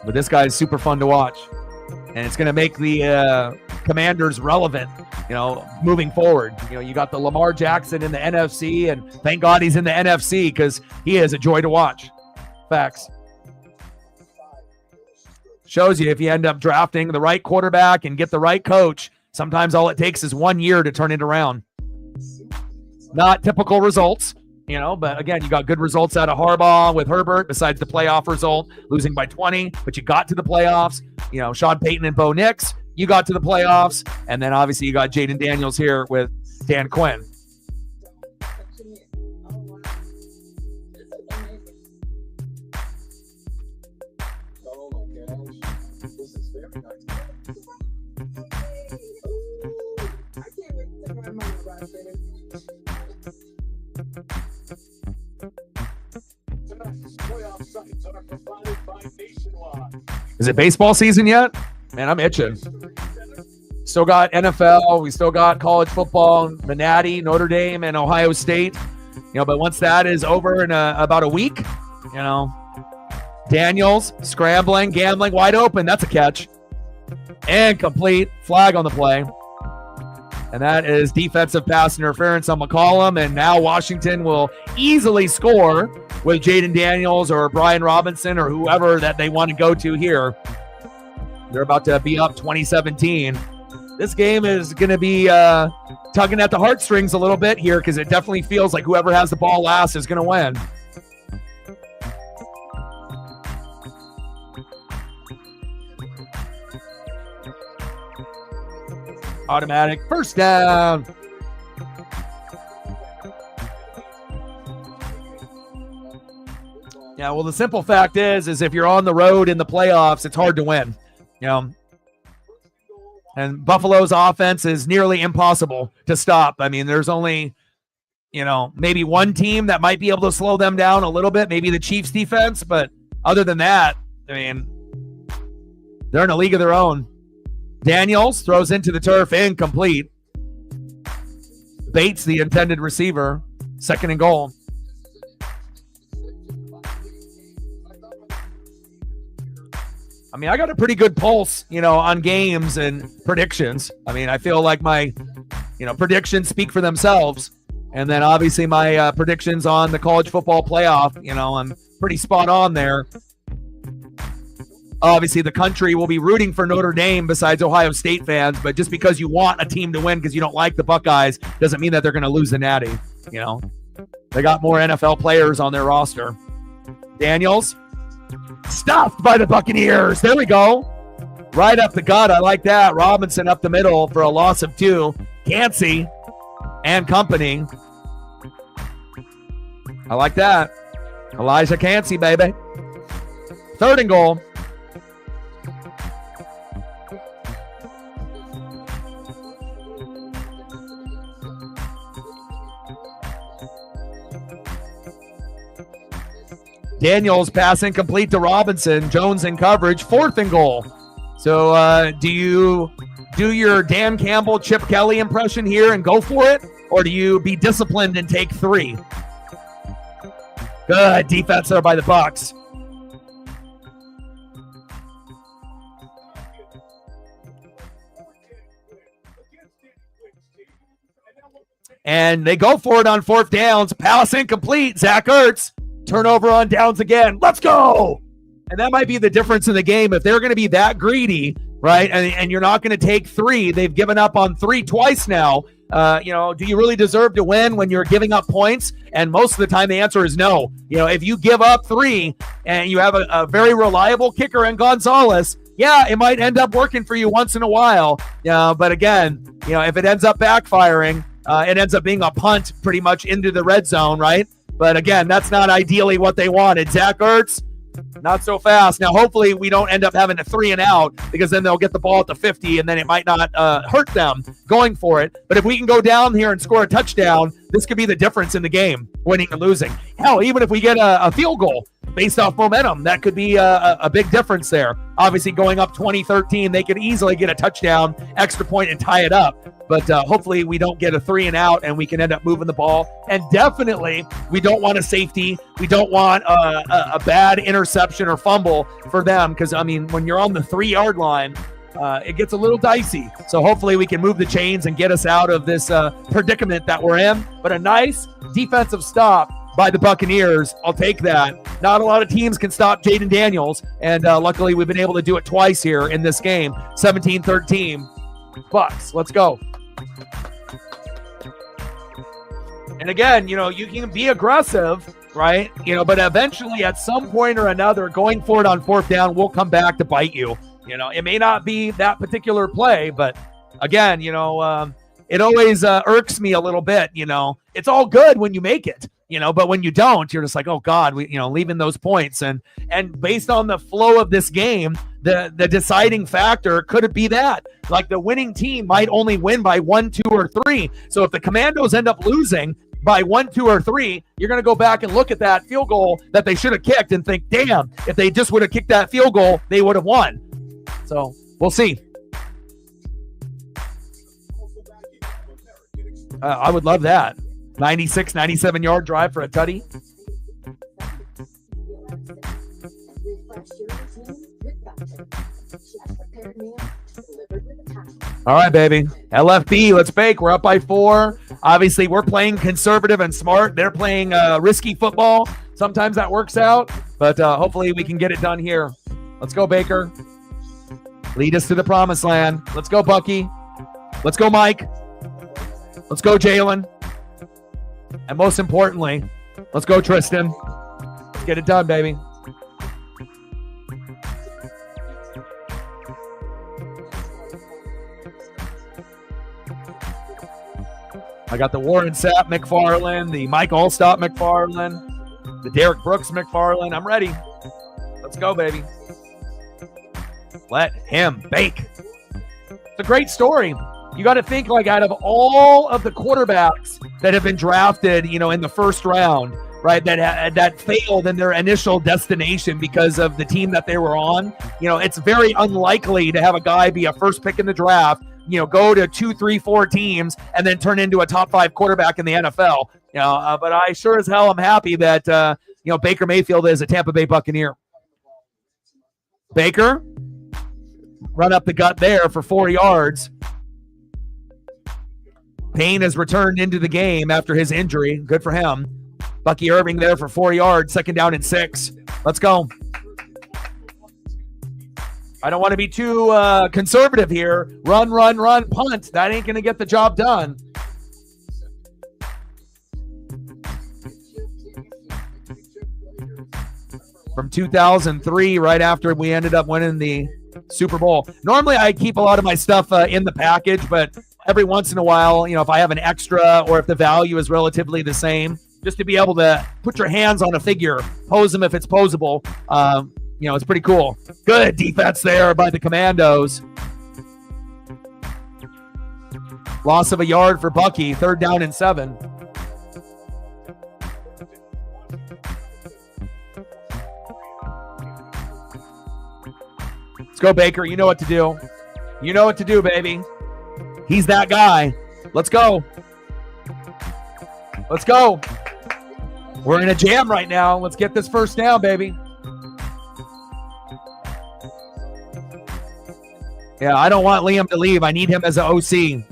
But this guy is super fun to watch. And it's going to make the Commanders relevant, moving forward. You got the Lamar Jackson in the NFC, and thank God he's in the NFC because he is a joy to watch. Facts. Shows you if you end up drafting the right quarterback and get the right coach, sometimes all it takes is 1 year to turn it around. Not typical results, but again, you got good results out of Harbaugh with Herbert besides the playoff result, losing by 20, but you got to the playoffs. Sean Payton and Bo Nix, you got to the playoffs, and then obviously you got Jaden Daniels here with Dan Quinn. Is it baseball season yet? Man, I'm itching. Still got NFL. We still got college football, the Natty, Notre Dame, and Ohio State. But once that is over in about a week, Daniels scrambling, gambling, wide open. That's a catch. And complete. Flag on the play. And that is defensive pass interference on McCollum. And now Washington will easily score with Jaden Daniels or Brian Robinson or whoever that they want to go to here. They're about to be up 2017. This game is going to be tugging at the heartstrings a little bit here because it definitely feels like whoever has the ball last is going to win. Automatic first down. Yeah, well, the simple fact is if you're on the road in the playoffs, it's hard to win. And Buffalo's offense is nearly impossible to stop. I mean, there's only, maybe one team that might be able to slow them down a little bit, maybe the Chiefs defense. But other than that, I mean, they're in a league of their own. Daniels throws into the turf, incomplete. Bates, the intended receiver, 2nd and goal. I mean, I got a pretty good pulse, on games and predictions. I mean, I feel like my, predictions speak for themselves. And then obviously my predictions on the college football playoff, I'm pretty spot on there. obviously the country will be rooting for Notre Dame besides Ohio State fans, but just because you want a team to win because you don't like the Buckeyes doesn't mean that they're going to lose the Natty. You know, they got more NFL players on their roster. Daniels, stuffed by the Buccaneers. There we go. Right up the gut. I like that. Robinson up the middle for a loss of 2. Cansey and company. I like that. Elijah Cansey, baby. 3rd and goal. Daniels pass incomplete to Robinson. Jones in coverage. 4th and goal. So do you do your Dan Campbell, Chip Kelly impression here and go for it? Or do you be disciplined and take 3? Good defense there by the Bucs. And they go for it on 4th downs. Pass incomplete. Zach Ertz. Turnover on downs again. Let's go. And that might be the difference in the game. If they're going to be that greedy, right, and you're not going to take 3, they've given up on 3 twice now. Do you really deserve to win when you're giving up points? And most of the time the answer is no. If you give up 3 and you have a very reliable kicker in Gonzalez, yeah, it might end up working for you once in a while. But again, if it ends up backfiring, it ends up being a punt pretty much into the red zone, right? But again, that's not ideally what they wanted. Zach Ertz, not so fast. Now, hopefully we don't end up having a 3 and out because then they'll get the ball at the 50 and then it might not hurt them going for it. But if we can go down here and score a touchdown, this could be the difference in the game, winning and losing. Hell, even if we get a field goal based off momentum, that could be a big difference there. Obviously, going up 20-13, they could easily get a touchdown, extra point, and tie it up. But hopefully we don't get a 3 and out and we can end up moving the ball. And definitely we don't want a safety. We don't want a bad interception or fumble for them because, when you're on the 3-yard line, it gets a little dicey. So hopefully we can move the chains and get us out of this predicament that we're in. But a nice defensive stop by the Buccaneers. I'll take that. Not a lot of teams can stop Jaden Daniels. And luckily we've been able to do it twice here in this game. 17-13. Bucks, let's go. And again, you can be aggressive, right? But eventually at some point or another, going for it on 4th down will come back to bite you. It may not be that particular play, but again, it always irks me a little bit. It's all good when you make it, but when you don't, you're just like, oh God, leaving those points. And based on the flow of this game, the deciding factor could it be that like the winning team might only win by 1, 2, or 3. So if the Commandos end up losing by 1, 2, or 3, you're going to go back and look at that field goal that they should have kicked and think, damn, if they just would have kicked that field goal, they would have won. So we'll see. I would love that. 96, 97-yard drive for a tutty. All right, baby. LFB, let's bake. We're up by 4. Obviously, we're playing conservative and smart. They're playing risky football. Sometimes that works out, but hopefully we can get it done here. Let's go, Baker. Lead us to the promised land. Let's go, Bucky. Let's go, Mike. Let's go, Jalen. And most importantly, let's go, Tristan. Let's get it done, baby. I got the Warren Sapp McFarland, the Mike Allstott McFarland, the Derek Brooks McFarland. I'm ready. Let's go, baby. Let him bake. It's a great story. You got to think, like, out of all of the quarterbacks that have been drafted, in the first round, right, that failed in their initial destination because of the team that they were on, it's very unlikely to have a guy be a first pick in the draft, go to 2, 3, 4 teams and then turn into a top 5 quarterback in the NFL. But I sure as hell am happy that, Baker Mayfield is a Tampa Bay Buccaneer. Baker, run up the gut there for 4 yards. Payne has returned into the game after his injury. Good for him. Bucky Irving there for 4 yards. 2nd down and 6. Let's go. I don't want to be too conservative here. Run, punt. That ain't going to get the job done. From 2003, right after we ended up winning the Super Bowl. Normally, I keep a lot of my stuff in the package, but every once in a while, if I have an extra or if the value is relatively the same, just to be able to put your hands on a figure, pose them if it's posable, it's pretty cool. Good defense there by the Commandos. Loss of a yard for Bucky, 3rd down and 7. Let's go, Baker. You know what to do. You know what to do, baby. He's that guy. Let's go. Let's go. We're in a jam right now. Let's get this first down, baby. Yeah, I don't want Liam to leave. I need him as an OC.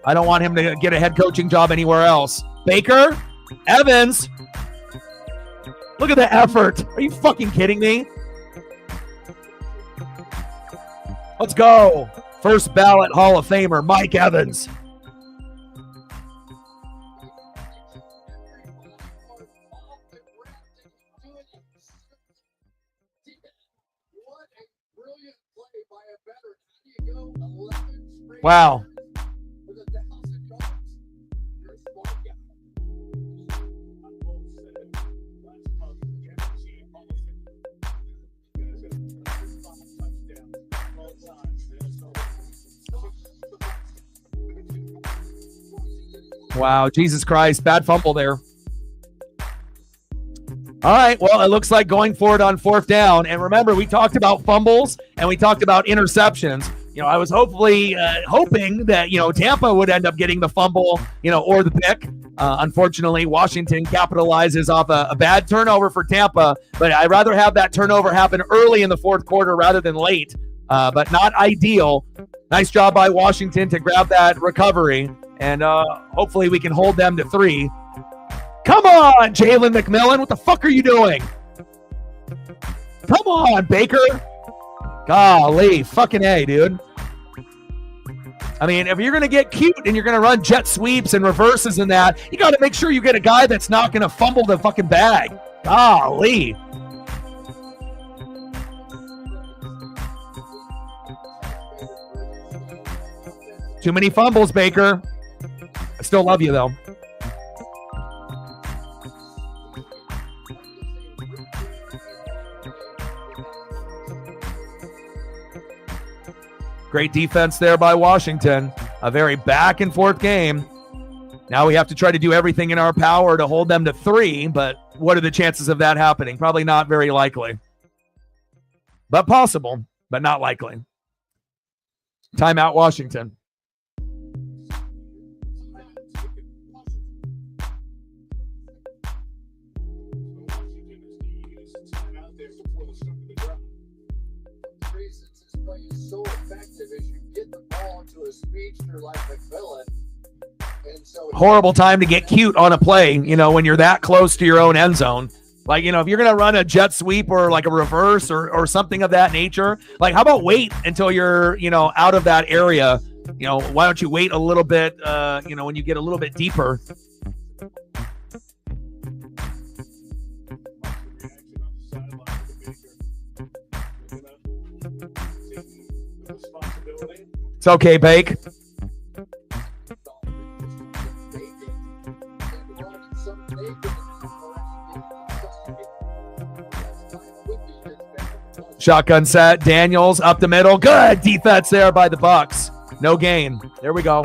I don't want him to get a head coaching job anywhere else. Baker, Evans. Look at the effort. Are you fucking kidding me? Let's go. First ballot Hall of Famer, Mike Evans. Wow. Wow, Jesus Christ, bad fumble there. All right, well, it looks like going forward on 4th down. And remember, we talked about fumbles and we talked about interceptions. I was hoping that, Tampa would end up getting the fumble, or the pick. Unfortunately, Washington capitalizes off a bad turnover for Tampa, but I'd rather have that turnover happen early in the 4th quarter rather than late, but not ideal. Nice job by Washington to grab that recovery, and hopefully we can hold them to 3. Come on, Jalen McMillan. What the fuck are you doing? Come on, Baker. Golly, fucking A, dude. I mean, if you're going to get cute and you're going to run jet sweeps and reverses and that, you got to make sure you get a guy that's not going to fumble the fucking bag. Golly. Too many fumbles, Baker. I still love you, though. Great defense there by Washington. A very back and forth game. Now we have to try to do everything in our power to hold them to 3, but what are the chances of that happening? Probably not very likely. But possible, but not likely. Timeout, Washington. So effective as you get the ball to a speedster like McMillan. And so horrible time to get cute on a play, when you're that close to your own end zone. Like, if you're going to run a jet sweep or like a reverse or something of that nature, like how about wait until you're, out of that area? Why don't you wait a little bit, when you get a little bit deeper? It's okay, Bake. Shotgun set. Daniels up the middle. Good defense there by the Bucs. No gain. There we go.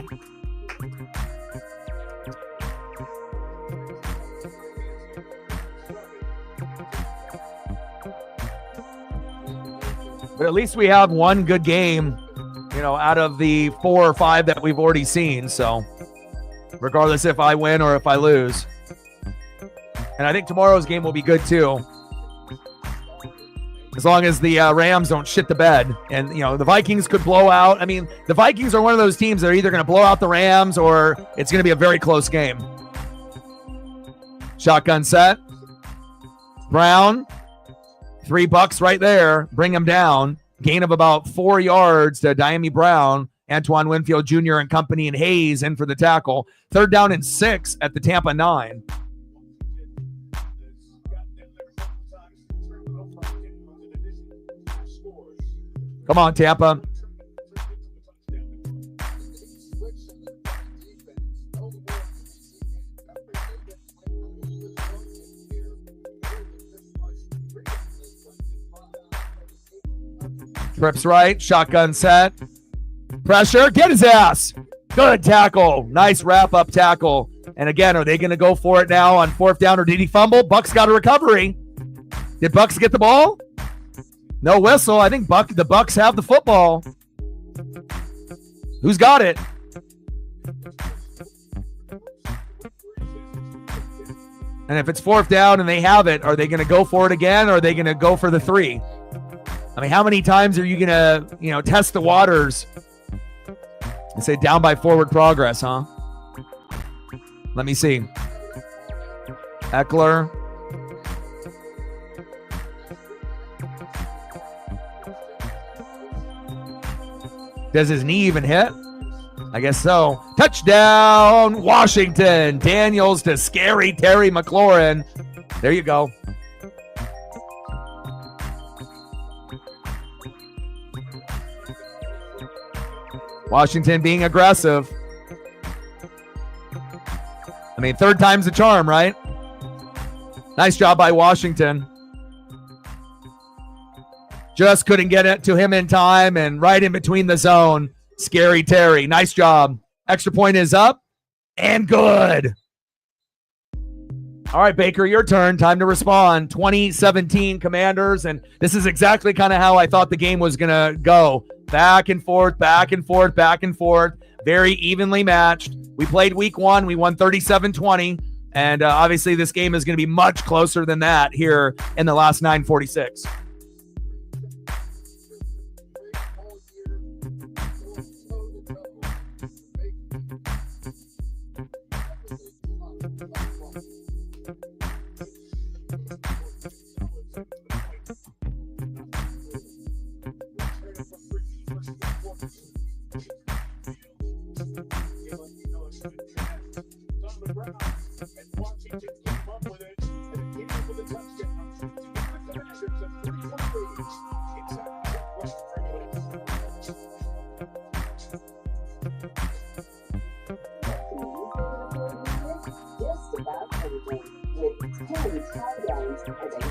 But at least we have one good game, out of the 4 or 5 that we've already seen. So regardless if I win or if I lose. And I think tomorrow's game will be good too. As long as the Rams don't shit the bed. And, the Vikings could blow out. I mean, the Vikings are one of those teams that are either going to blow out the Rams or it's going to be a very close game. Shotgun set. Brown. $3 right there. Bring him down. Gain of about 4 yards to Diami Brown, Antoine Winfield Jr. and company, and Hayes in for the tackle. 3rd down and 6 at the Tampa 9. Come on, Tampa. Trips right, shotgun set. Pressure, get his ass. Good tackle. Nice wrap-up tackle. And again, are they going to go for it now on 4th down, or did he fumble? Bucks got a recovery. Did Bucks get the ball? No whistle. I think the Bucks have the football. Who's got it? And if it's 4th down and they have it, are they going to go for it again, or are they going to go for the 3? I mean, how many times are you going to, test the waters and say down by forward progress, huh? Let me see. Eckler. Does his knee even hit? I guess so. Touchdown, Washington. Daniels to scary Terry McLaurin. There you go. Washington being aggressive. I mean, 3rd time's the charm, right? Nice job by Washington. Just couldn't get it to him in time, and right in between the zone. Scary Terry. Nice job. Extra point is up and good. All right, Baker, your turn. Time to respond. 2017 Commanders, and this is exactly kind of how I thought the game was going to go. Back and forth, back and forth, back and forth. Very evenly matched. We played week 1. We won 37-20, and obviously this game is going to be much closer than that here in the last 9:46.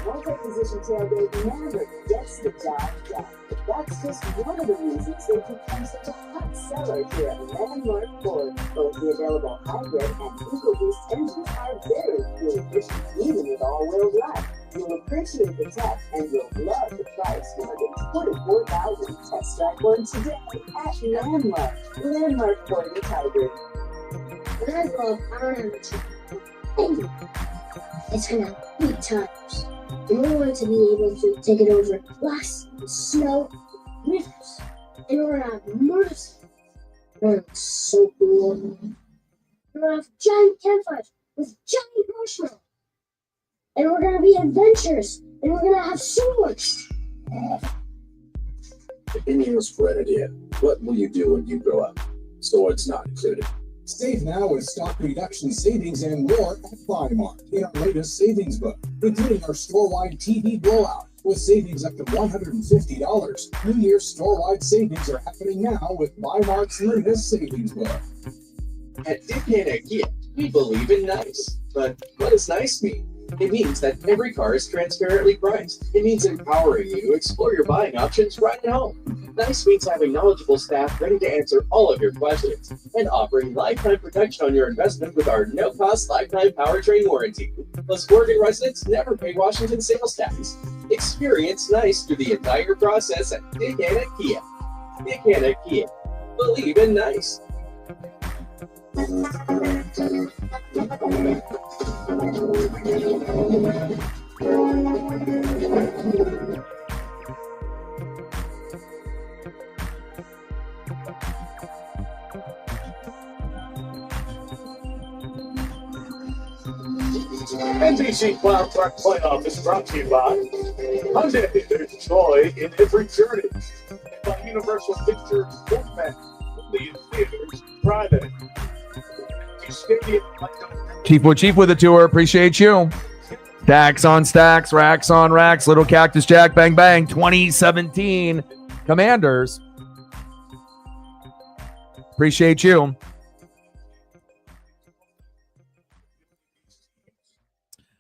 Multi-position tailgate never gets the job done. That's just one of the reasons they've become such a hot seller here at Landmark Ford. Both the available hybrid and EcoBoost engines are very fuel efficient, even with all-wheel drive. You'll appreciate the tech, and you'll love the price. More than $24,000. Test drive one today at Landmark. Landmark Ford and hybrid. When I grow up, I don't have a child. It's gonna be times. And we want to be able to take it over glass, snow, rivers. And we're gonna have motorcycles. That's so cool. We're gonna have giant campfires with giant marshmallows. And we're gonna be adventurous. And we're gonna have swords. Opinion was hereditary. What will you do when you grow up? Swords not included. Save now with stock reduction savings and more at Buccaneers in our latest savings book, including our store-wide TV blowout with savings up to $150. New Year's store-wide savings are happening now with Buccaneers' latest savings book. At Buchanan Kia, we believe in nice. But what does nice mean? It means that every car is transparently priced. It means empowering you to explore your buying options right at home. Nice means having knowledgeable staff ready to answer all of your questions and offering lifetime protection on your investment with our no-cost lifetime powertrain warranty. Plus, Oregon residents never pay Washington sales tax. Experience nice through the entire process at Buchanan Kia. Buchanan Kia. Believe in nice. NBC Cloud Truck Playoff is brought to you by Hyundai. There's joy in every journey. And by Universal Pictures Format, only in theaters Friday. Stadium. Chief with the tour. Appreciate you. Stacks on stacks, racks on racks. Little Cactus Jack, bang, bang. 2017 Commanders. Appreciate you.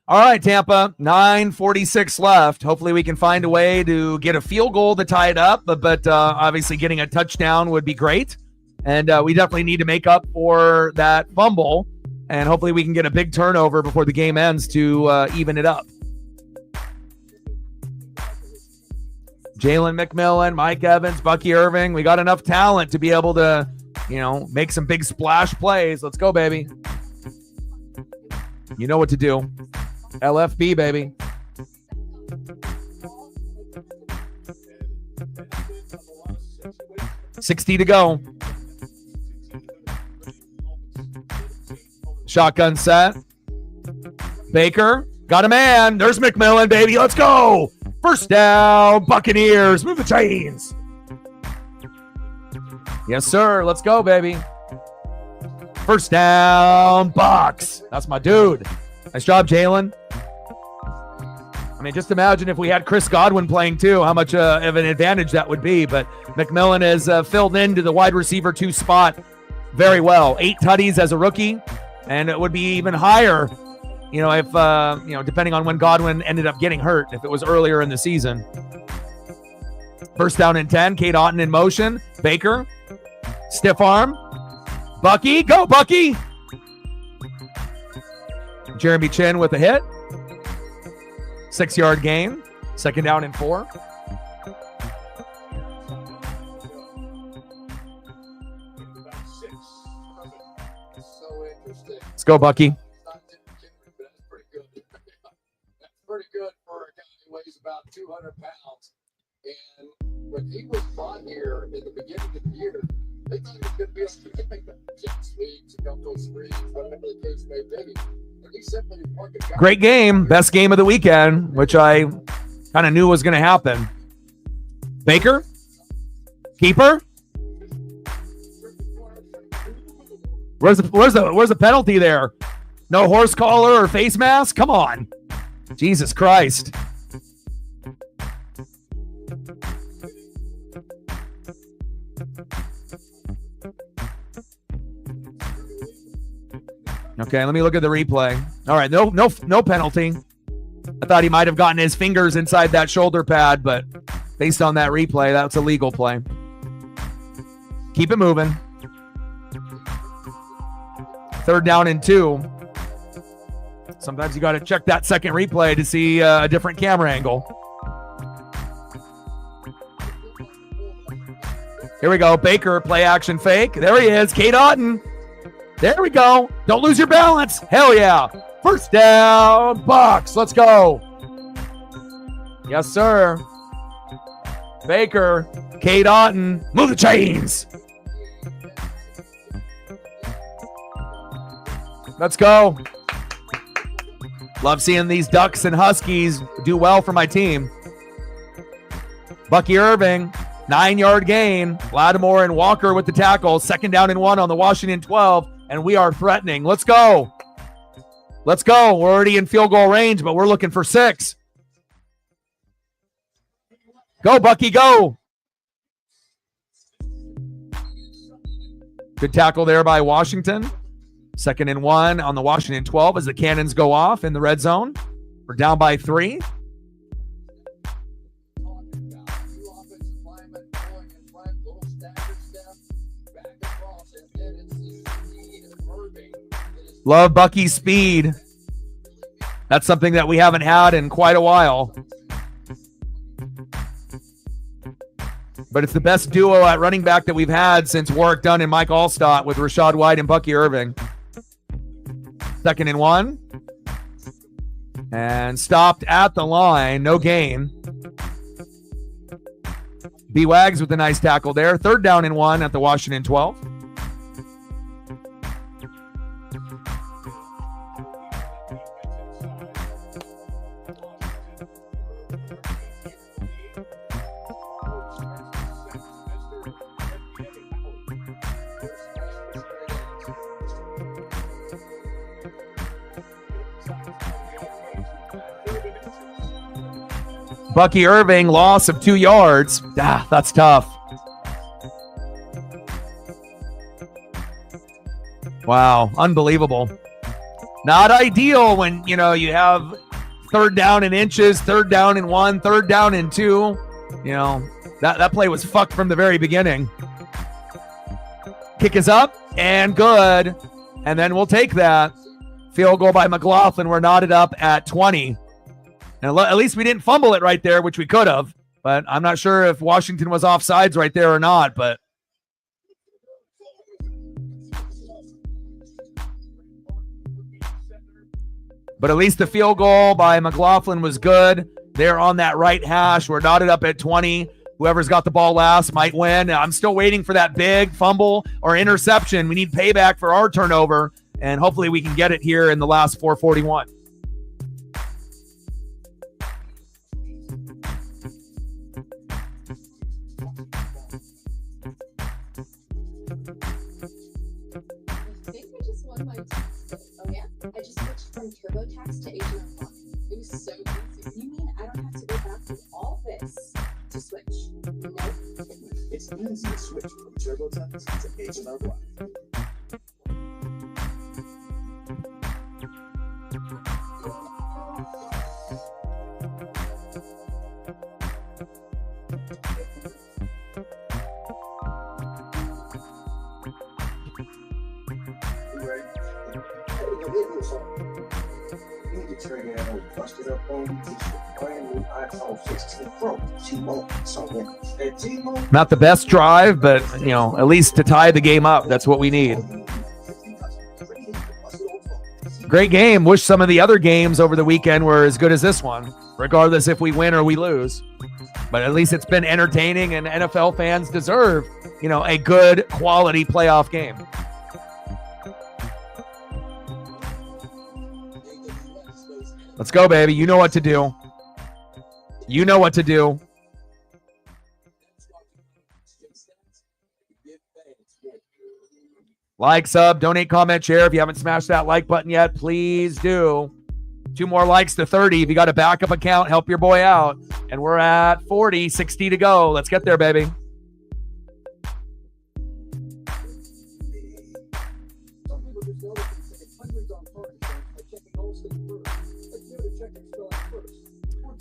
All right, Tampa, 9:46 left. Hopefully we can find a way to get a field goal to tie it up, but obviously getting a touchdown would be great. And we definitely need to make up for that fumble, and hopefully we can get a big turnover before the game ends to even it up. Jalen McMillan, Mike Evans, Bucky Irving. We got enough talent to be able to, make some big splash plays. Let's go, baby. You know what to do. LFB, baby. $60 to go. Shotgun set. Baker. Got a man. There's McMillan, baby. Let's go. First down, Buccaneers. Move the chains. Yes, sir. Let's go, baby. First down, Bucks. That's my dude. Nice job, Jalen. I mean, just imagine if we had Chris Godwin playing too, how much of an advantage that would be. But McMillan has filled into the wide receiver 2 spot very well. 8 tutties as a rookie, and it would be even higher, if, depending on when Godwin ended up getting hurt, if it was earlier in the season. First down and 10, Kate Otten in motion. Baker, stiff arm. Bucky, go Bucky. Jeremy Chin with a hit. 6-yard gain. Second down and 4. So interesting. Let's go, Bucky. It's not Tim McHenry, but that's pretty good. That's pretty good for a guy who weighs about 200 pounds. And when he was brought here in the beginning of the year, they thought he was going to be able to make the jet sweeps, go screens, whatever the case may be. And he simply worked it. Great game. Best game of the weekend, which I kind of knew was going to happen. Baker? Keeper? Where's the penalty there? No horse collar or face mask? Come on. Jesus Christ. Okay, let me look at the replay. All right, no penalty. I thought he might have gotten his fingers inside that shoulder pad, but based on that replay, that's a legal play. Keep it moving. Third down and 2. Sometimes you got to check that second replay to see a different camera angle. Here we go. Baker, play action fake. There he is. Kate Otten. There we go. Don't lose your balance. Hell yeah. First down, Bucks. Let's go. Yes, sir. Baker, Kate Otten. Move the chains. Let's go. Love seeing these Ducks and Huskies do well for my team. Bucky Irving, 9-yard gain. Lattimore and Walker with the tackle. Second down and 1 on the Washington 12. And we are threatening. Let's go. Let's go. We're already in field goal range, but we're looking for 6. Go, Bucky, go. Good tackle there by Washington. Second and 1 on the Washington 12 as the cannons go off in the red zone. We're down by 3. Love Bucky's speed. That's something that we haven't had in quite a while. But it's the best duo at running back that we've had since Warwick Dunn and Mike Allstott with Rashad White and Bucky Irving. Second and 1. And stopped at the line. No gain. B-Wags with a nice tackle there. Third down and 1 at the Washington 12. Bucky Irving, loss of 2 yards. That's tough. Wow, unbelievable. Not ideal when, you have 3rd down in inches, 3rd down in 1, 3rd down in 2. That play was fucked from the very beginning. Kick is up and good. And then we'll take that. Field goal by McLaughlin. We're knotted up at 20. And at least we didn't fumble it right there, which we could have. But I'm not sure if Washington was offsides right there or not. But at least the field goal by McLaughlin was good. They're on that right hash. We're knotted up at 20. Whoever's got the ball last might win. I'm still waiting for that big fumble or interception. We need payback for our turnover, and hopefully we can get it here in the last 4:41. I just switched from TurboTax to Agent of One. It was so easy. You mean I don't have to go back through all this to switch? No. It's easy to switch from TurboTax to Agent of One. Not the best drive, but at least to tie the game up, that's what we need. Great game. Wish some of the other games over the weekend were as good as this one, regardless if we win or we lose. But at least it's been entertaining, and NFL fans deserve, a good quality playoff game. Let's go, baby. You know what to do. You know what to do. Like, sub, donate, comment, share. If you haven't smashed that like button yet, please do. 2 more likes to 30. If you got a backup account, help your boy out. And we're at 40, 60 to go. Let's get there, baby.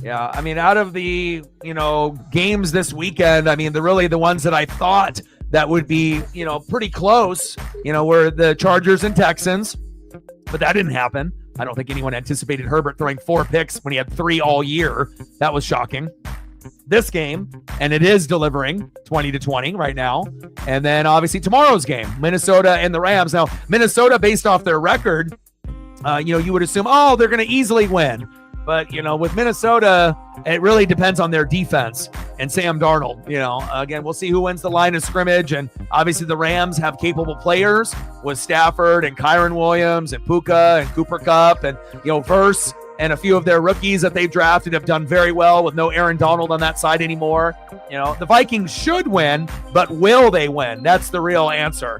Yeah, out of the, games this weekend, the ones that I thought that would be, pretty close, were the Chargers and Texans, but that didn't happen. I don't think anyone anticipated Herbert throwing 4 picks when he had 3 all year. That was shocking. This game, and it is delivering 20-20 right now. And then obviously tomorrow's game, Minnesota and the Rams. Now, Minnesota, based off their record, you would assume, they're going to easily win. But, with Minnesota, it really depends on their defense and Sam Darnold. Again, we'll see who wins the line of scrimmage. And obviously the Rams have capable players with Stafford and Kyron Williams and Puka and Cooper Kupp and, Verse and a few of their rookies that they've drafted have done very well with no Aaron Donald on that side anymore. The Vikings should win, but will they win? That's the real answer,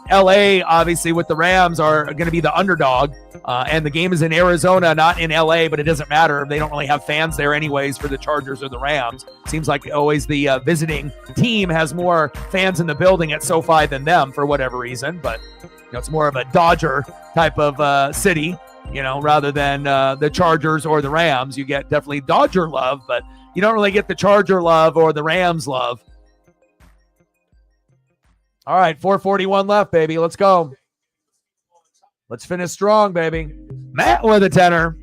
LA, obviously, with the Rams are going to be the underdog, and the game is in Arizona, not in LA, but it doesn't matter. They don't really have fans there anyways for the Chargers or the Rams. Seems like always the visiting team has more fans in the building at SoFi than them for whatever reason, but it's more of a Dodger type of city, rather than the Chargers or the Rams. You get definitely Dodger love, but you don't really get the Charger love or the Rams love. All right, 4:41 left, baby. Let's go. Let's finish strong, baby. Matt with a tenner.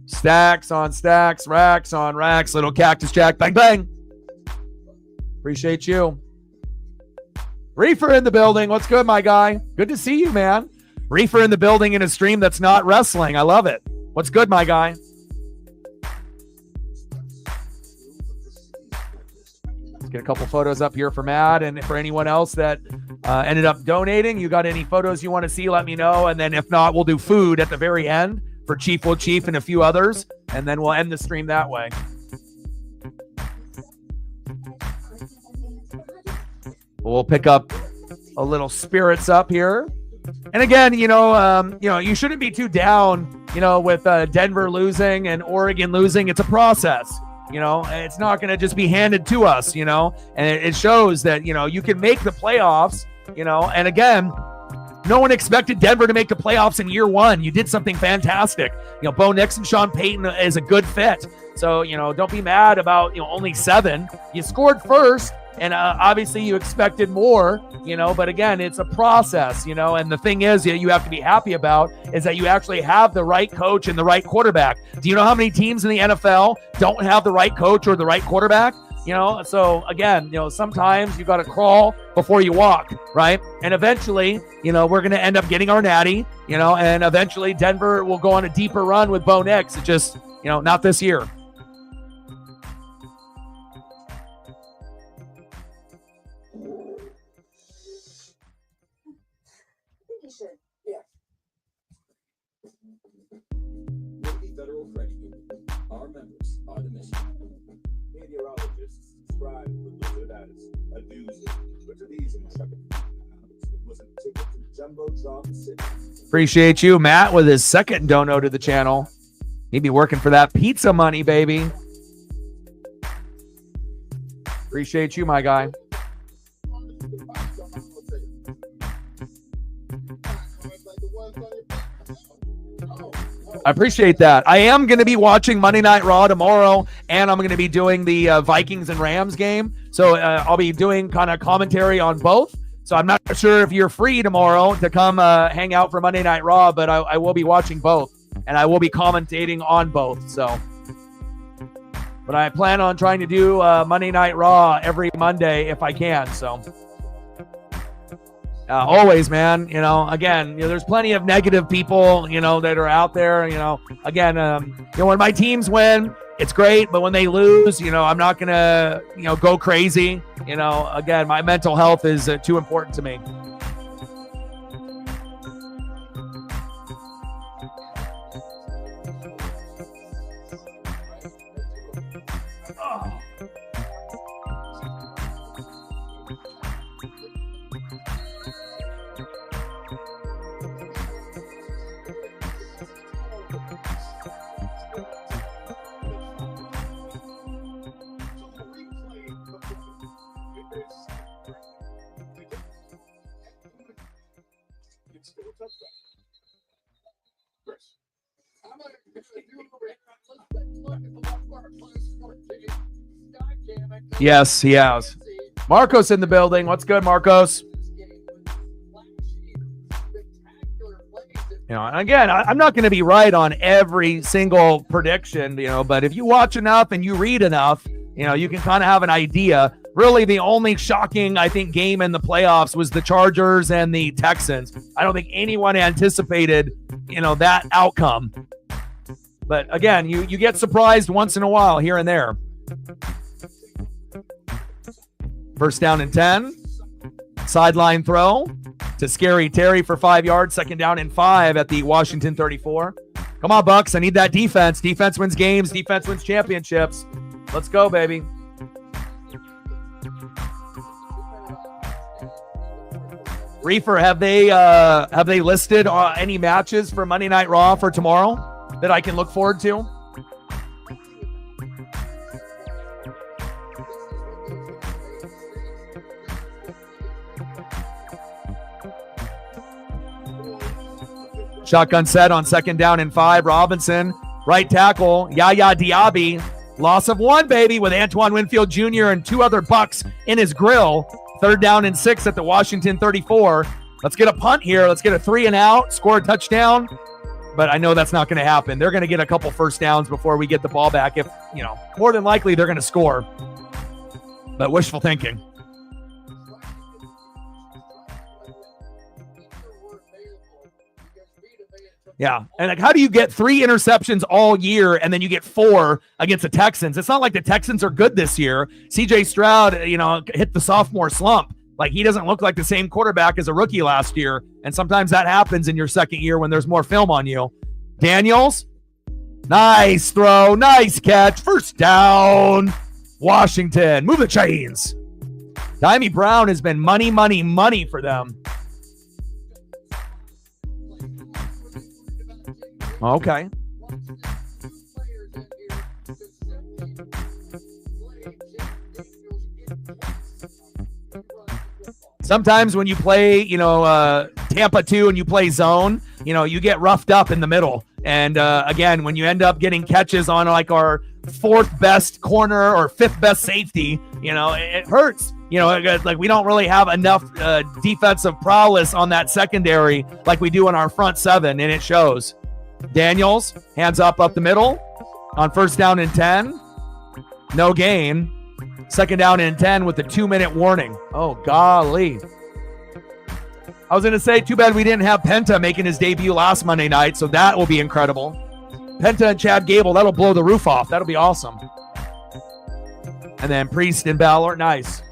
Stacks on stacks, racks on racks. Little Cactus Jack. Bang, bang. Appreciate you. Reefer in the building. What's good, my guy? Good to see you, man. Reefer in the building in a stream that's not wrestling. I love it. What's good, my guy? Get a couple photos up here for Matt, and for anyone else that ended up donating, you got any photos you want to see, let me know. And then if not, we'll do food at the very end for Chief Will Chief and a few others, and then we'll end the stream that way. We'll pick up a little spirits up here. And again, you shouldn't be too down with Denver losing and Oregon losing, it's a process. It's not going to just be handed to us, and it shows that, you can make the playoffs, and again, no one expected Denver to make the playoffs in year one. You did something fantastic. Bo Nix and Sean Payton is a good fit. So, don't be mad about, only 7. You scored first, and obviously you expected more, but again, it's a process, and the thing is you have to be happy about is that you actually have the right coach and the right quarterback. Do you know how many teams in the NFL don't have the right coach or the right quarterback? So again, sometimes you got to crawl before you walk, right? And eventually, we're going to end up getting our natty, and eventually Denver will go on a deeper run with Bo Nix. It's just, not this year. I think you should. Yankee Federal Credit Union. Our members are the mission. Meteorologists describe the blizzard as a doozy, but to these intrepid it was a ticket to Jumbotron City. Appreciate you, Matt, with his second dono to the channel. He'd be working for that pizza money, baby. Appreciate you, my guy. I appreciate that. I am going to be watching Monday Night Raw tomorrow, and I'm going to be doing the Vikings and Rams game. So I'll be doing kind of commentary on both. So I'm not sure if you're free tomorrow to come hang out for Monday Night Raw, but I will be watching both, and I will be commentating on both. So, but I plan on trying to do Monday Night Raw every Monday if I can. So. Always, man, again, there's plenty of negative people, that are out there, again, when my teams win, it's great. But when they lose, I'm not going to, go crazy. Again, my mental health is too important to me. Yes, he has. Marcos in the building. What's good, Marcos? And again, I'm not going to be right on every single prediction, but if you watch enough and you read enough, you can kind of have an idea. Really, the only shocking, I think, game in the playoffs was the Chargers and the Texans. I don't think anyone anticipated, that outcome. But again, you get surprised once in a while here and there. First down and 10. Sideline throw to Scary Terry for 5 yards. Second down and 5 at the Washington 34. Come on, Bucks. I need that defense. Defense wins games. Defense wins championships. Let's go, baby. Reefer, have they listed any matches for Monday Night Raw for tomorrow that I can look forward to? Shotgun set on second down and 5. Robinson, right tackle. Yaya Diaby. Loss of 1, baby, with Antoine Winfield Jr. and 2 other Bucks in his grill. Third down and 6 at the Washington 34. Let's get a punt here. Let's get a 3 and out, score a touchdown. But I know that's not going to happen. They're going to get a couple first downs before we get the ball back. If, more than likely they're going to score. But wishful thinking. Yeah. And how do you get 3 interceptions all year and then you get 4 against the Texans? It's not like the Texans are good this year. CJ Stroud, hit the sophomore slump. Like, he doesn't look like the same quarterback as a rookie last year. And sometimes that happens in your second year when there's more film on you. Daniels, nice throw, nice catch, first down. Washington, move the chains. Dimey Brown has been money, money, money for them. Okay. Sometimes when you play, Tampa 2 and you play zone, you get roughed up in the middle. And again, when you end up getting catches on like our fourth best corner or fifth best safety, it hurts. Like we don't really have enough defensive prowess on that secondary like we do in our front seven, and it shows. Daniels, hands up the middle on 1st down and 10. No gain. 2nd down and 10 with the 2-minute warning. Oh, golly. I was going to say, too bad we didn't have Penta making his debut last Monday night, so that will be incredible. Penta and Chad Gable, that'll blow the roof off. That'll be awesome. And then Priest and Balor, nice.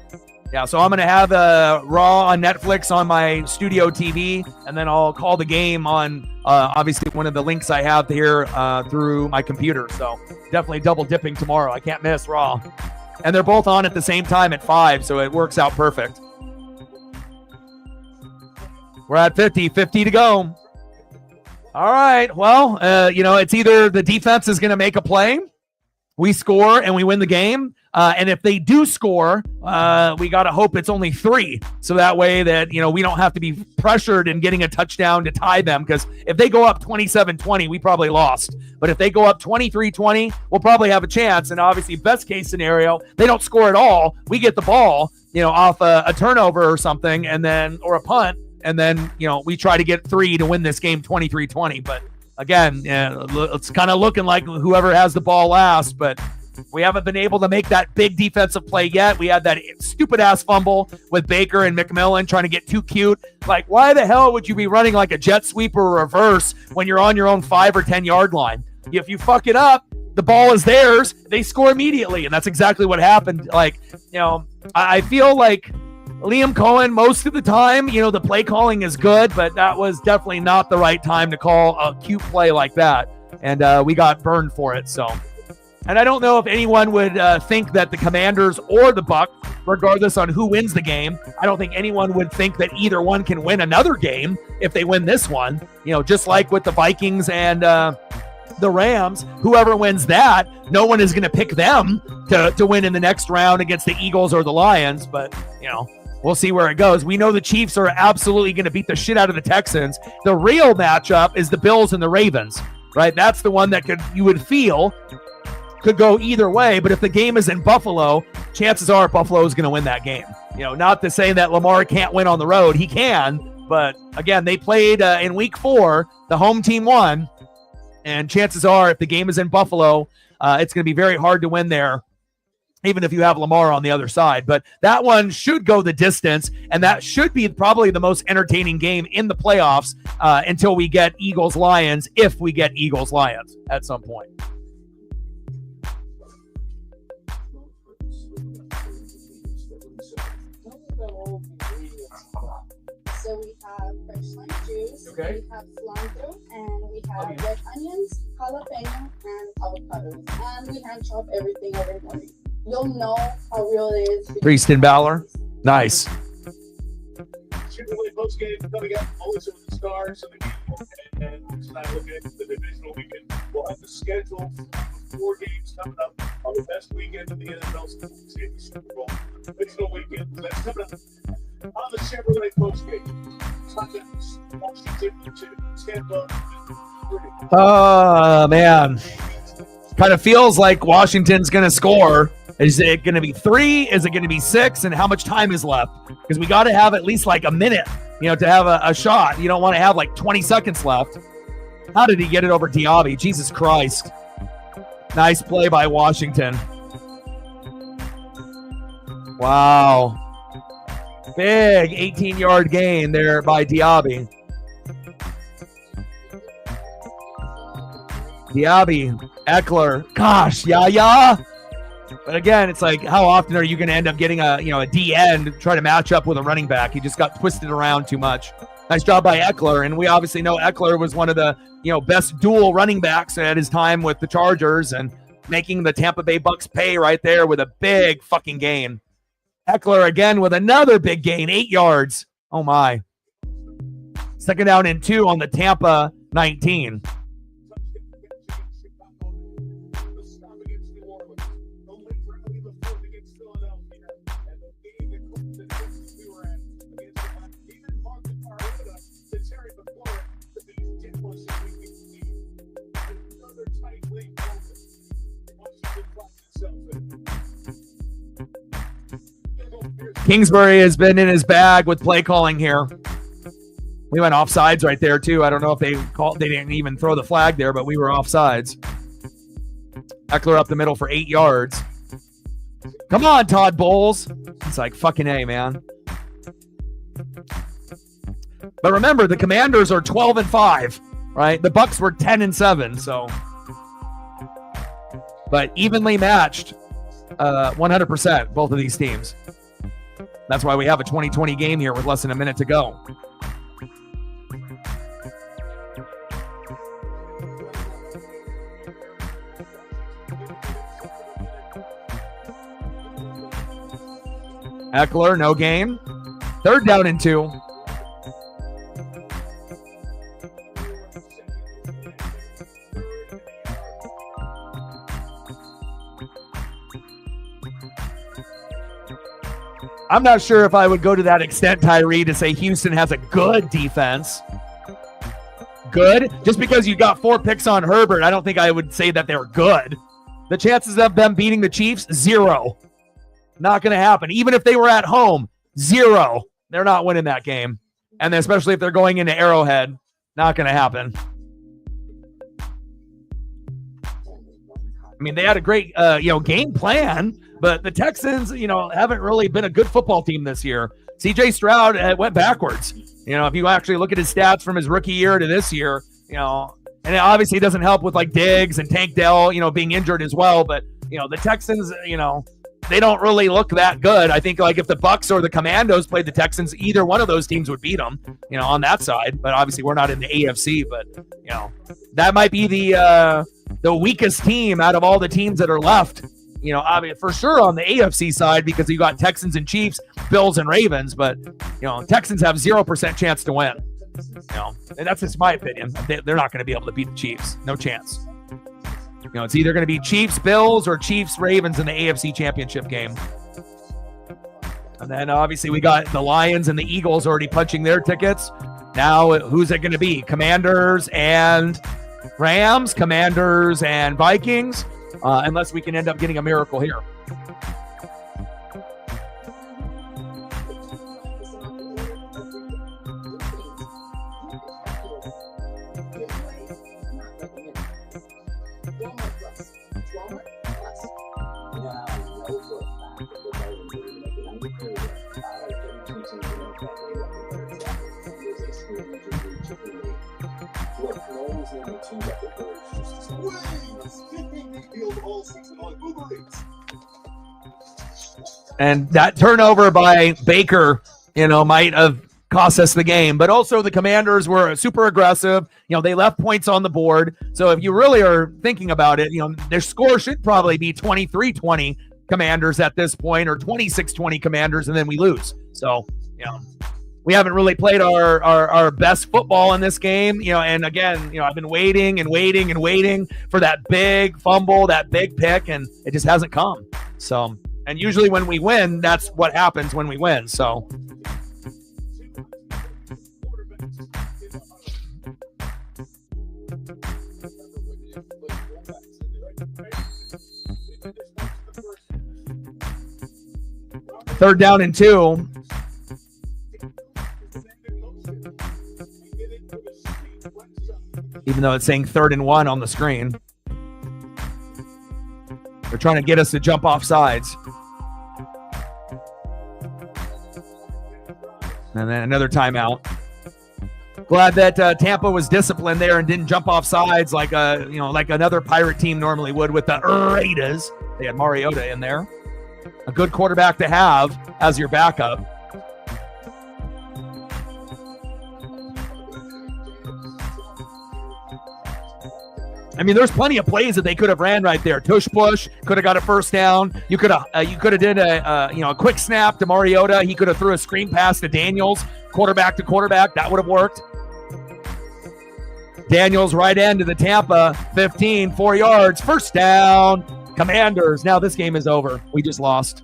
Yeah, so I'm going to have Raw on Netflix on my studio TV, and then I'll call the game on, obviously, one of the links I have here through my computer. So definitely double dipping tomorrow. I can't miss Raw. And they're both on at the same time at 5, so it works out perfect. We're at 50 to go. All right, well, it's either the defense is going to make a play, we score, and we win the game. And if they do score, we got to hope it's only 3. So that way that, we don't have to be pressured in getting a touchdown to tie them. Because if they go up 27-20, we probably lost. But if they go up 23-20, we'll probably have a chance. And obviously, best case scenario, they don't score at all. We get the ball, off a turnover or something, or a punt. And then, we try to get 3 to win this game 23-20. But again, it's kind of looking like whoever has the ball last. But we haven't been able to make that big defensive play yet. We had that stupid-ass fumble with Baker and McMillan trying to get too cute. Like, why the hell would you be running like a jet sweep or reverse when you're on your own 5 or 10-yard line? If you fuck it up, the ball is theirs. They score immediately, and that's exactly what happened. Like, I feel like Liam Cohen, most of the time, the play calling is good, but that was definitely not the right time to call a cute play like that. And we got burned for it, so... And I don't know if anyone would think that the Commanders or the Bucks, regardless on who wins the game, I don't think anyone would think that either one can win another game if they win this one. Just like with the Vikings and the Rams, whoever wins that, no one is going to pick them to win in the next round against the Eagles or the Lions. But, we'll see where it goes. We know the Chiefs are absolutely going to beat the shit out of the Texans. The real matchup is the Bills and the Ravens, right? That's the one that you would feel could go either way, but if the game is in Buffalo, chances are Buffalo is going to win that game. Not to say that Lamar can't win on the road. He can, but again, they played in week 4. The home team won, and chances are if the game is in Buffalo, it's going to be very hard to win there, even if you have Lamar on the other side. But that one should go the distance, and that should be probably the most entertaining game in the playoffs until we get Eagles-Lions, if we get Eagles-Lions at some point. So we have fresh lime juice, okay. We have cilantro, and we have red onions, jalapeno, and avocados. And we hand chop everything every morning. You'll know how real it is. Priest and Balor. Nice. Super Bowl post game coming up. Always with the stars of the game. And tonight looking at the divisional weekend. We'll have the schedule for 4 games coming up on the best weekend of the NFL season, the Super Bowl. Divisional weekend. That's coming up on the Chevrolet post game. Washington 2, Tampa 3. Oh, man. Kind of feels like Washington's going to score. Is it going to be 3? Is it going to be 6? And how much time is left? Because we got to have at least like a minute, to have a shot. You don't want to have like 20 seconds left. How did he get it over Diaby? Jesus Christ. Nice play by Washington. Wow. Big 18-yard gain there by Diaby. Diaby, Eckler, gosh, yeah. But again, it's like, how often are you going to end up getting a D end to try to match up with a running back? He just got twisted around too much. Nice job by Eckler, and we obviously know Eckler was one of the best dual running backs at his time with the Chargers, and making the Tampa Bay Bucks pay right there with a big fucking gain. Eckler again with another big gain, 8 yards. Oh my. 2nd down and 2 on the Tampa 19. Kingsbury has been in his bag with play calling here. We went offsides right there too. I don't know if they didn't even throw the flag there, but we were offsides. Eckler up the middle for 8 yards. Come on, Todd Bowles. It's like fucking A, man. But remember, the Commanders are 12-5, right? The Bucs were 10-7, so. But evenly matched, 100%, both of these teams. That's why we have a 20-20 game here with less than a minute to go. Eckler, no gain. 3rd down and 2. I'm not sure if I would go to that extent, Tyree, to say Houston has a good defense. Good? Just because you got 4 picks on Herbert, I don't think I would say that they're good. The chances of them beating the Chiefs, 0. Not going to happen. Even if they were at home, 0. They're not winning that game. And especially if they're going into Arrowhead, not going to happen. I mean, they had a great, game plan, but the Texans, haven't really been a good football team this year. C.J. Stroud went backwards. If you actually look at his stats from his rookie year to this year, and it obviously doesn't help with like Diggs and Tank Dell, being injured as well. But, the Texans, they don't really look that good. I think like if the Bucs or the Commandos played the Texans, either one of those teams would beat them, on that side. But obviously we're not in the AFC, but that might be the weakest team out of all the teams that are left. I mean, for sure on the AFC side, because you got Texans and Chiefs, Bills and Ravens, but Texans have 0% chance to win. And that's just my opinion. They're not going to be able to beat the Chiefs. No chance. It's either going to be Chiefs, Bills, or Chiefs, Ravens in the AFC Championship game. And then obviously we got the Lions and the Eagles already punching their tickets. Now who's it going to be? Commanders and Rams, Commanders and Vikings, unless we can end up getting a miracle here. And that turnover by Baker, might have cost us the game. But also the Commanders were super aggressive. They left points on the board. So if you really are thinking about it, their score should probably be 23-20 Commanders at this point, or 26-20 Commanders, and then we lose. So, we haven't really played our best football in this game, and again, I've been waiting and waiting and waiting for that big fumble, that big pick, and it just hasn't come. So, and usually when we win, that's what happens when we win. So, third down and 2. Even though it's saying 3rd and 1 on the screen. They're trying to get us to jump off sides. And then another timeout. Glad that Tampa was disciplined there and didn't jump off sides like another Pirate team normally would with the Raiders. They had Mariota in there. A good quarterback to have as your backup. I mean, there's plenty of plays that they could have ran right there. Tush push could have got a first down. You could have did a quick snap to Mariota. He could have threw a screen pass to Daniels, quarterback to quarterback. That would have worked. Daniels right end to the Tampa 15, 4 yards, first down. Commanders. Now this game is over. We just lost.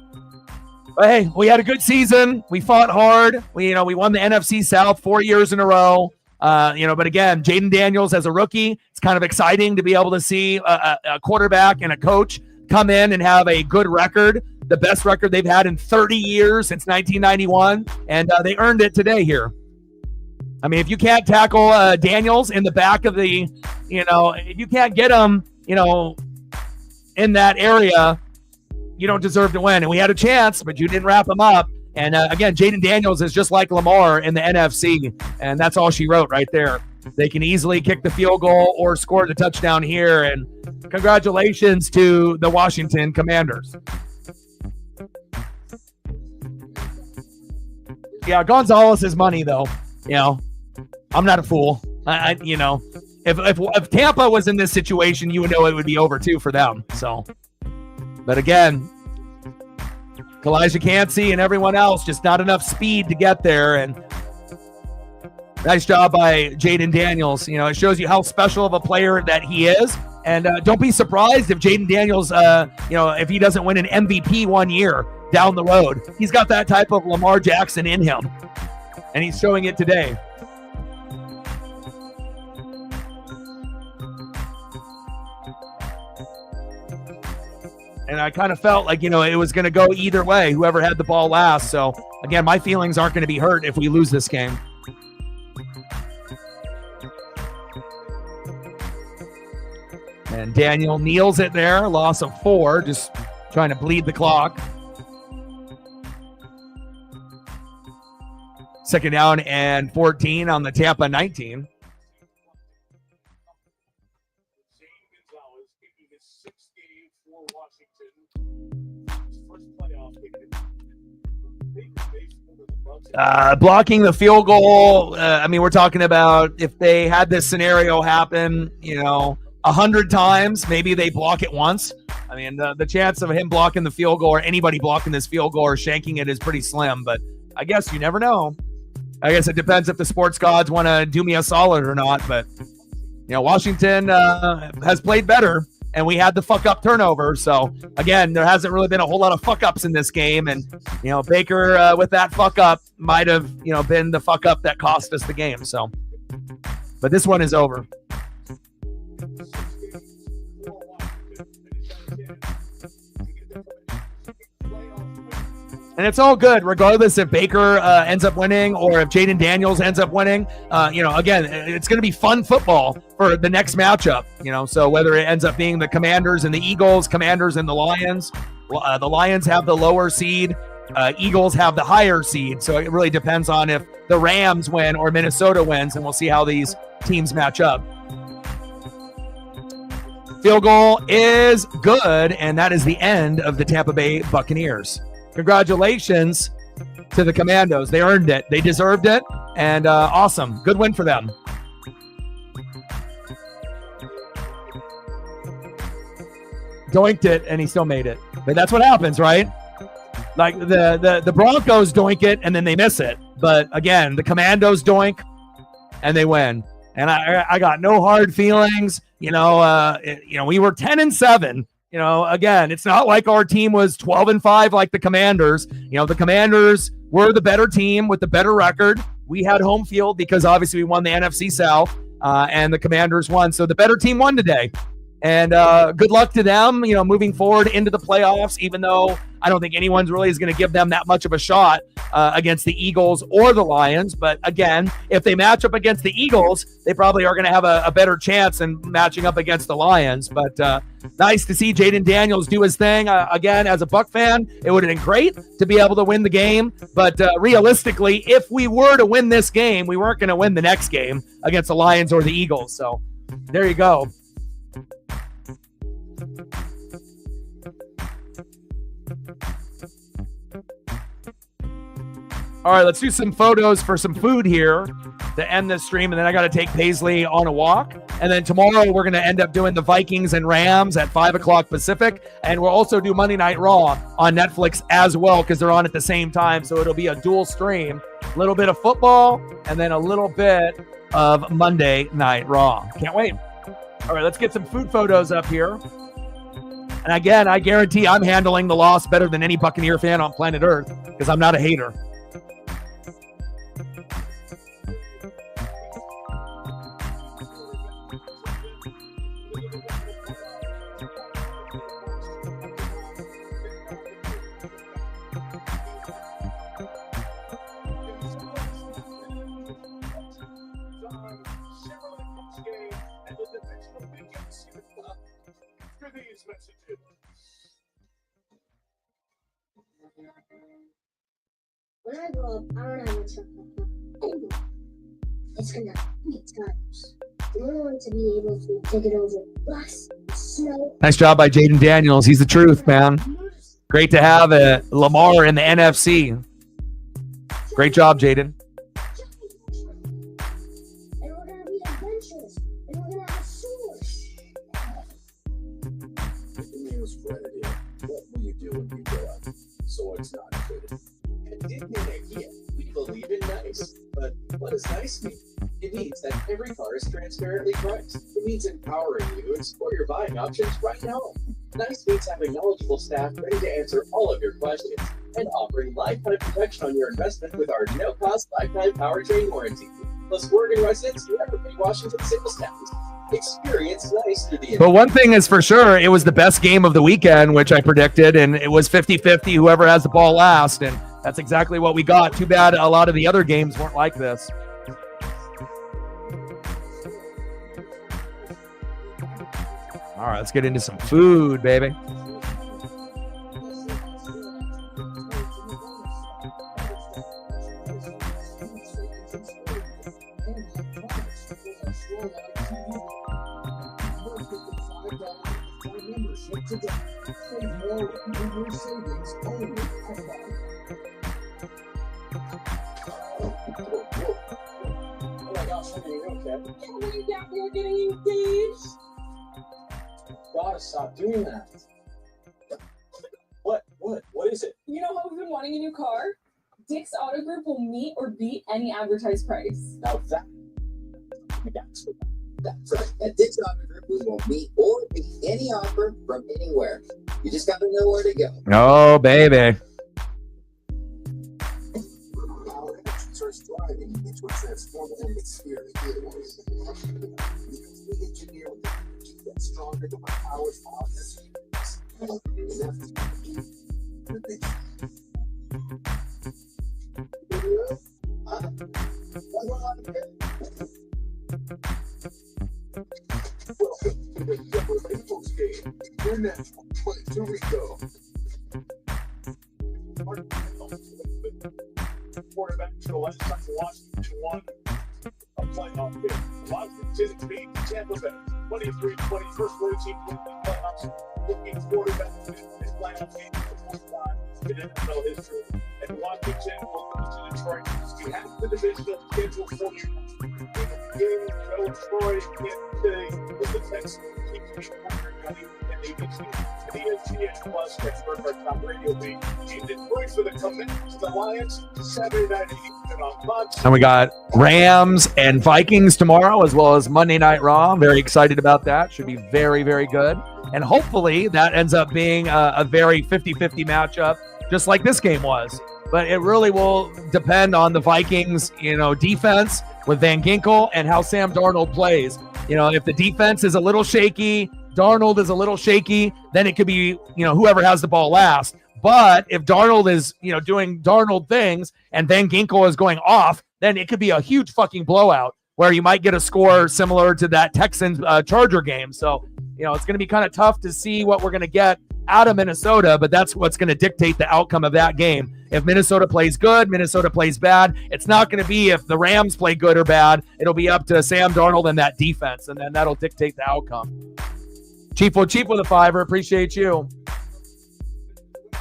But hey, we had a good season. We fought hard. We won the NFC South 4 years in a row. But again, Jaden Daniels as a rookie, it's kind of exciting to be able to see a quarterback and a coach come in and have a good record. the best record they've had in 30 years since 1991, and they earned it today here. I mean, if you can't tackle Daniels in the back of the, if you can't get him, in that area, you don't deserve to win. And we had a chance, but you didn't wrap him up. And again, Jaden Daniels is just like Lamar in the NFC, and that's all she wrote right there. They can easily kick the field goal or score the touchdown here, and congratulations to the Washington Commanders. Yeah, Gonzalez is money, though. I'm not a fool. If Tampa was in this situation, you would know it would be over too for them. So, but again, Kalijah Cansey and everyone else, just not enough speed to get there. And nice job by Jaden Daniels. It shows you how special of a player that he is. And don't be surprised if Jaden Daniels, if he doesn't win an MVP one year down the road. He's got that type of Lamar Jackson in him, and he's showing it today. And I kind of felt like, it was going to go either way, whoever had the ball last. So, again, my feelings aren't going to be hurt if we lose this game. And Daniel kneels it there, loss of 4, just trying to bleed the clock. Second down and 14 on the Tampa 19. Blocking the field goal. We're talking about if they had this scenario happen, 100 times, maybe they block it once. The chance of him blocking the field goal or anybody blocking this field goal or shanking it is pretty slim, but I guess you never know. I guess it depends if the sports gods want to do me a solid or not, but Washington has played better, and we had the fuck-up turnover. So, again, there hasn't really been a whole lot of fuck-ups in this game, and, Baker with that fuck-up might have, been the fuck-up that cost us the game. So, but this one is over. And it's all good, regardless if Baker ends up winning or if Jaden Daniels ends up winning. Again, it's going to be fun football for the next matchup. So whether it ends up being the Commanders and the Eagles, Commanders and the Lions, the Lions have the lower seed, Eagles have the higher seed. So it really depends on if the Rams win or Minnesota wins, and we'll see how these teams match up. Field goal is good, and that is the end of the Tampa Bay Buccaneers. Congratulations to the Commandos. They earned it. They deserved it. And awesome. Good win for them. Doinked it, and he still made it. But that's what happens, right? Like the Broncos doink it, and then they miss it. But again, the Commandos doink, and they win. And I got no hard feelings. We were 10-7. Again, it's not like our team was 12-5 like the Commanders. The Commanders were the better team with the better record. We had home field because obviously we won the NFC South, and the Commanders won. So the better team won today. And good luck to them, moving forward into the playoffs, even though I don't think anyone's really is going to give them that much of a shot against the Eagles or the Lions. But again, if they match up against the Eagles, they probably are going to have a better chance than matching up against the Lions. But nice to see Jaden Daniels do his thing. Again, as a Buck fan, it would have been great to be able to win the game. But realistically, if we were to win this game, we weren't going to win the next game against the Lions or the Eagles. So there you go. All right, let's do some photos for some food here to end this stream, and then I got to take Paisley on a walk. And then tomorrow we're going to end up doing the Vikings and Rams at 5 o'clock Pacific, and we'll also do Monday Night Raw on Netflix as well because they're on at the same time, so it'll be a dual stream. A little bit of football and then a little bit of Monday Night Raw. Can't wait. All right, let's get some food photos up here. And again, I guarantee I'm handling the loss better than any Buccaneer fan on planet Earth because I'm not a hater. these messages. When I grow up, I don't have a truck. It's gonna be times. I want to be able to take it over glass, snow. Nice job by Jaden Daniels. He's the truth, man. Great to have Lamar in the NFC. Great job, Jaden. And we're gonna be adventurous. And we're gonna have swords. Buccaneers Friday. What will you do when you grow up? So it's not good. At Dickman IKEA, we believe in nice. But what does nice mean? It means that every car is transparently priced. It means empowering you to explore your buying options right at home. Nice means having knowledgeable staff ready to answer all of your questions and offering lifetime protection on your investment with our no-cost lifetime powertrain warranty. Plus, Oregon residents never pay Washington sales tax. Experience nice through the. But one thing is for sure, it was the best game of the weekend, which I predicted, and it was 50-50, whoever has the ball last, and that's exactly what we got. Too bad a lot of the other games weren't like this. All right, let's get into some food, baby. We're getting engaged. Gotta stop doing that. What is it? You know how we've been wanting a new car? Dick's Auto Group will meet or beat any advertised price. Now that's right. At Dick's Auto Group, we will meet or beat any offer from anywhere. You just gotta know where to go. Oh, baby. Our actions are striving into a transformative experience. Because we engineer with the energy that's stronger than my powers on this. Welcome to the Denver People's Game. Your national play to Rico. Quarterback for the last time Washington won a playoff game. Washington beat Tampa Bay 23-20, first road team in the playoffs. Looking quarterback in this playoff game for the first time in NFL history. And Washington will lose to Detroit. We have the divisional schedule for you. Game Joe Troy in Kansas City with the Texans keep and ABC and ESPN Plus Pittsburgh our top radio league. In Detroit for the commitment to the Lions Saturday night Eastern on Fox. And we got Rams and Vikings tomorrow, as well as Monday Night Raw. I'm very excited about that. Should be very, very good. And hopefully that ends up being a very 50-50 matchup, just like this game was. But it really will depend on the Vikings, defense with Van Ginkel and how Sam Darnold plays. If the defense is a little shaky, Darnold is a little shaky, then it could be, whoever has the ball last. But if Darnold is, doing Darnold things and Van Ginkel is going off, then it could be a huge fucking blowout where you might get a score similar to that Texans Charger game. So, it's going to be kind of tough to see what we're going to get out of Minnesota, but that's what's going to dictate the outcome of that game. If Minnesota plays good, Minnesota plays bad. It's not going to be if the Rams play good or bad. It'll be up to Sam Darnold and that defense, and then that'll dictate the outcome. Cheap with a $5. Appreciate you.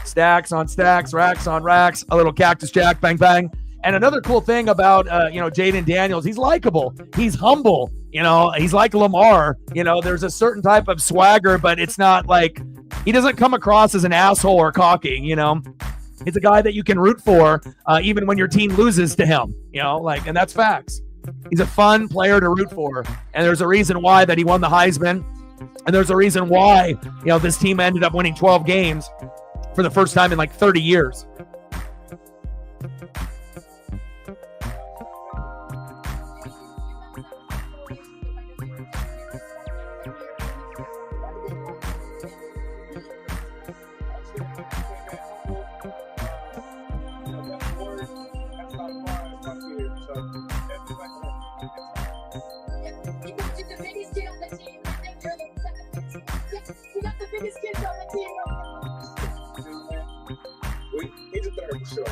Stacks on stacks, racks on racks, a little Cactus Jack, bang, bang. And another cool thing about, Jaden Daniels, he's likable. He's humble. He's like Lamar. There's a certain type of swagger, but it's not like he doesn't come across as an asshole or cocky. He's a guy that you can root for even when your team loses to him, and that's facts. He's a fun player to root for. And there's a reason why that he won the Heisman. And there's a reason why, this team ended up winning 12 games for the first time in like 30 years. sure.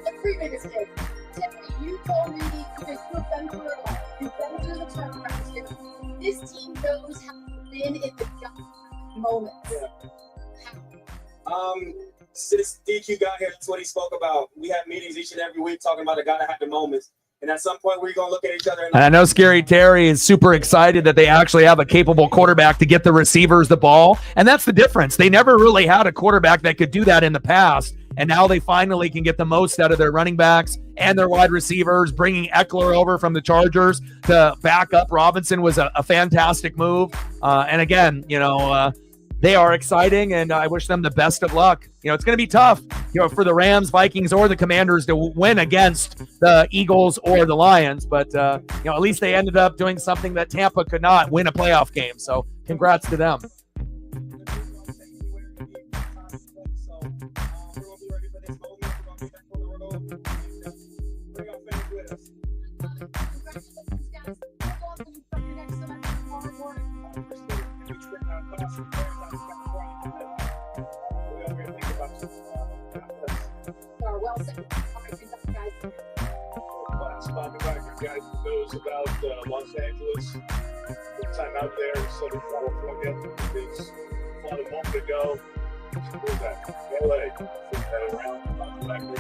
The previous game, Tiffany, you told me because you've been through it all. You've been through the turnaround here. This team knows how to win in the moments. Since DQ got here, that's what he spoke about. We have meetings each and every week talking about a guy that had the moments. And at some point, we're going to look at each other. And I know Scary Terry is super excited that they actually have a capable quarterback to get the receivers the ball. And that's the difference. They never really had a quarterback that could do that in the past. And now they finally can get the most out of their running backs and their wide receivers. Bringing Eckler over from the Chargers to back up Robinson was a fantastic move. And again, they are exciting, and I wish them the best of luck. It's going to be tough, for the Rams, Vikings, or the Commanders to win against the Eagles or the Lions. But, at least they ended up doing something that Tampa could not, win a playoff game. So congrats to them. Guys, knows about Los Angeles, the time out there in Southern California. It's fun a moment ago. LA, around and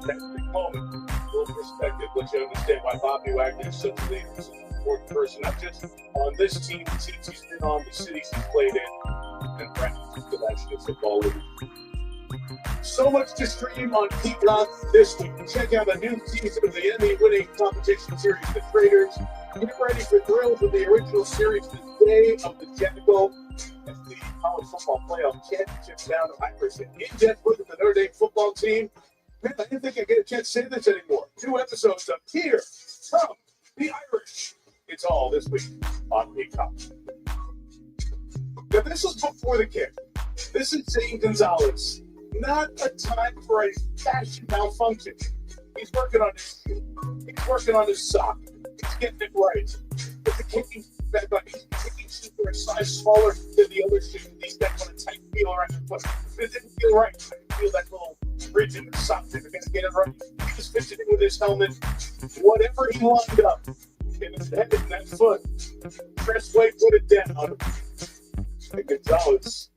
that big moment, a little perspective, let you understand why Bobby Wagner is such a leader, such an important person, not just on this team, the teams he's been on, the cities he's played in, and practice to National Football League. So much to stream on Peacock this week. Check out a new season of the Emmy-winning competition series, The Traders. Get ready for thrills with the original series, The Day of the Jackal, as the college football playoff championship down to Irish and in-depth look at the Notre Dame football team. Man, I didn't think I'd get a chance to say this anymore. 2 episodes of Here Come the Irish. It's all this week on Peacock. Now, this was before the kick. This is Zane Gonzalez. Not a time for a fashion malfunction. He's working on his shoe. He's working on his sock. He's getting it right. But the kicking shoes are a size smaller than the other shoes. These guys want a tight feel around their foot. But it didn't feel right. I didn't feel that little ridge in the sock. They're going to get it right. He was fidgeting with his helmet. Whatever he lined up, in his head and that foot, Crestway put it down. And Gonzalez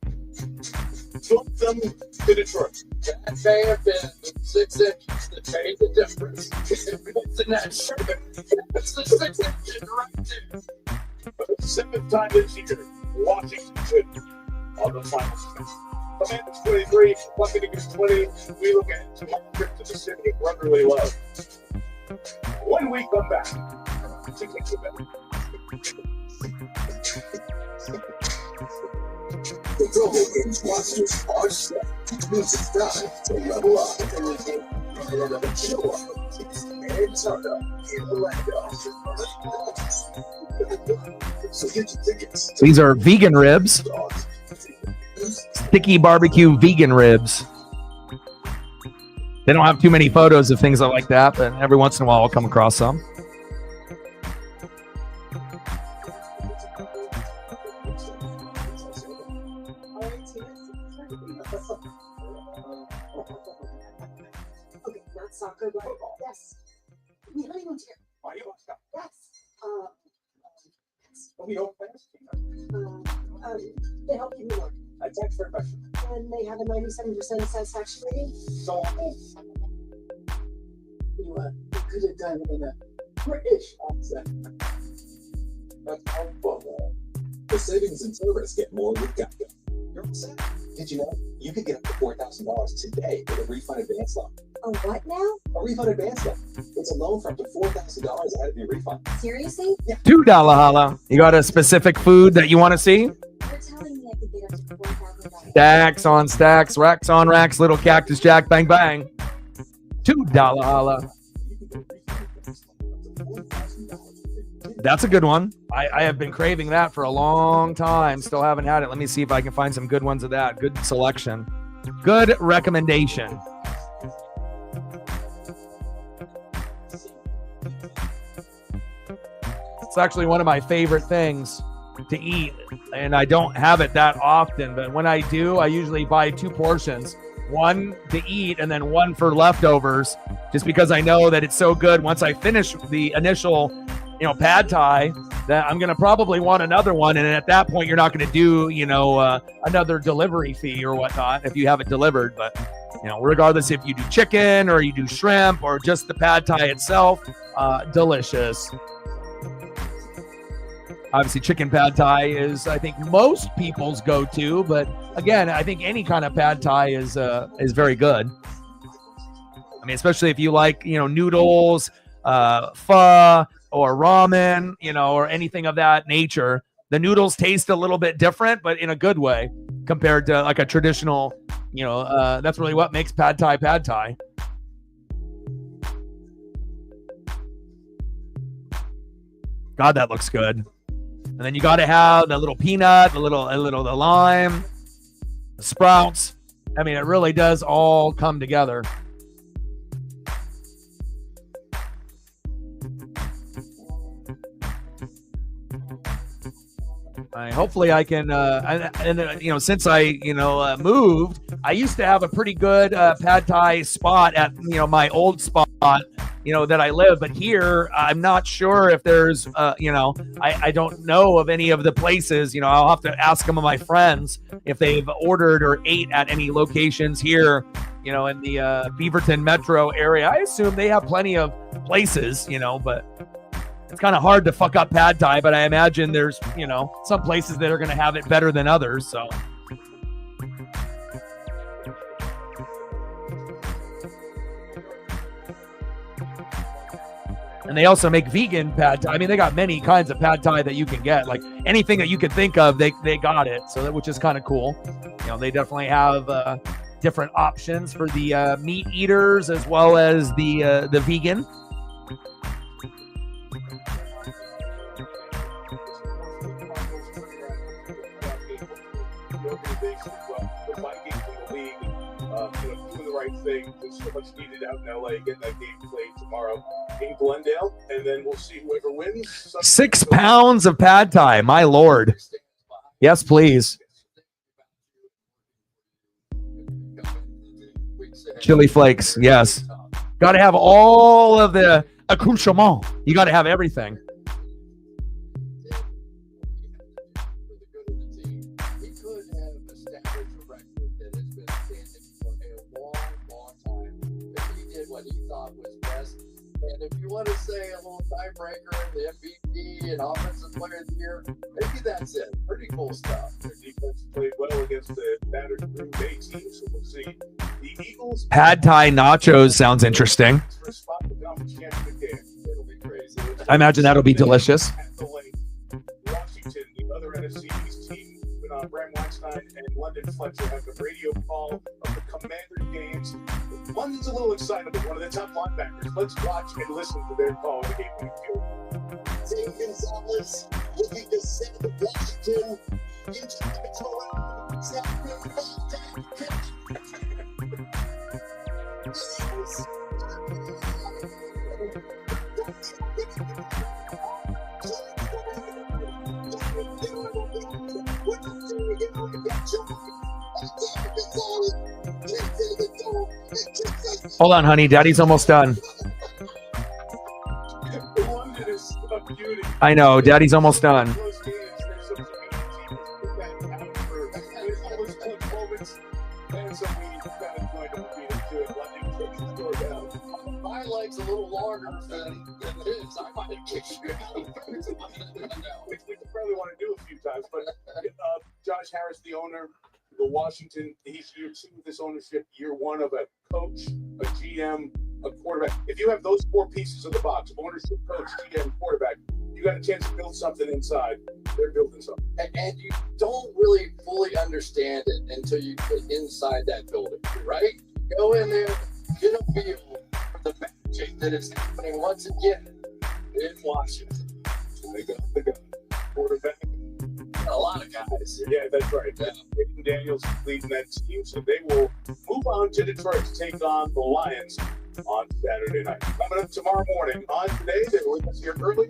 took them to Detroit. That may have been 6 inches that made the difference. It's in that shirt. It's the 6 inches right there. For the 7th time this year, Washington on the final stretch. Commanders 23, Buccaneers 20. We look at tomorrow trip to the city of brotherly love. When we come back, to get you better. The Global Games Monsters are set. It means it's time to level up and show up and turn up in Orlando. So get your tickets. These are vegan ribs. Sticky barbecue vegan ribs. They don't have too many photos of things like that, but every once in a while I'll come across some. Okay, not soccer, but football. Yes. We honeymooned here. Why you watch that? Yes. What we don't plans? They help people work. I text for a question. And they have a 97% satisfaction rating. So, You could have done it in a British accent. That's how football. The savings and service get more with Geico. You're all set. Did you know you could get up to $4,000 today with a refund advance loan? A what now? A refund advance loan. It's a loan for up to $4,000 ahead of your refund. Seriously? Yeah. $2 holla. You got a specific food that you want to see? You're telling me I could get up to $4,000. Stacks on stacks, racks on racks, little Cactus Jack, bang bang. $2 holla. That's a good one. I have been craving that for a long time. Still haven't had it. Let me see if I can find some good ones of that. Good selection. Good recommendation. It's actually one of my favorite things. to eat, and I don't have it that often. But when I do, I usually buy 2 portions, one to eat and then one for leftovers, just because I know that it's so good. Once I finish the initial, pad thai, that I'm going to probably want another one. And at that point, you're not going to do, another delivery fee or whatnot if you have it delivered. But, regardless if you do chicken or you do shrimp or just the pad thai itself, delicious. Obviously, chicken pad thai is, I think, most people's go-to. But again, I think any kind of pad thai is very good. I mean, especially if you like, noodles, pho, or ramen, or anything of that nature. The noodles taste a little bit different, but in a good way compared to like a traditional, that's really what makes pad thai pad thai. God, that looks good. And then you got to have the little peanut, the lime, the sprouts. I mean, it really does all come together. Hopefully I can, since I, moved, I used to have a pretty good pad thai spot at, my old spot, that I live. But here, I'm not sure if there's, I don't know of any of the places. I'll have to ask some of my friends if they've ordered or ate at any locations here, in the Beaverton metro area. I assume they have plenty of places, but it's kind of hard to fuck up pad thai, but I imagine there's, some places that are going to have it better than others. So. And they also make vegan pad thai. I mean, they got many kinds of pad thai that you can get. Like anything that you could think of, they got it. So which is kind of cool. They definitely have different options for the meat eaters as well as the vegan. Doing the right thing. There's so much needed out in LA. Getting that game played tomorrow in Glendale, and then we'll see whoever wins. 6 pounds of pad thai, my lord. Yes, please. Chili flakes, yes. Got to have all of the accoutrement. You got to have everything. And if you want to say a little tiebreaker, the MVP and offensive player of the year, maybe that's it. Pretty cool stuff. Their defense played well against the battered Green Bay team, so we'll see. The Eagles. Pad thai nachos sounds interesting. It'll be crazy. I imagine that'll be delicious. Washington, the other NFC East team, Bram Weinstein and London Fletcher have the radio call of the Commander games. London's a little excited, but one of the top linebackers. Let's watch and listen to their call of the game. Team Gonzalez looking to send Washington into Hold on, honey. Daddy's almost done. I know. Daddy's almost done. My leg's a little longer than his. I might have kicked you out. We probably want to do a few times, but Josh Harris, the owner, the Washington, he's year 2 of this ownership, year 1 of a coach, a GM, a quarterback. If you have those 4 pieces of the box, ownership, coach, GM, quarterback, you got a chance to build something inside. They're building something. And you don't really fully understand it until you get inside that building, right? Go in there, get a feel for the magic that is happening once again in Washington. They got the quarterback. A lot of guys. Yeah, that's right. Yeah. Aiden Daniels leading that team, so they will move on to Detroit to take on the Lions on Saturday night. Coming up tomorrow morning. On today, they were with us here earlier.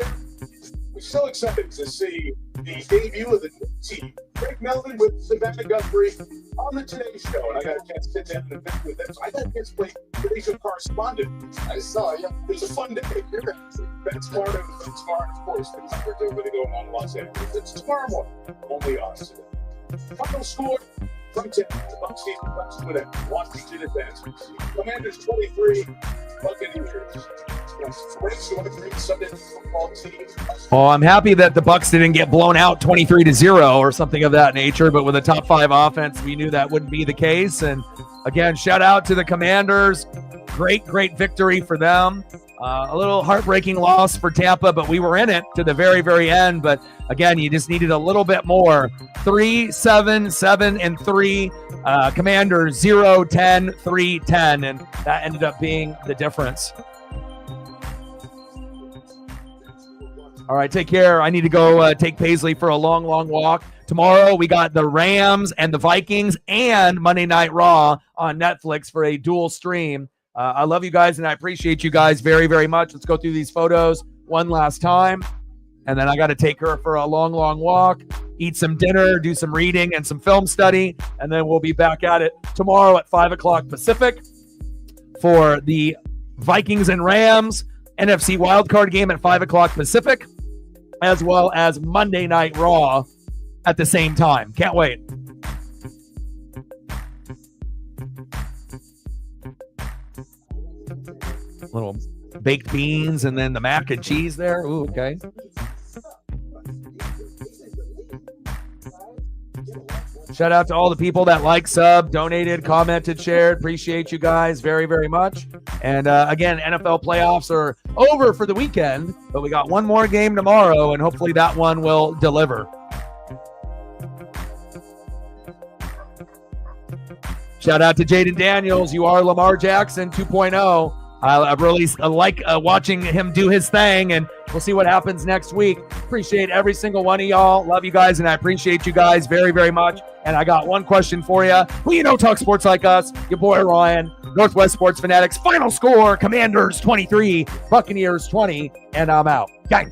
We're so excited to see the debut of the new team. Greg Melvin with Savannah Guthrie on the Today Show, and I got a chance to sit down and visit with them. So I got a chance to play Asia correspondent. I saw, yeah, it was a fun day. Ben Smart, of course, things that we're doing going on in Los Angeles. It's tomorrow morning, only us. Final score from Tampa. The Bucs season Bucs win it. Washington advances. Commanders 23, Buccaneers. Oh, I'm happy that the Bucs didn't get blown out 23-0 or something of that nature, but with a top 5 offense, we knew that wouldn't be the case. And again, shout out to the Commanders. Great victory for them. A little heartbreaking loss for Tampa, but we were in it to the very, very end. But again, you just needed a little bit more. 3-7-7-3. Commanders 0-10-3-10, and that ended up being the difference. All right, take care. I need to go take Paisley for a long walk. Tomorrow, we got the Rams and the Vikings and Monday Night Raw on Netflix for a dual stream. I love you guys, and I appreciate you guys very, very much. Let's go through these photos one last time. And then I got to take her for a long walk, eat some dinner, do some reading and some film study. And then we'll be back at it tomorrow at 5 o'clock Pacific for the Vikings and Rams NFC wildcard game at 5 o'clock Pacific, as well as Monday Night Raw at the same time. Can't wait. Little baked beans and then the mac and cheese there. Ooh, okay. Shout out to all the people that like, sub, donated, commented, shared. Appreciate you guys very, very much. And again, NFL playoffs are over for the weekend, but we got one more game tomorrow, and hopefully that one will deliver. Shout out to Jaden Daniels. You are Lamar Jackson 2.0. I really like watching him do his thing, and we'll see what happens next week. Appreciate every single one of y'all. Love you guys, and I appreciate you guys very, very much. And I got one question for you. Who you know talk sports like us? Your boy Ryan, Northwest Sports Fanatics. Final score, Commanders 23, Buccaneers 20, and I'm out. Gang.